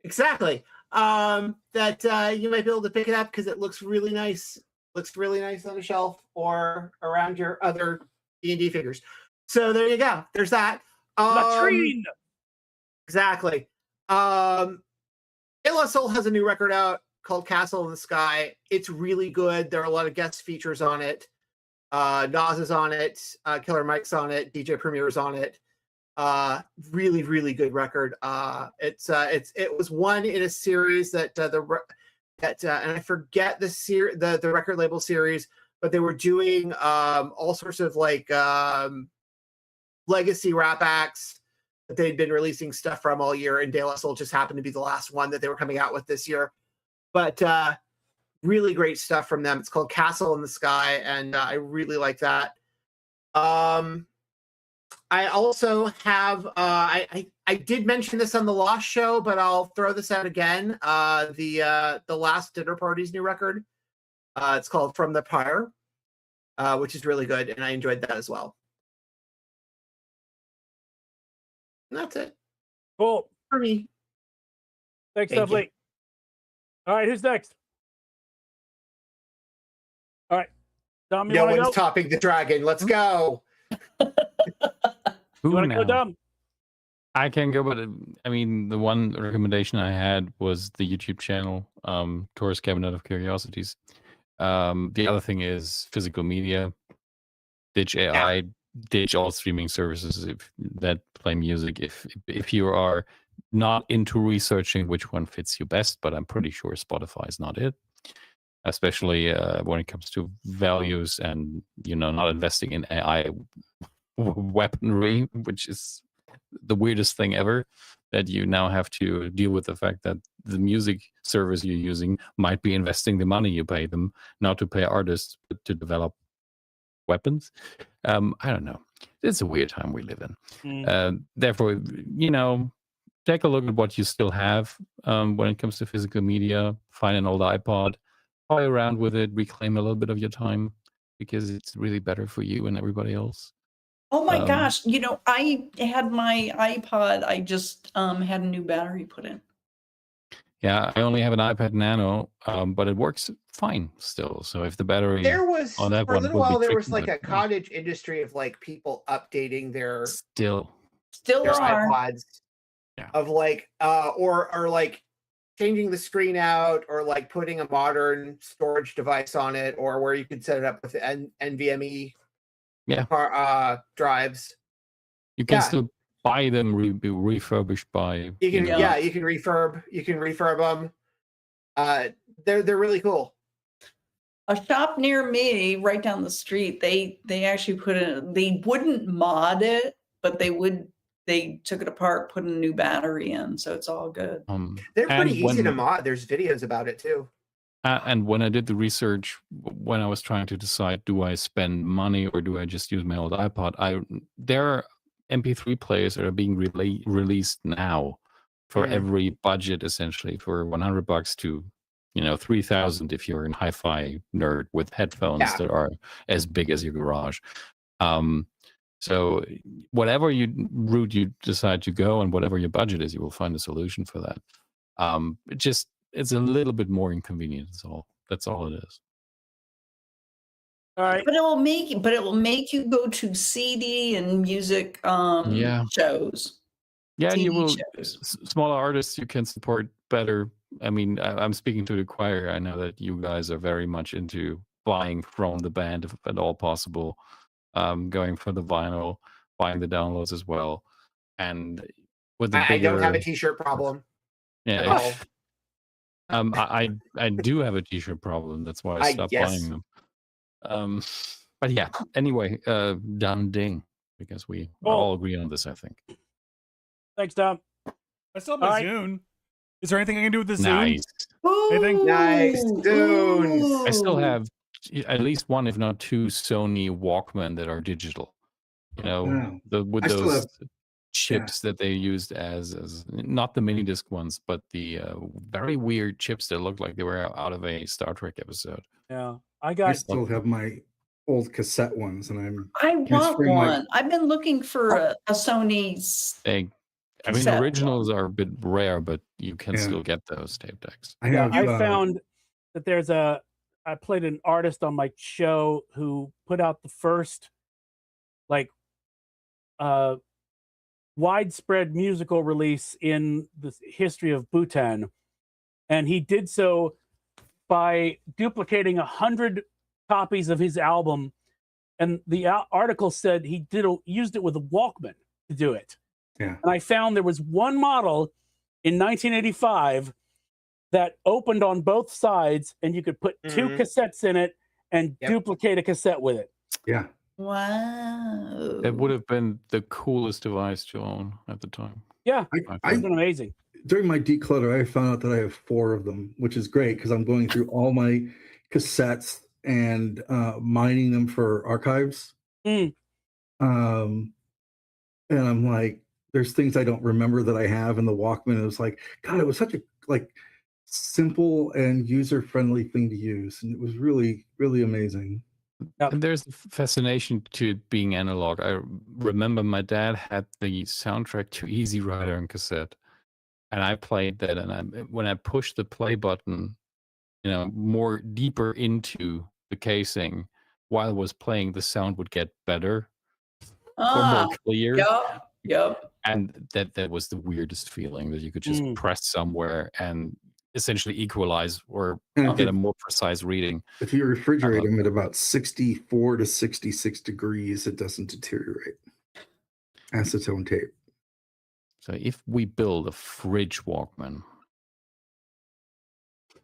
exactly, that you might be able to pick it up because it looks really nice. Looks really nice on a shelf or around your other D&D figures. So there you go. There's that. Latrine. Exactly. Il Soul has a new record out called Castle in the Sky. It's really good. There are a lot of guest features on it. Nas is on it. Killer Mike's on it. DJ Premier's on it. Really, really good record. It was one in a series that and I forget the record label series, but they were doing all sorts of like legacy rap acts. that they'd been releasing stuff from all year, and De La Soul just happened to be the last one that they were coming out with this year. But really great stuff from them. It's called Castle in the Sky, and I really like that. I also have I did mention this on the Lost show, but I'll throw this out again. The Last Dinner Party's new record. It's called From the Pyre, which is really good, and I enjoyed that as well. And that's it Cool. for me. Thanks, Thank you. Lovely. All right, who's next? All right, Dom, you No want to one's go? topping the dragon. Let's go. You want to go, now? Dom? I can go, but I mean, the one recommendation I had was the YouTube channel, Tourist Cabinet of Curiosities. The other thing is physical media, ditch AI, ditch all streaming services that play music. If you are not into researching which one fits you best, but I'm pretty sure Spotify is not it, especially when it comes to values and not investing in AI weaponry, which is the weirdest thing ever, that you now have to deal with the fact that the music service you're using might be investing the money you pay them not to pay artists but to develop weapons. I don't know, it's a weird time we live in. Therefore, take a look at what you still have when it comes to physical media. Find an old iPod, play around with it, reclaim a little bit of your time, because it's really better for you and everybody else. Oh my gosh, I had my iPod, I just had a new battery put in. Yeah, I only have an iPad Nano, but it works fine still. So if the battery There was on that for a one little would be while there was tricky, like but a cottage industry of like people updating their still are. iPods, Yeah. of like or like changing the screen out, or like putting a modern storage device on it, or where you could set it up with NVMe drives. you can still buy them refurbished by You can you can refurb them. They're really cool. A shop near me, right down the street, they actually put in, they wouldn't mod it, but they took it apart, put a new battery in, so it's all good. They're pretty easy to mod. There's videos about it too. And when I did the research, when I was trying to decide, do I spend money or do I just use my old iPod? There are MP3 players that are being released now for every budget, essentially, for $100 to 3,000 if you're a hi-fi nerd with headphones that are as big as your garage. So whatever route you decide to go and whatever your budget is, you will find a solution for that. It's a little bit more inconvenient. That's all it is. All right. But it will make you go to CD and music shows. Yeah, and TV you will shows. smaller artists you can support better. I mean, I'm speaking to the choir. I know that you guys are very much into buying from the band if at all possible, going for the vinyl, buying the downloads as well. And with the I don't have a t-shirt problem. Yeah. I do have a t-shirt problem. That's why I stopped buying them. But yeah, anyway, done ding, because we all agree on this, I think. Thanks, Tom. I still have my Zune. Is there anything I can do with the Zune? Nice. Anything? Nice. Zune. I still have at least one, if not two, Sony Walkman that are digital. With those chips that they used as not the mini disc ones, but the very weird chips that looked like they were out of a Star Trek episode. Yeah, I still have my old cassette ones, and I want one. I've been looking for a Sony's. Originals are a bit rare, but you can still get those tape decks. I found that I played an artist on my show who put out the first widespread musical release in the history of Bhutan, and he did so by duplicating 100 copies of his album. And the article said he used it with a Walkman to do it. Yeah. And I found there was one model in 1985 that opened on both sides, and you could put two cassettes in it and duplicate a cassette with it. Yeah. Wow. It would have been the coolest device to own at the time. Yeah, I it's been amazing. During my declutter, I found out that I have 4 of them, which is great because I'm going through all my cassettes and mining them for archives. Mm. And I'm like, there's things I don't remember that I have in the Walkman. It was like, God, it was such a simple and user-friendly thing to use, and it was really, really amazing. Yep. And there's a fascination to being analog. I remember my dad had the soundtrack to Easy Rider on cassette, and I played that. And when I pushed the play button, more deeper into the casing, while it was playing, the sound would get better or more clear. Yep. And that was the weirdest feeling, that you could just press somewhere and essentially equalize or And get a more precise reading. if you refrigerate them at about 64 to 66 degrees, it doesn't deteriorate. Acetone tape. So if we build a fridge Walkman,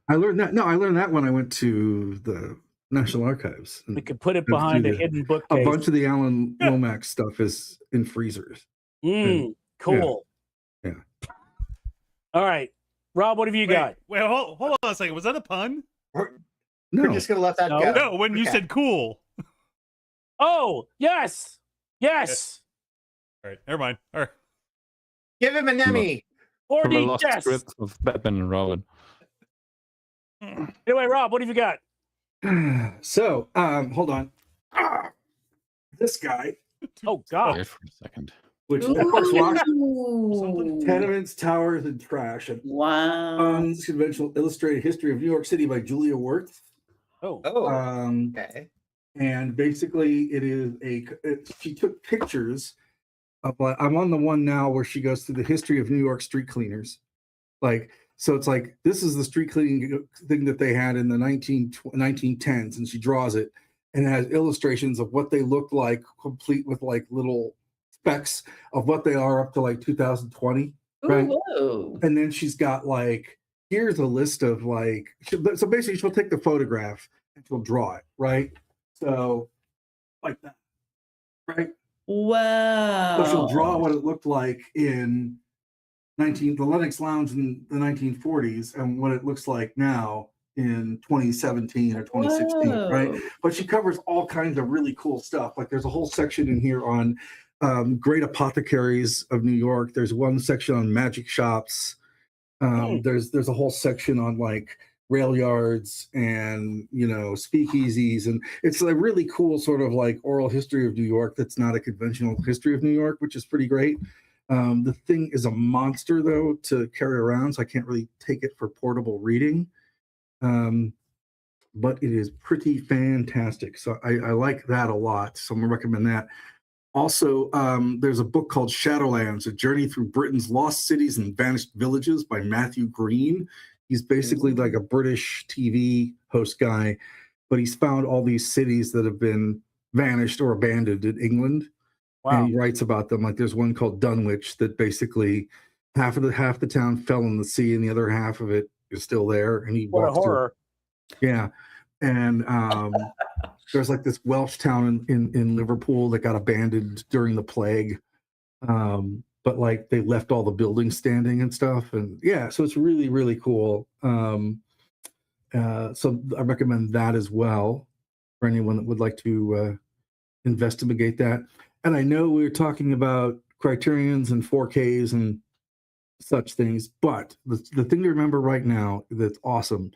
I learned that when I went to the National Archives. We could put it behind a hidden bookcase. A bunch of the Alan Lomax stuff is in freezers. Cool. Yeah. All right. Rob, what have you got? Wait, hold on a second. Was that a pun? We're No, just gonna let that No. go. No, when you Okay. said cool. Oh, yes. Yes. All right, never mind. All right. Give him an Emmy. Or from a the lost yes. script of Batman and Robin. Anyway, Rob, what have you got? so hold on. This guy, Oh, God. Wait for a second. which of course walks Ooh. tenements, towers, and trash, and Wow. unconventional illustrated history of New York City by Julia Wirth. Oh. Okay. And basically, she took pictures of. I'm on the one now where she goes through the history of New York street cleaners. So it's like, this is the street cleaning thing that they had in the 1910s, and she draws it, and it has illustrations of what they looked like, complete with little specs of what they are up to 2020. Right. Whoa. And then she's got here's a list of so basically she'll take the photograph and she'll draw it, right? So like that, right? Wow. So she'll draw what it looked like in the Lenox Lounge in the 1940s and what it looks like now in 2017 or 2016, right? But she covers all kinds of really cool stuff. There's a whole section in here on great apothecaries of New York. There's one section on magic shops. There's a whole section on rail yards and speakeasies, and it's a really cool sort of oral history of New York that's not a conventional history of New York, which is pretty great. The thing is a monster though to carry around, so I can't really take it for portable reading, but it is pretty fantastic. So I like that a lot, so I'm gonna recommend that. Also, there's a book called Shadowlands, A Journey Through Britain's Lost Cities and Vanished Villages by Matthew Green. He's basically like a British TV host guy, but he's found all these cities that have been vanished or abandoned in England. Wow. And he writes about them. There's one called Dunwich that basically half the town fell in the sea and the other half of it is still there. And he What a walks through. horror. Yeah. And there's this Welsh town in Liverpool that got abandoned during the plague. But they left all the buildings standing and stuff. And yeah, so it's really, really cool. So I recommend that as well for anyone that would like to investigate that. And I know we were talking about Criterions and 4Ks and such things, but the thing to remember right now that's awesome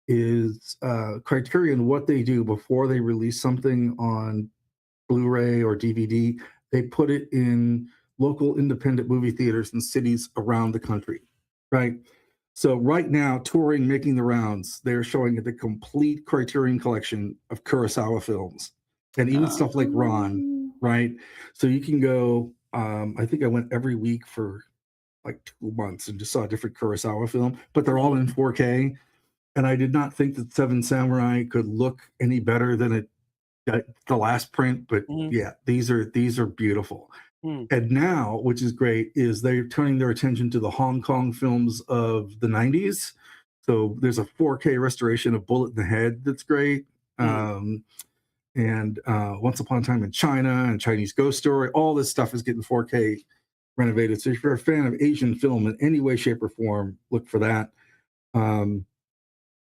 is Criterion, what they do before they release something on Blu-ray or DVD, they put it in local independent movie theaters in cities around the country, right? So right now, touring, making the rounds, they're showing the complete Criterion collection of Kurosawa films, and even stuff like Ron, right? So you can go, I think I went every week for 2 months and just saw a different Kurosawa film, but they're all in 4K. And I did not think that Seven Samurai could look any better than the last print, but yeah, these are beautiful. And now, which is great, is they're turning their attention to the Hong Kong films of the 90s. So there's a 4K restoration of Bullet in the Head that's great. and Once Upon a Time in China and Chinese Ghost Story. All this stuff is getting 4K renovated. So if you're a fan of Asian film in any way, shape, or form, look for that. And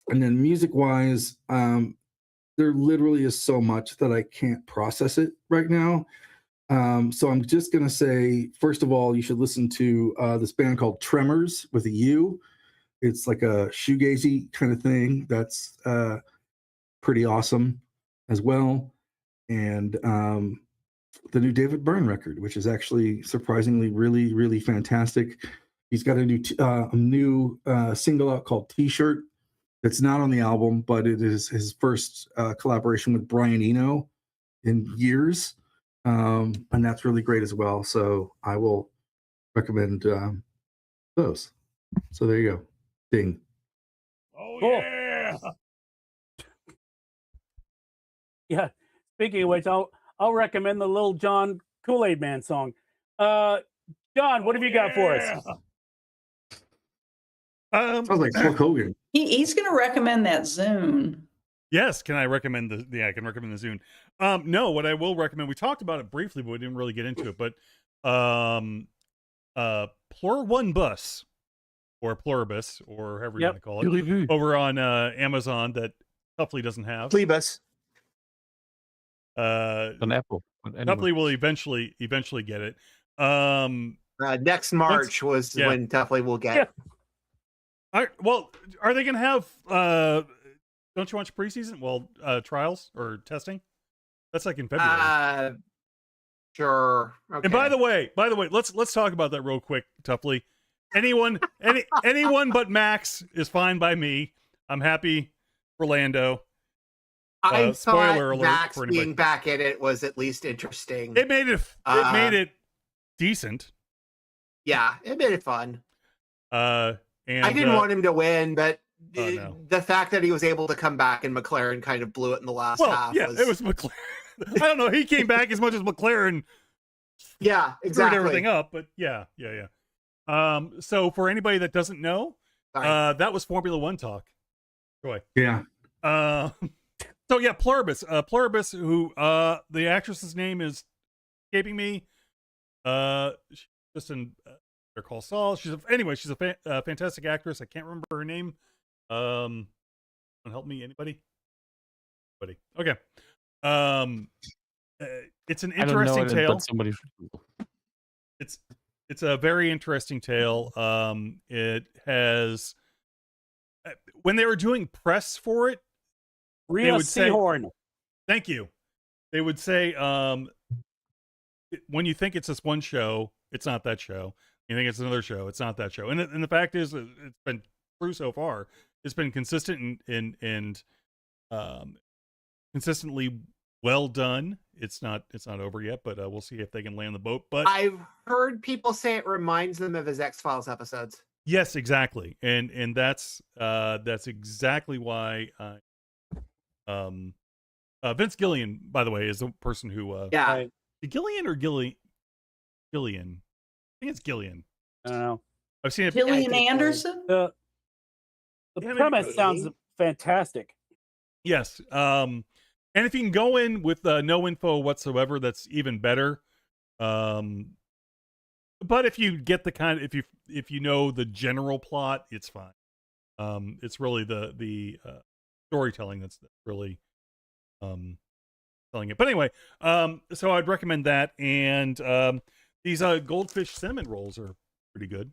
then music-wise, there literally is so much that I can't process it right now. So I'm just going to say, first of all, you should listen to this band called Tremors with a U. It's like a shoegazy kind of thing. That's pretty awesome as well. And the new David Byrne record, which is actually surprisingly really, really fantastic. He's got a new single out called T-Shirt. It's not on the album, but it is his first collaboration with Brian Eno in years. And that's really great as well. So I will recommend those. So there you go. Ding. Oh, Cool. yeah. Yeah. Speaking of which, I'll recommend the Lil Jon Kool-Aid Man song. John, what have you got for us? Sounds like Hulk Hogan. He's going to recommend that Zune. Yes, can I recommend I can recommend the Zune. No, what I will recommend, we talked about it briefly, but we didn't really get into it, but Plur One Bus, or Pluribus, or however you want to call it, over on Amazon that Tuffley doesn't have. Plebus. An Apple. Tuffley will eventually get it. Next March was when Tuffley will get. Yeah. Are they going to have? Don't you watch preseason? Well, trials or testing. That's like in February. Sure. Okay. And by the way, let's talk about that real quick, Tuffley. Anyone but Max is fine by me. I'm happy for Lando. I Spoiler thought alert Max for anybody. being back in it was at least interesting. It made it decent. Yeah, it made it fun. And I didn't want him to win, but no. the fact that he was able to come back and McLaren kind of blew it in the last half. Yeah, it was McLaren. I don't know. He came back as much as McLaren. Yeah, exactly. Screwed everything up, but yeah. So for anybody that doesn't know, that was Formula One talk. Troy. Yeah. So yeah, Pluribus. Pluribus, who the actress's name is escaping me. She's just in Better Call Saul. She's a fantastic actress. I can't remember her name. Help me, anybody? Okay. It's an interesting tale. It's a very interesting tale. It has, when they were doing press for it, Rhea Seahorn. Thank you. They would say, when you think it's this one show, it's not that show. You think it's another show, it's not that show. And the fact is, it's been true so far. It's been consistent and consistently well done. It's not over yet, but we'll see if they can land the boat. But I've heard people say it reminds them of his X-Files episodes. Yes, exactly. And that's exactly why Vince Gillian, by the way, is the person who Gillian or Gillian? I think it's Gillian. I don't know. I've seen it. Gillian Anderson? The premise sounds fantastic. Yes. And if you can go in with no info whatsoever, that's even better. But if you get the if you know the general plot, it's fine. It's really the storytelling that's really telling it. But anyway, so I'd recommend that. And these goldfish cinnamon rolls are pretty good.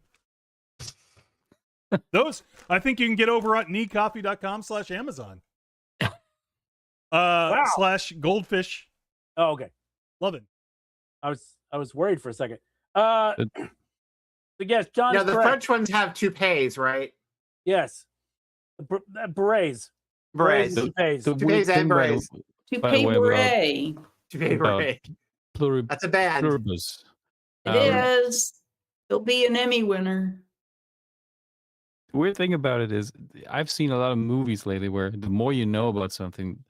Those I think you can get over at necoffee.com/Amazon. Wow. /goldfish. Oh, okay. Love it. I was worried for a second. But yes, John. Yeah, the French ones have toupees, right? Yes. Berets. Berets. Toupees. Toupees and berets. Toupee beret. Toupee beret. That's a band. Pluribus. It is. He'll be an Emmy winner. The weird thing about it is I've seen a lot of movies lately where the more you know about something,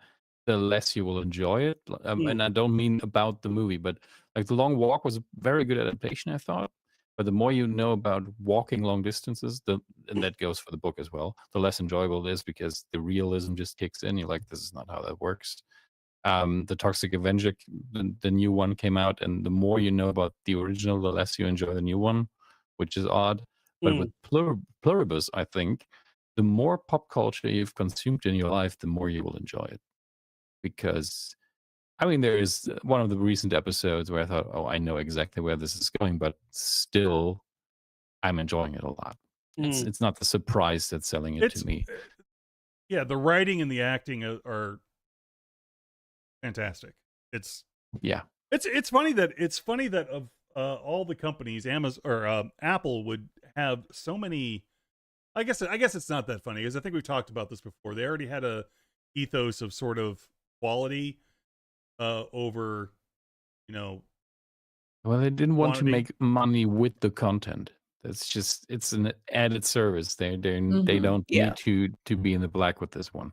the less you will enjoy it. And I don't mean about the movie, but like The Long Walk was a very good adaptation, I thought. But the more you know about walking long distances, and that goes for the book as well, the less enjoyable it is because the realism just kicks in. You're like, this is not how that works. The Toxic Avenger, the new one came out, and the more you know about the original, the less you enjoy the new one, which is odd. But with Pluribus, I think the more pop culture you've consumed in your life, the more you will enjoy it. Because, I mean, there is one of the recent episodes where I thought, oh, I know exactly where this is going, but still, I'm enjoying it a lot. It's not the surprise that's selling it to me. Yeah, the writing and the acting are fantastic. It's funny that of all the companies, Amazon or Apple would have so many. I guess it's not that funny, because I think we've talked about this before. They already had a ethos of sort of quality over, Well, they didn't want to quantity. make money with the content. It's an added service. They don't need to be in the black with this one,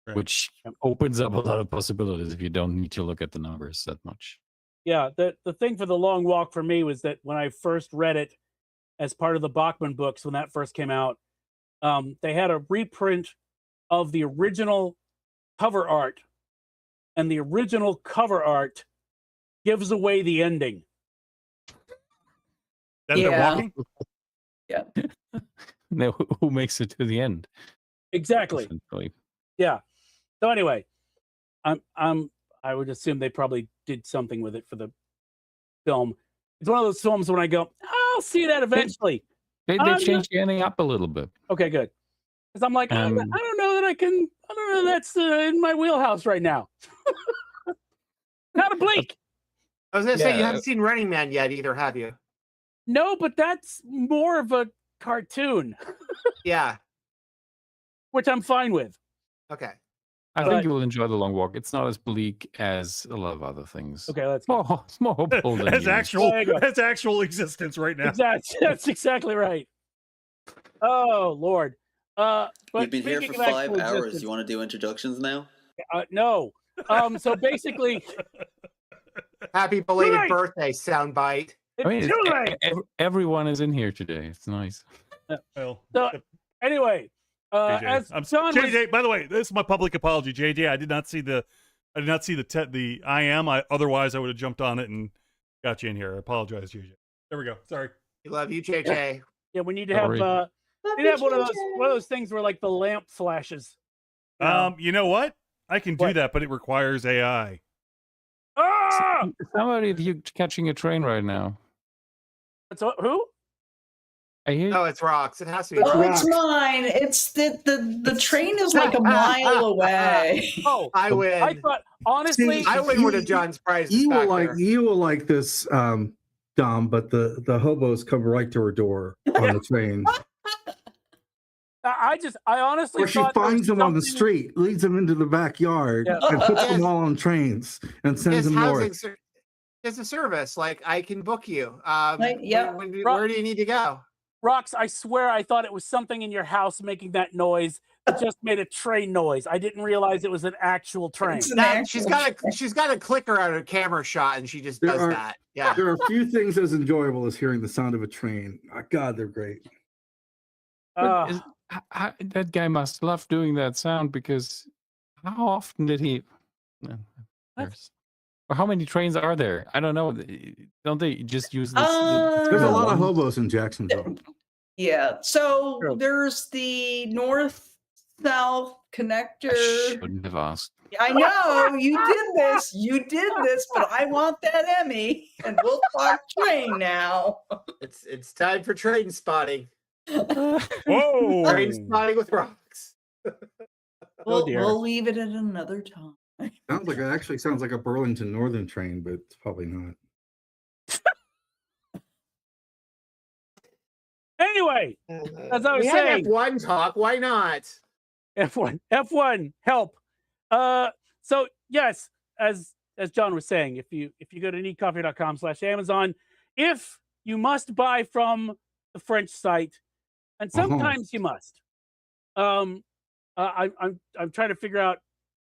Right. which opens up a lot of possibilities if you don't need to look at the numbers that much. Yeah, the thing for The Long Walk for me was that when I first read it as part of the Bachman books, when that first came out, they had a reprint of the original cover art, and the original cover art gives away the ending. That they're walking? Yeah. Now, who makes it to the end? Exactly. Essentially. Yeah. So anyway, I would assume they probably did something with it for the film. It's one of those films when I go, I'll see that eventually. They changed the ending up a little bit. Okay, good. Because I'm like, I don't know that I don't know that's in my wheelhouse right now. Kind of bleak. I was going to say, you haven't seen Running Man yet either, have you? No, but that's more of a cartoon. Yeah. Which I'm fine with. Okay. I think you will enjoy The Long Walk. It's not as bleak as a lot of other things. Okay, let's go. It's more hopeful than That's actual existence right now. Exactly. That's exactly right. Oh, Lord. But we've been here for 5 hours. You want to do introductions now? No. So basically, happy belated birthday soundbite. I mean, everyone is in here today. It's nice. Well, so anyway, as John JJ, by the way, this is my public apology, JJ. I did not see the otherwise I would have jumped on it and got you in here. I apologize, JJ. There we go. Sorry. We love you, JJ. Yeah, we need to have one of those things where like the lamp flashes. You know what? I can do that, but it requires AI. Ah! Somebody, you catching a train right now. It's who? I hear. Oh, it's Rocks. It has to be. Oh, it's mine. It's the train is like a mile away. Oh, I win. I thought honestly, I win with a John's prize. You will like this, Dom, but the hobos come right to her door on the train. I honestly or she finds them on the street, leads them into the backyard, and puts them all on trains and sends them north. It's a service. Like, I can book you. Where do you need to go? Rox, I swear I thought it was something in your house making that noise. It just made a train noise. I didn't realize it was an actual train. She's got a clicker on her camera shot, and she just does that. Yeah. There are a few things as enjoyable as hearing the sound of a train. Oh, God, they're great. That guy must love doing that sound, because how often did he? Or how many trains are there? I don't know. Don't they just use this? There's a lot of hobos in Jacksonville. Yeah. So there's the north-south connector. I shouldn't have asked. I know you did this, but I want that Emmy, and we'll talk train now. It's time for train spotting. Whoa! Train spotting with Rocks. We'll leave it at another time. Sounds like a Burlington Northern train, but it's probably not. Anyway, as I was saying, F1 talk. Why not? F1 help. So yes, as John was saying, if you go to neatcoffee.com/Amazon, if you must buy from the French site, and sometimes you must. I'm trying to figure out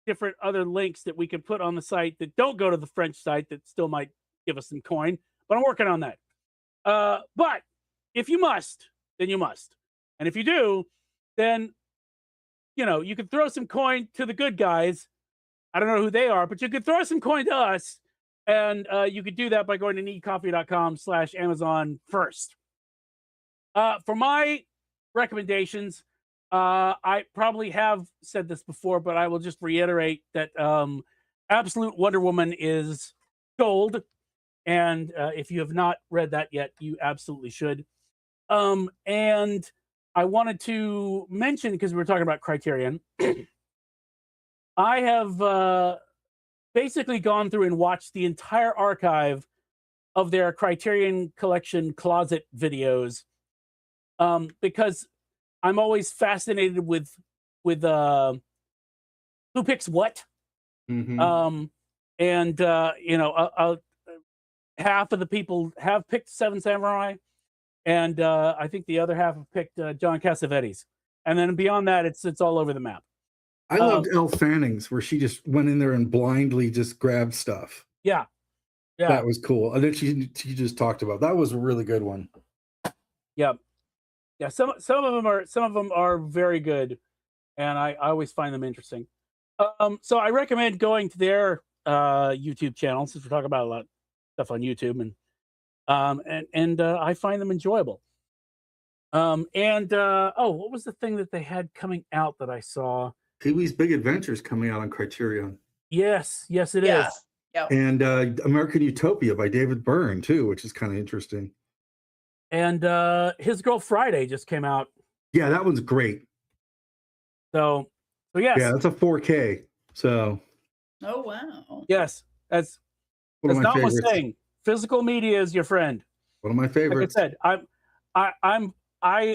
different other links that we can put on the site that don't go to the French site that still might give us some coin, but I'm working on that. But if you must, then you must. And if you do, then, you can throw some coin to the good guys I don't know who they are, but you could throw some coin to us. And you could do that by going to needcoffee.com/Amazon first. For my recommendations, I probably have said this before, but I will just reiterate that Absolute Wonder Woman is gold. And if you have not read that yet, you absolutely should. And I wanted to mention, because we were talking about Criterion, I have basically gone through and watched the entire archive of their Criterion Collection Closet videos, because I'm always fascinated with who picks what. Mhm. And half of the people have picked Seven Samurai, and I think the other half have picked John Cassavetes. And then beyond that, it's all over the map. I loved Elle Fanning's, where she just went in there and blindly just grabbed stuff. Yeah. That was cool. And then she just talked about that was a really good one. Yeah. Some of them are very good, and I always find them interesting. So I recommend going to their YouTube channel, since we're talking about a lot of stuff on YouTube, and I find them enjoyable. What was the thing that they had coming out that I saw? Pee-wee's Big Adventure's coming out on Criterion. Yes, it is. Yeah. And American Utopia by David Byrne too, which is kind of interesting. And His Girl Friday just came out. Yeah, that one's great. So yes. Yeah, that's a 4K. So. Oh wow. Yes, that's One of my not what favorites. saying. Physical media is your friend. One of my favorites. Like I said,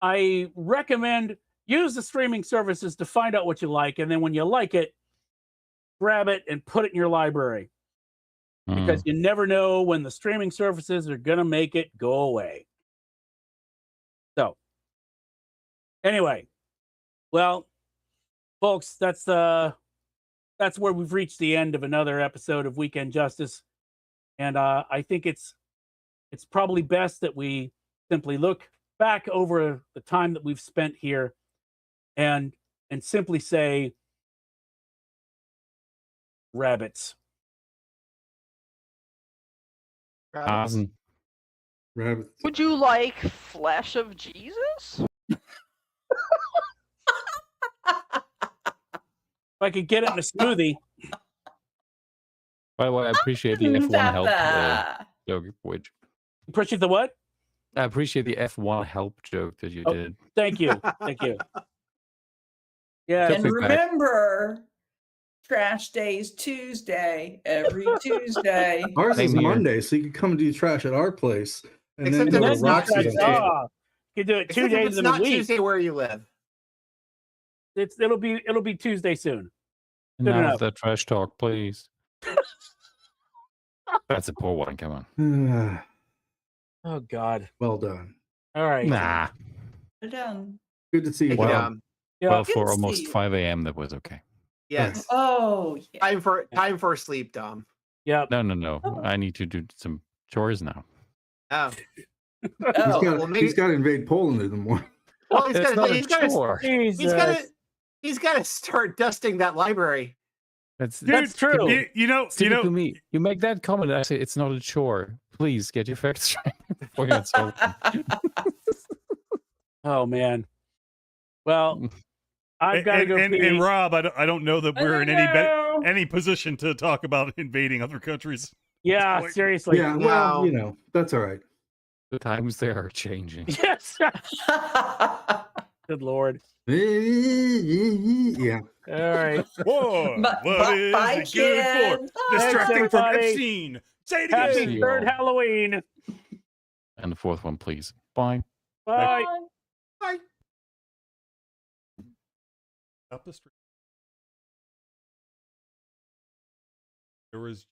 I recommend use the streaming services to find out what you like, and then when you like it, grab it and put it in your library. Because you never know when the streaming services are gonna make it go away. So anyway, well, folks, that's where we've reached the end of another episode of Weekend Justice. And I think it's probably best that we simply look back over the time that we've spent here and simply say, rabbits. Rabbits. Would you like Flesh of Jesus? If I could get it in a smoothie. By the way, I appreciate the F1 help joke. Which appreciate the what? I appreciate the F1 help joke that you did. Thank you. Thank you. Yeah. And remember, trash day is Tuesday, every Tuesday. Ours is Same here. Monday, so you can come and do trash at our place. And Except then if go to it's not Roxy's. Tuesday. You can do it 2 Except if days it's in a not week. Tuesday where you live. It'll be Tuesday soon. Good Enough enough. of that trash talk, please. That's a poor one. Come on. Oh God. Well done. All right. Nah. We're done. Good to see you. Well, Yeah. well, Good for to almost see you. 5 a.m. that was okay. Yes. Oh, yeah. Time for sleep, Dom. Yeah. No. I need to do some chores now. Oh. He's got to invade Poland in the morning. Well, It's not a chore. he's got to start dusting that library. That's true. You know, to me. You make that comment, I say it's not a chore. Please get your facts straight before you insult me. Oh man. Well, I've got to go. And Rob, I don't know that we're in any position to talk about invading other countries. Yeah, seriously. Yeah, well, that's all right. The times they are changing. Yes. Good Lord. Yeah. All right. Whoa. What is bye, it good kids. for? Distracting from everybody. Epstein. Say it again. Happy third Halloween. And the fourth one, please. Bye. Bye. Bye. Up the street. There was